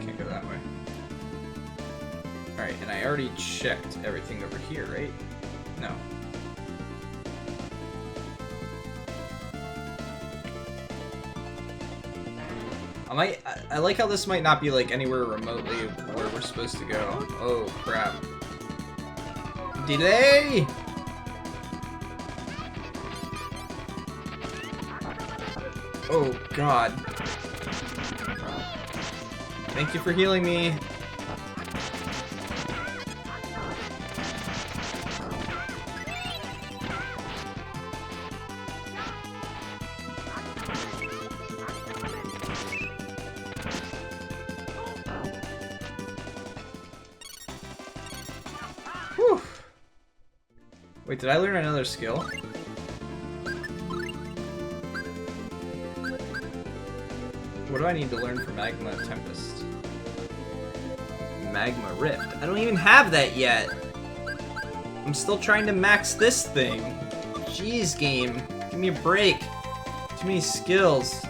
Can't go that way. Alright, and I already checked everything over here, right? No. I like how this might not be like anywhere remotely where we're supposed to go. Oh crap. Delay! Oh god. Thank you for healing me. Whew. Wait, did I learn another skill? What do I need to learn for Magma Tempest? Magma Rift. I don't even have that yet. I'm still trying to max this thing. Jeez, game. Give me a break. Too many skills.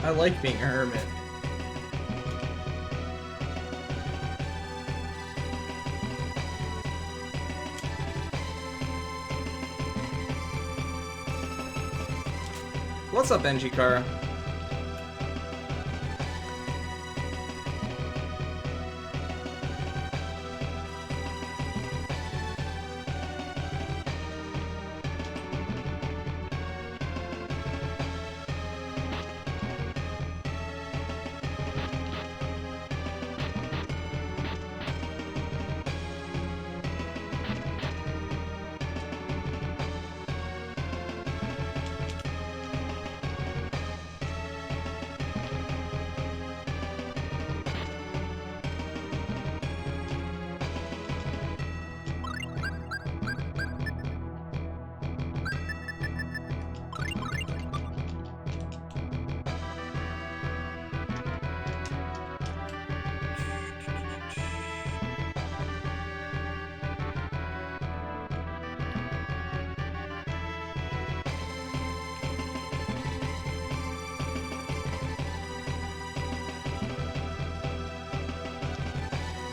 I like being a hermit. What's up, NG Kara?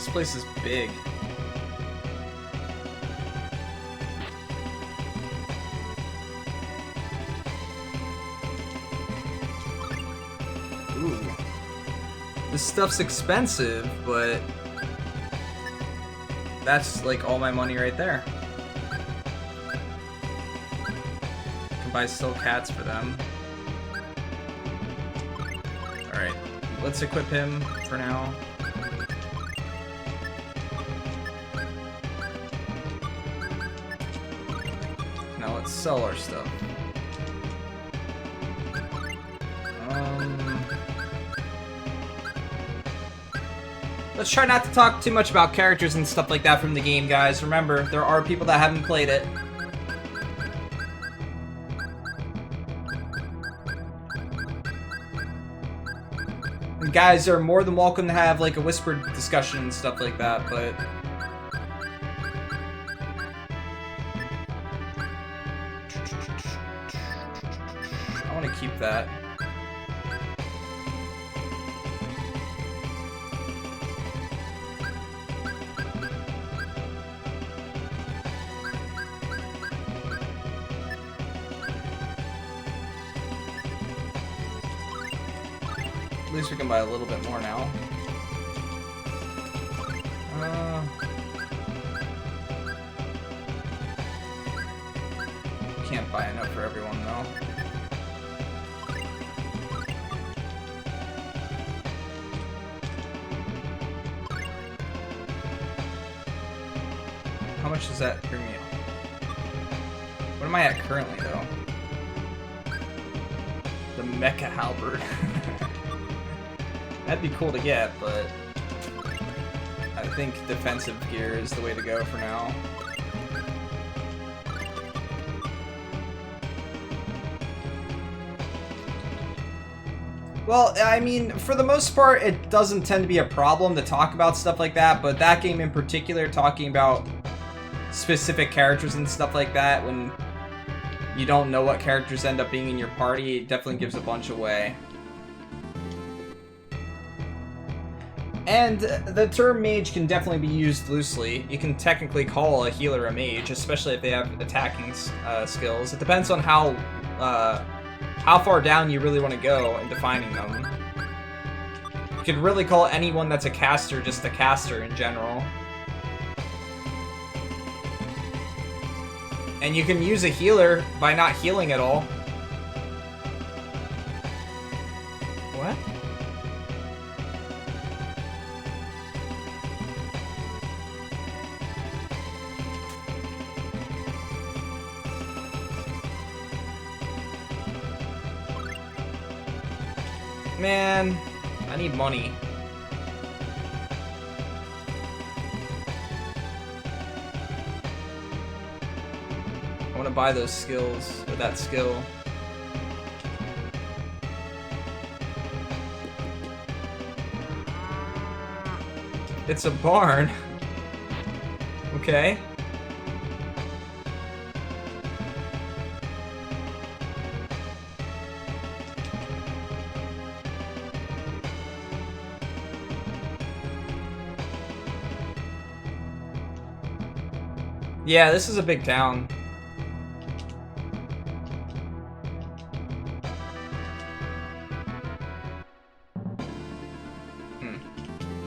This place is big. Ooh. This stuff's expensive, but that's like all my money right there. Can buy still cats for them. Alright, let's equip him for now. Now let's sell our stuff. Let's try not to talk too much about characters and stuff like that from the game, guys. Remember, there are people that haven't played it. And guys are more than welcome to have like a whispered discussion and stuff like that, but I want to keep that. At least we can buy a little bit more now. Can't buy enough for everyone though. How much does that bring me up? What am I at currently though? The Mecha Halberd. That'd be cool to get, but I think defensive gear is the way to go for now. Well, I mean, for the most part, it doesn't tend to be a problem to talk about stuff like that, but that game in particular, talking about specific characters and stuff like that, when you don't know what characters end up being in your party, it definitely gives a bunch away. And the term mage can definitely be used loosely. You can technically call a healer a mage, especially if they have attacking skills. It depends on how far down you really want to go in defining them. You could really call anyone that's a caster just a caster in general. And you can use a healer by not healing at all. What? Man, I need money. I want to buy those skills, or that skill. It's a barn. Okay. Yeah, this is a big town.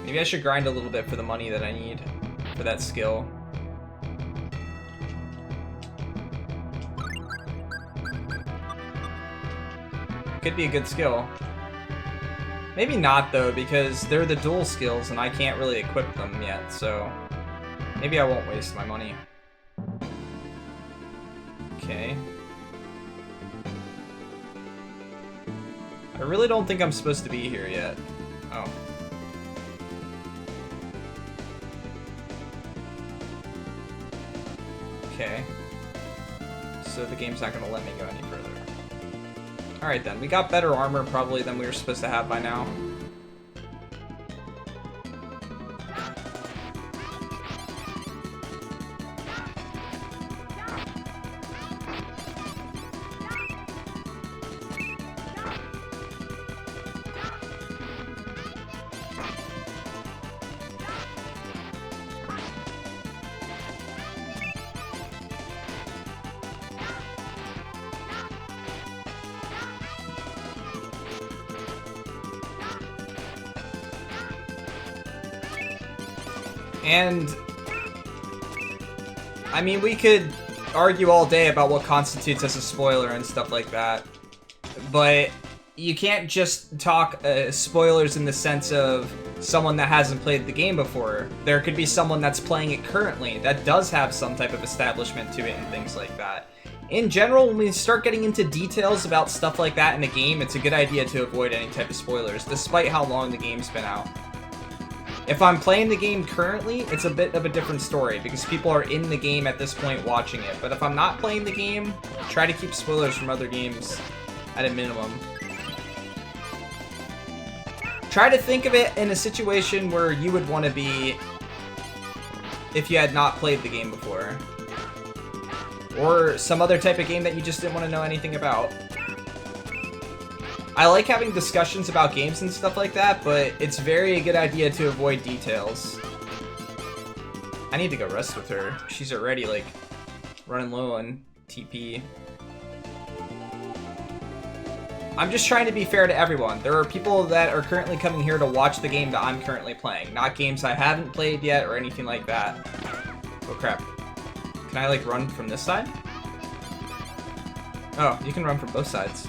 Maybe I should grind a little bit for the money that I need for that skill. Could be a good skill. Maybe not though, because they're the dual skills and I can't really equip them yet, so maybe I won't waste my money. Okay. I really don't think I'm supposed to be here yet. Oh. Okay. So the game's not gonna let me go any further. Alright then, we got better armor probably than we were supposed to have by now. And I mean, we could argue all day about what constitutes as a spoiler and stuff like that, but you can't just talk spoilers in the sense of someone that hasn't played the game before. There could be someone that's playing it currently that does have some type of establishment to it and things like that. In general, when we start getting into details about stuff like that in a game, it's a good idea to avoid any type of spoilers, despite how long the game's been out. If I'm playing the game currently, it's a bit of a different story, because people are in the game at this point watching it. But if I'm not playing the game, try to keep spoilers from other games at a minimum. Try to think of it in a situation where you would want to be if you had not played the game before. Or some other type of game that you just didn't want to know anything about. I like having discussions about games and stuff like that, but it's very a good idea to avoid details. I need to go rest with her. She's already, like, running low on TP. I'm just trying to be fair to everyone. There are people that are currently coming here to watch the game that I'm currently playing, not games I haven't played yet or anything like that. Oh crap. Can I, like, run from this side? Oh, you can run from both sides.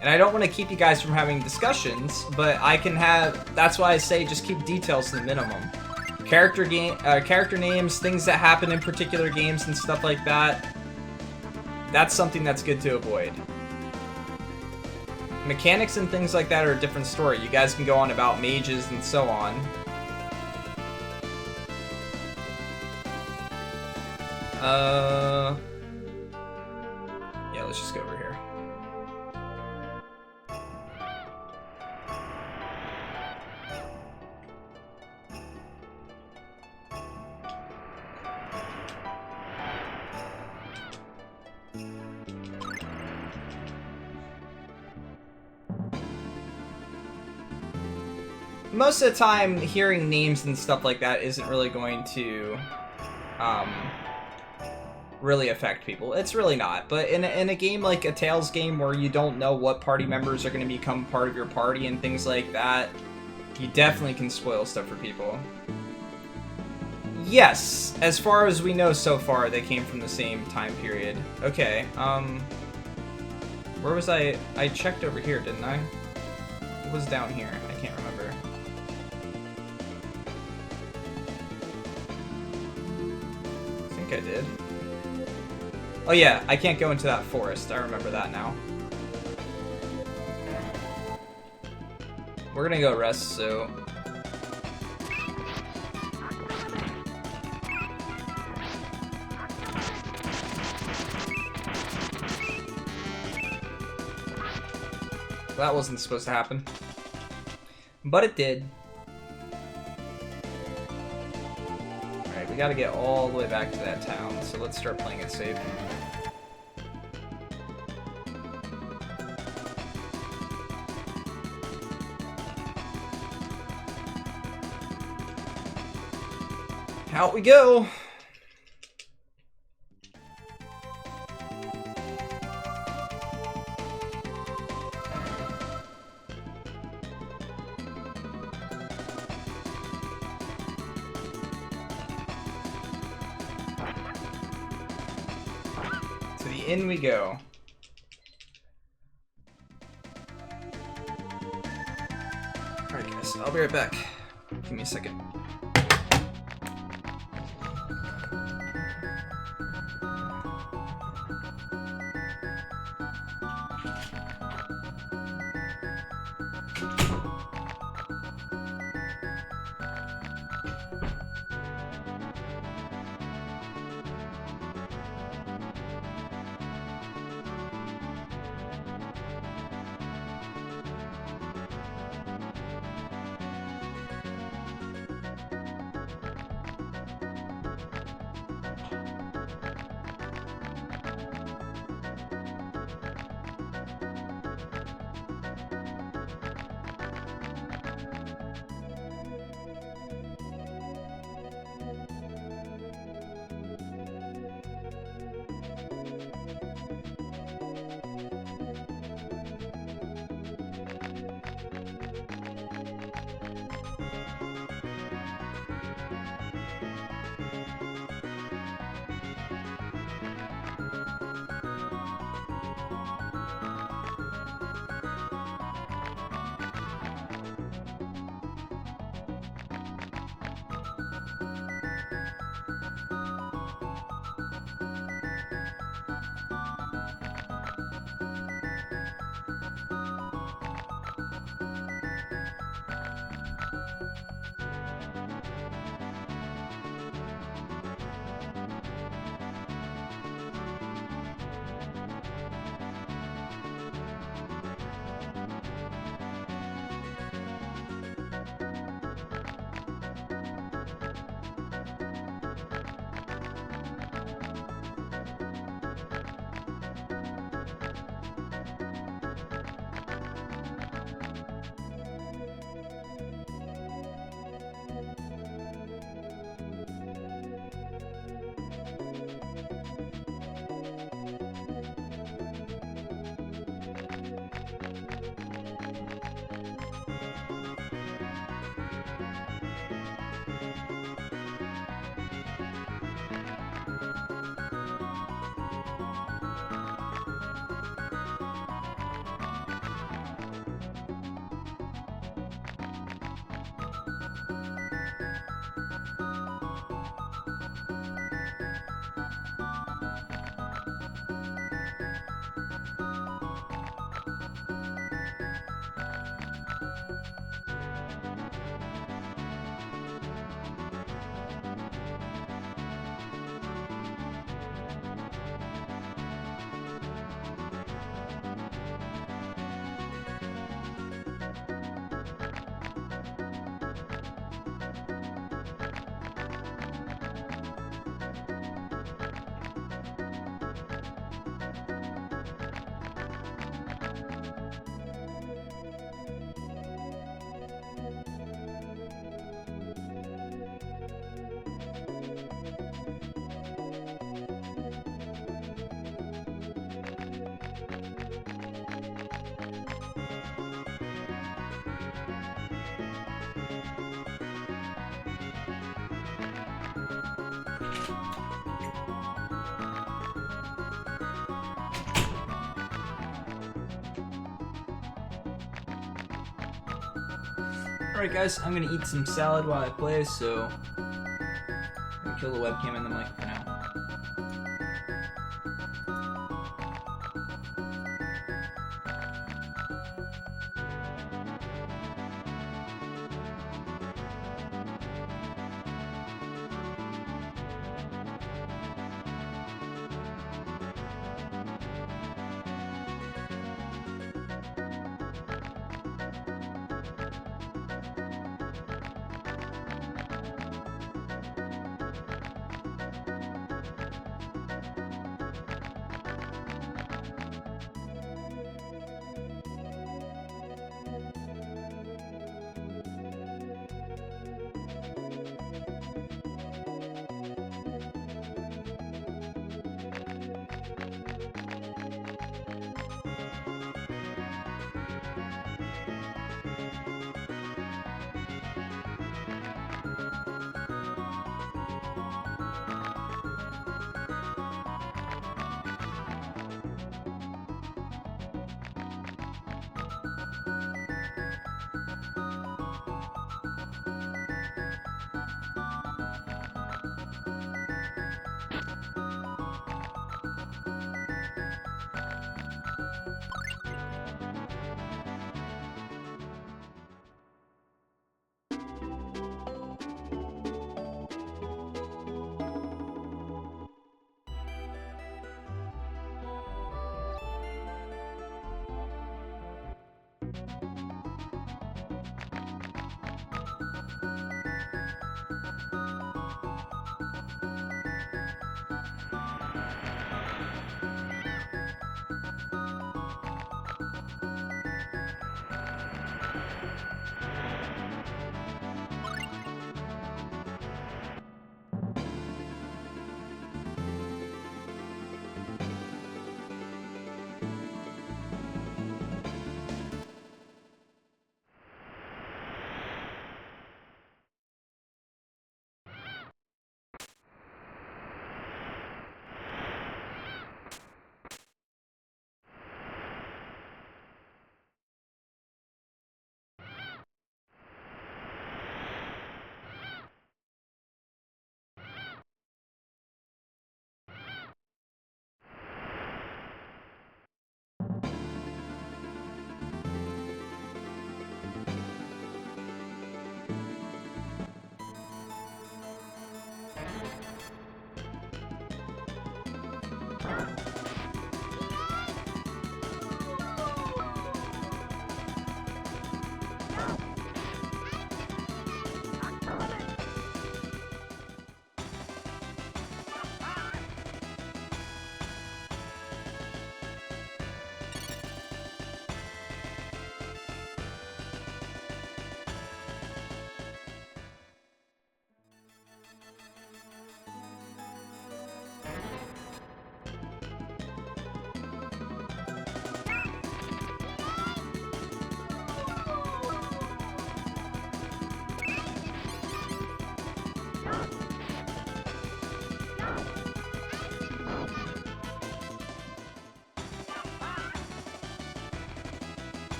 And I don't want to keep you guys from having discussions, but I can have... That's why I say just keep details to the minimum. Character names, things that happen in particular games and stuff like that. That's something that's good to avoid. Mechanics and things like that are a different story. You guys can go on about mages and so on. Yeah, let's just go over here. Most of the time, hearing names and stuff like that isn't really going to really affect people. It's really not. But in a game like a Tales game where you don't know what party members are going to become part of your party and things like that, you definitely can spoil stuff for people. Yes, as far as we know so far, they came from the same time period. Okay, where was I? I checked over here, didn't I? It was down here. I can't remember. I think I did. Oh yeah, I can't go into that forest. I remember that now. We're gonna go rest, so... That wasn't supposed to happen. But it did. Alright, we gotta get all the way back to that town, so let's start playing it safe. Out we go! To the inn we go. Alright guys, I'll be right back. Give me a second. Alright guys, I'm gonna eat some salad while I play, so I'm gonna kill the webcam and the mic for now.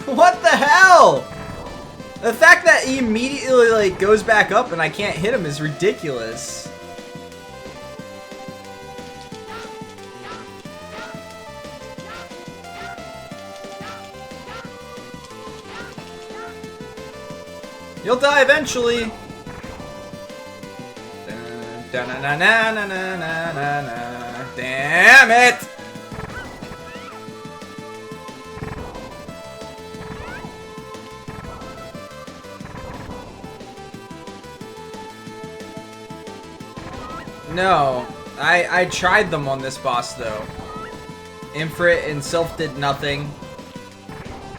What the hell? The fact that he immediately like goes back up and I can't hit him is ridiculous. You'll die eventually. Damn it! No, I tried them on this boss though. Infrit and Sylph did nothing.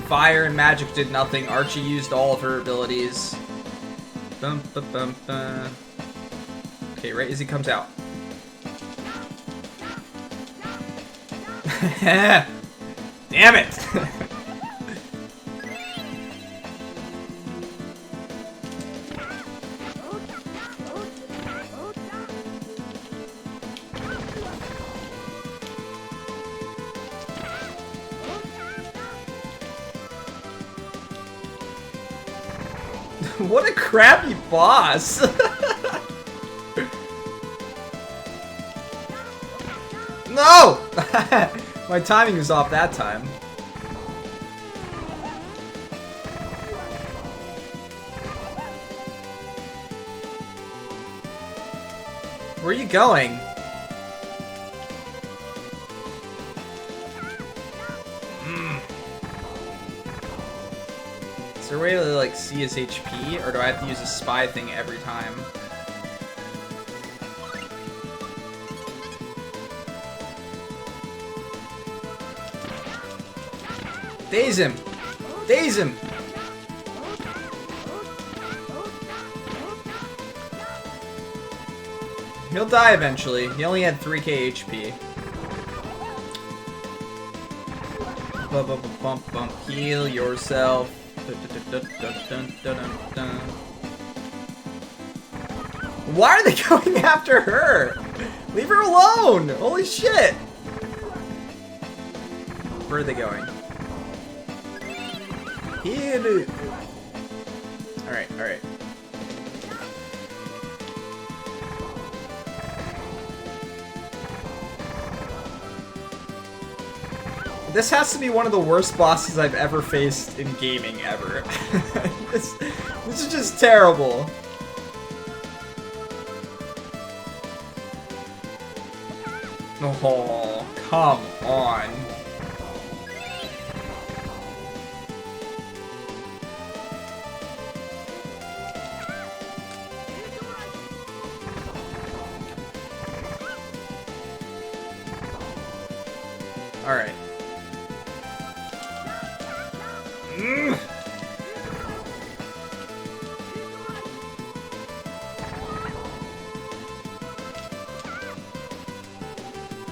Fire and Magic did nothing. Archie used all of her abilities. Bum, bum, bum, bum. Okay, right as he comes out. Damn it! What a crappy boss! No! My timing was off that time. Where are you going? Is there a way to like see his HP, or do I have to use a spy thing every time? Daze him! Daze him! He'll die eventually. He only had 3k HP. Bump, bump, heal yourself. Why are they going after her? Leave her alone! Holy shit! Where are they going? Here. Alright, alright. This has to be one of the worst bosses I've ever faced in gaming ever. this is just terrible. Oh, come on. All right.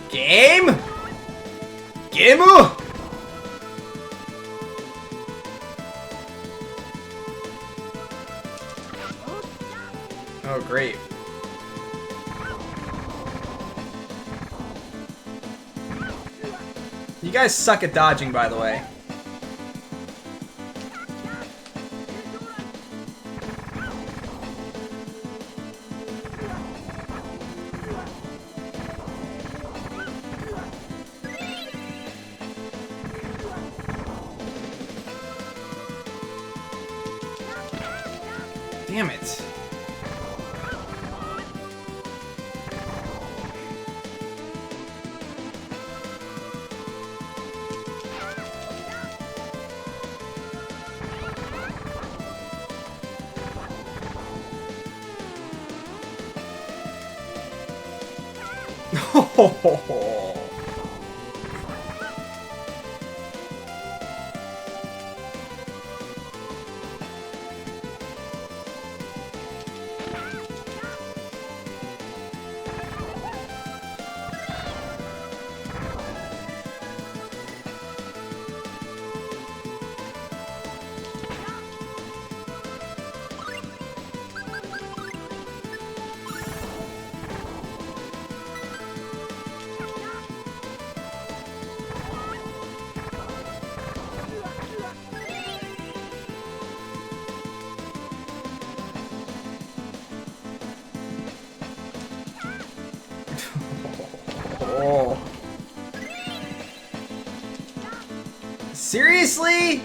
Game? Game? Oh, great. You guys suck at dodging, by the way. Damn it. Seriously?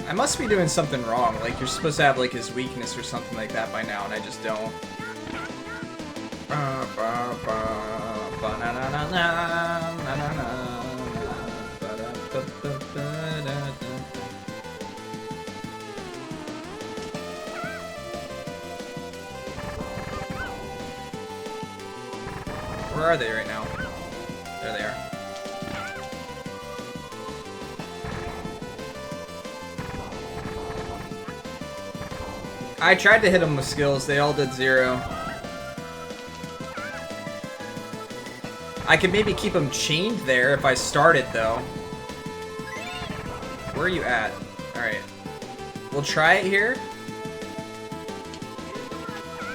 I must be doing something wrong. Like, you're supposed to have, like, his weakness or something like that by now, and I just don't. Where are they right now? There they are. I tried to hit them with skills, they all did 0. I could maybe keep them chained there if I start it, though. Where are you at? Alright. We'll try it here.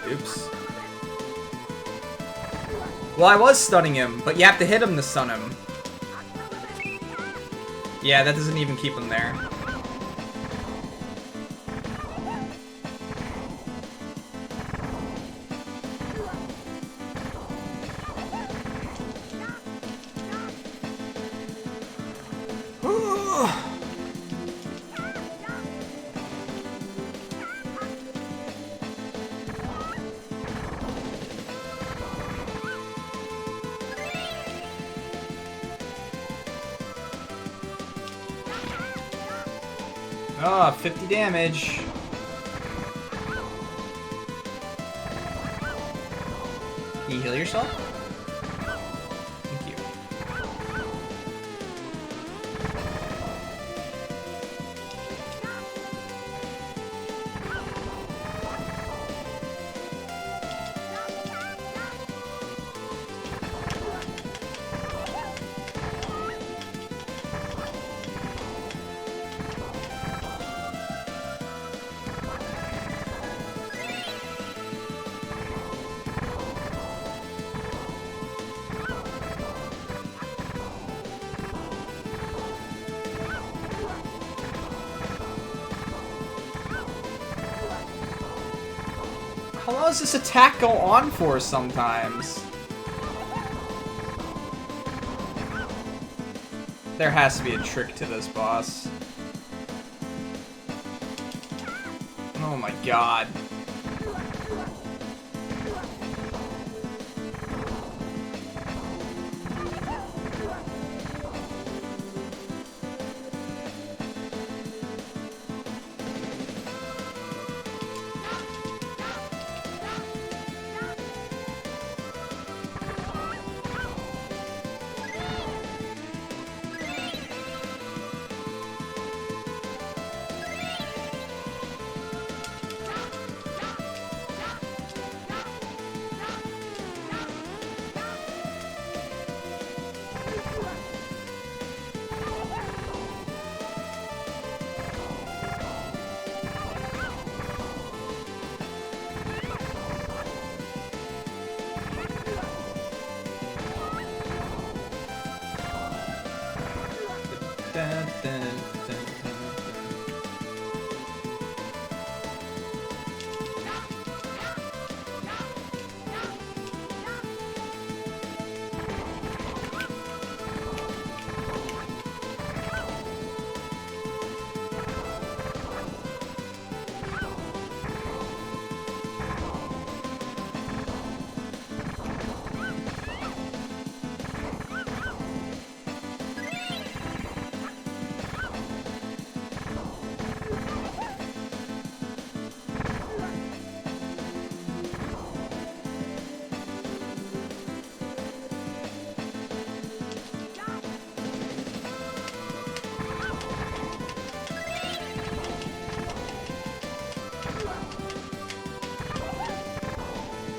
Oops. Well, I was stunning him, but you have to hit him to stun him. Yeah, that doesn't even keep him there. Oh, 50 damage. Can you heal yourself? Thank you. How long does this attack go on for sometimes? There has to be a trick to this boss. Oh my god.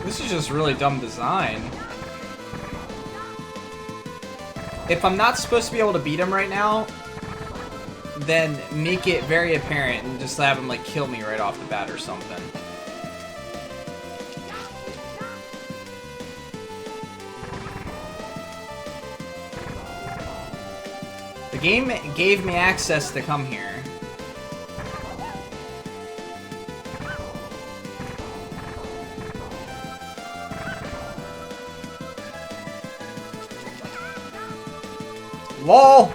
This is just really dumb design. If I'm not supposed to be able to beat him right now, then make it very apparent and just have him like kill me right off the bat or something. The game gave me access to come here. LOL!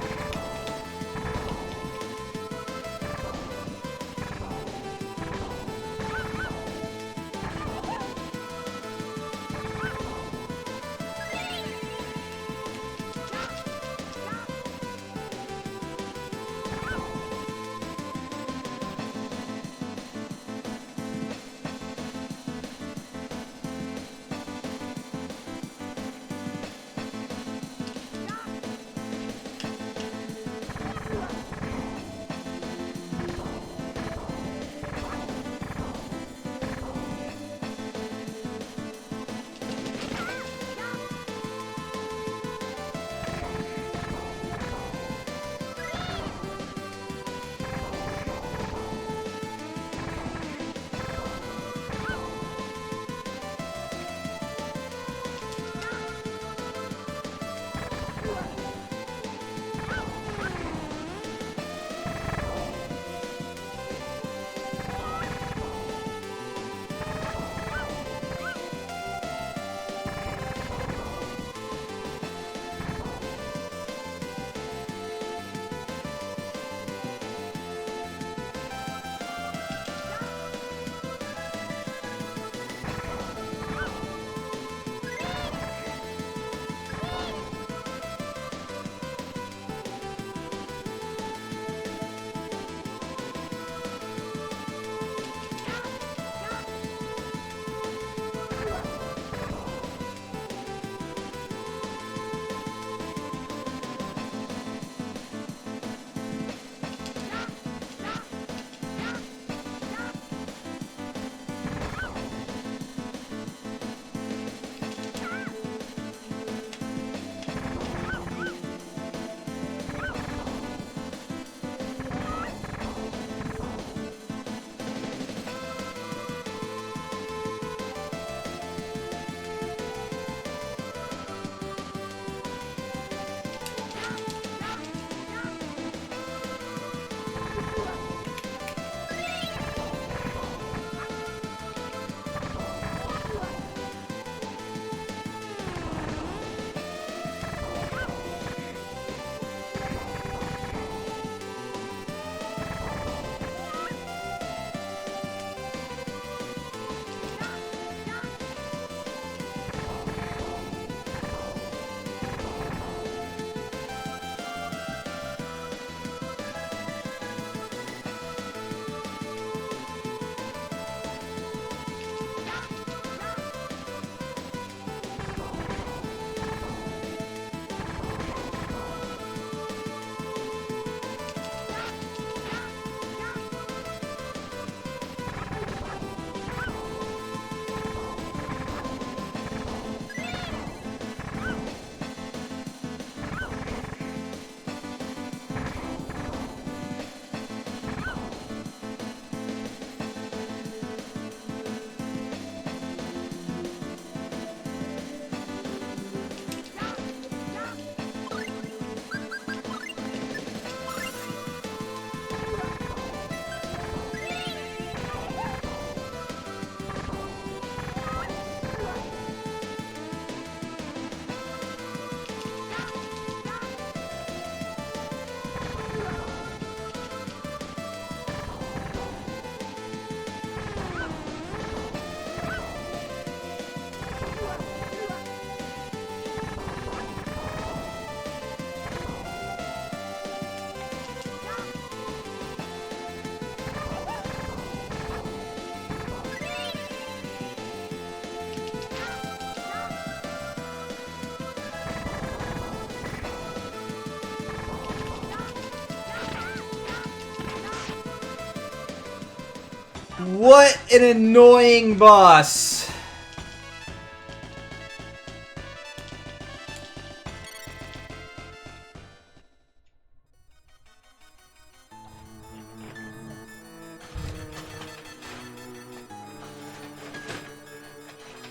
What an annoying boss.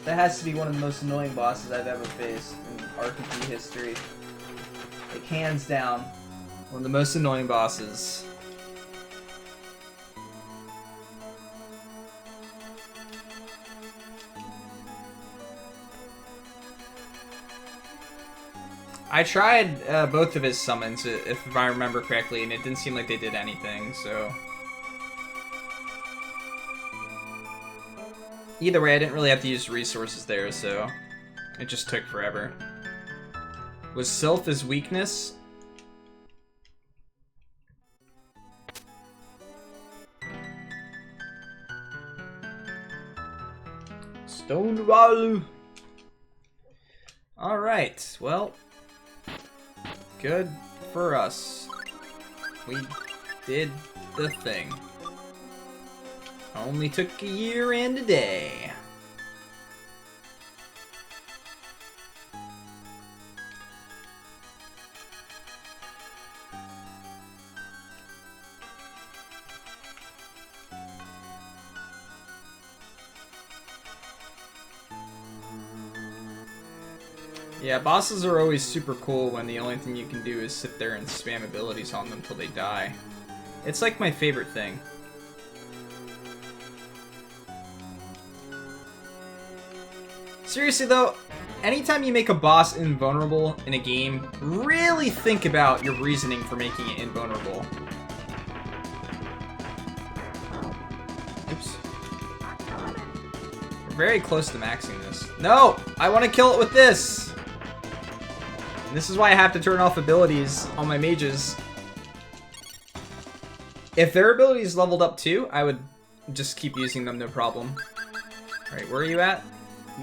That has to be one of the most annoying bosses I've ever faced in RPG history. Like, hands down, one of the most annoying bosses. I tried both of his summons, if I remember correctly, and it didn't seem like they did anything, so... Either way, I didn't really have to use resources there, so... It just took forever. Was Sylph his weakness? Stone Wall! Alright, well... Good for us. We did the thing. Only took a year and a day. Yeah, bosses are always super cool when the only thing you can do is sit there and spam abilities on them till they die. It's like my favorite thing. Seriously though, anytime you make a boss invulnerable in a game, really think about your reasoning for making it invulnerable. Oops. We're very close to maxing this. No! I want to kill it with this! And this is why I have to turn off abilities on my mages. If their abilities leveled up too, I would just keep using them, no problem. Alright, where are you at?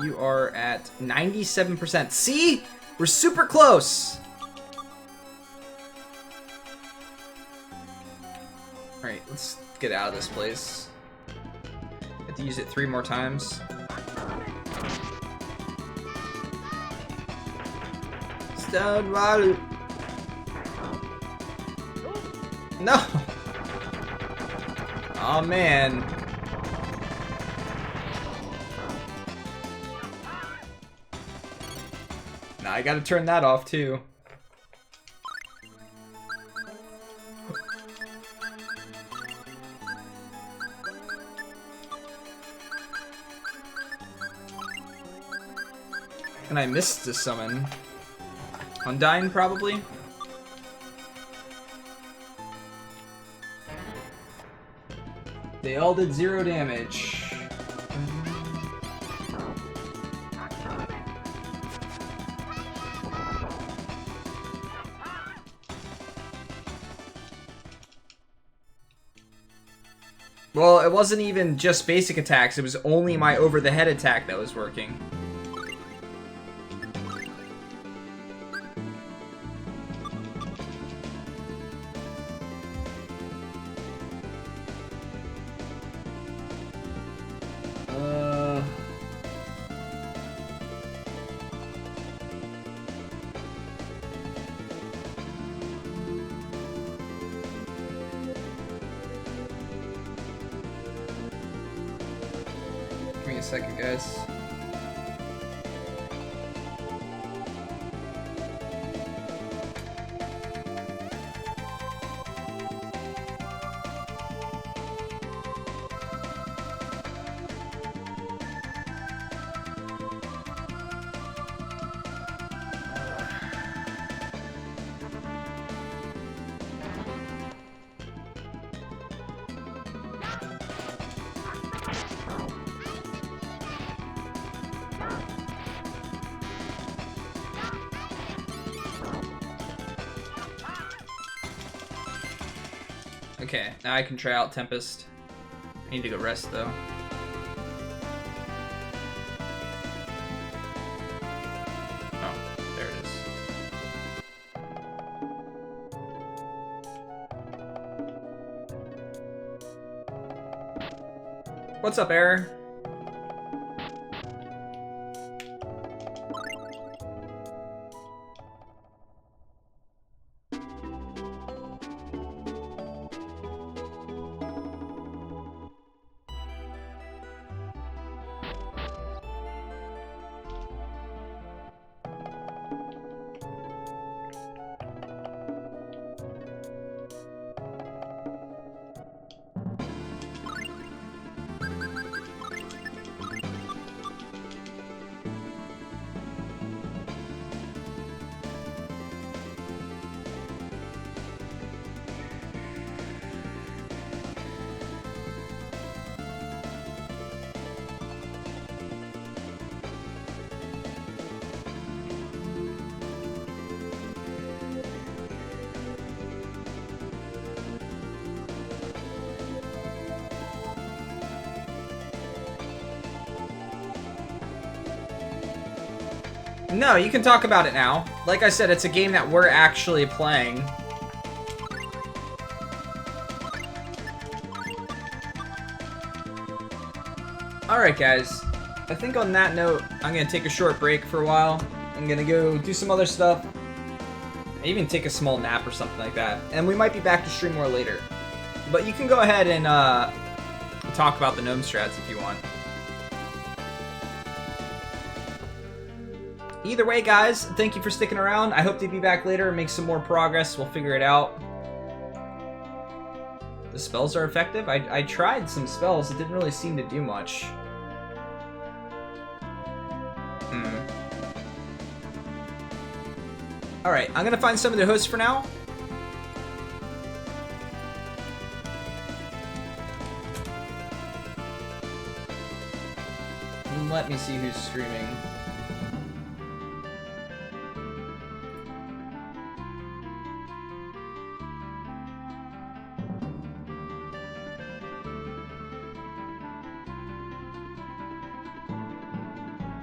You are at 97%. See? We're super close! Alright, let's get out of this place. Have to use it 3 more times. Stone Wall. No! Oh man. Now I gotta turn that off too. And I missed the summon. Undyne, probably? They all did 0 damage. Well, it wasn't even just basic attacks, it was only my over-the-head attack that was working. Give me a second, guys. Okay, now I can try out Tempest. I need to go rest though. Oh, there it is. What's up, Error? No, you can talk about it now. Like I said, it's a game that we're actually playing. Alright guys, I think on that note, I'm going to take a short break for a while. I'm going to go do some other stuff. Even take a small nap or something like that. And we might be back to stream more later. But you can go ahead and talk about the gnome strats if you want. Either way, guys, thank you for sticking around. I hope to be back later and make some more progress. We'll figure it out. The spells are effective? I tried some spells. It didn't really seem to do much. Alright, I'm gonna find some of the hosts for now. Let me see who's streaming.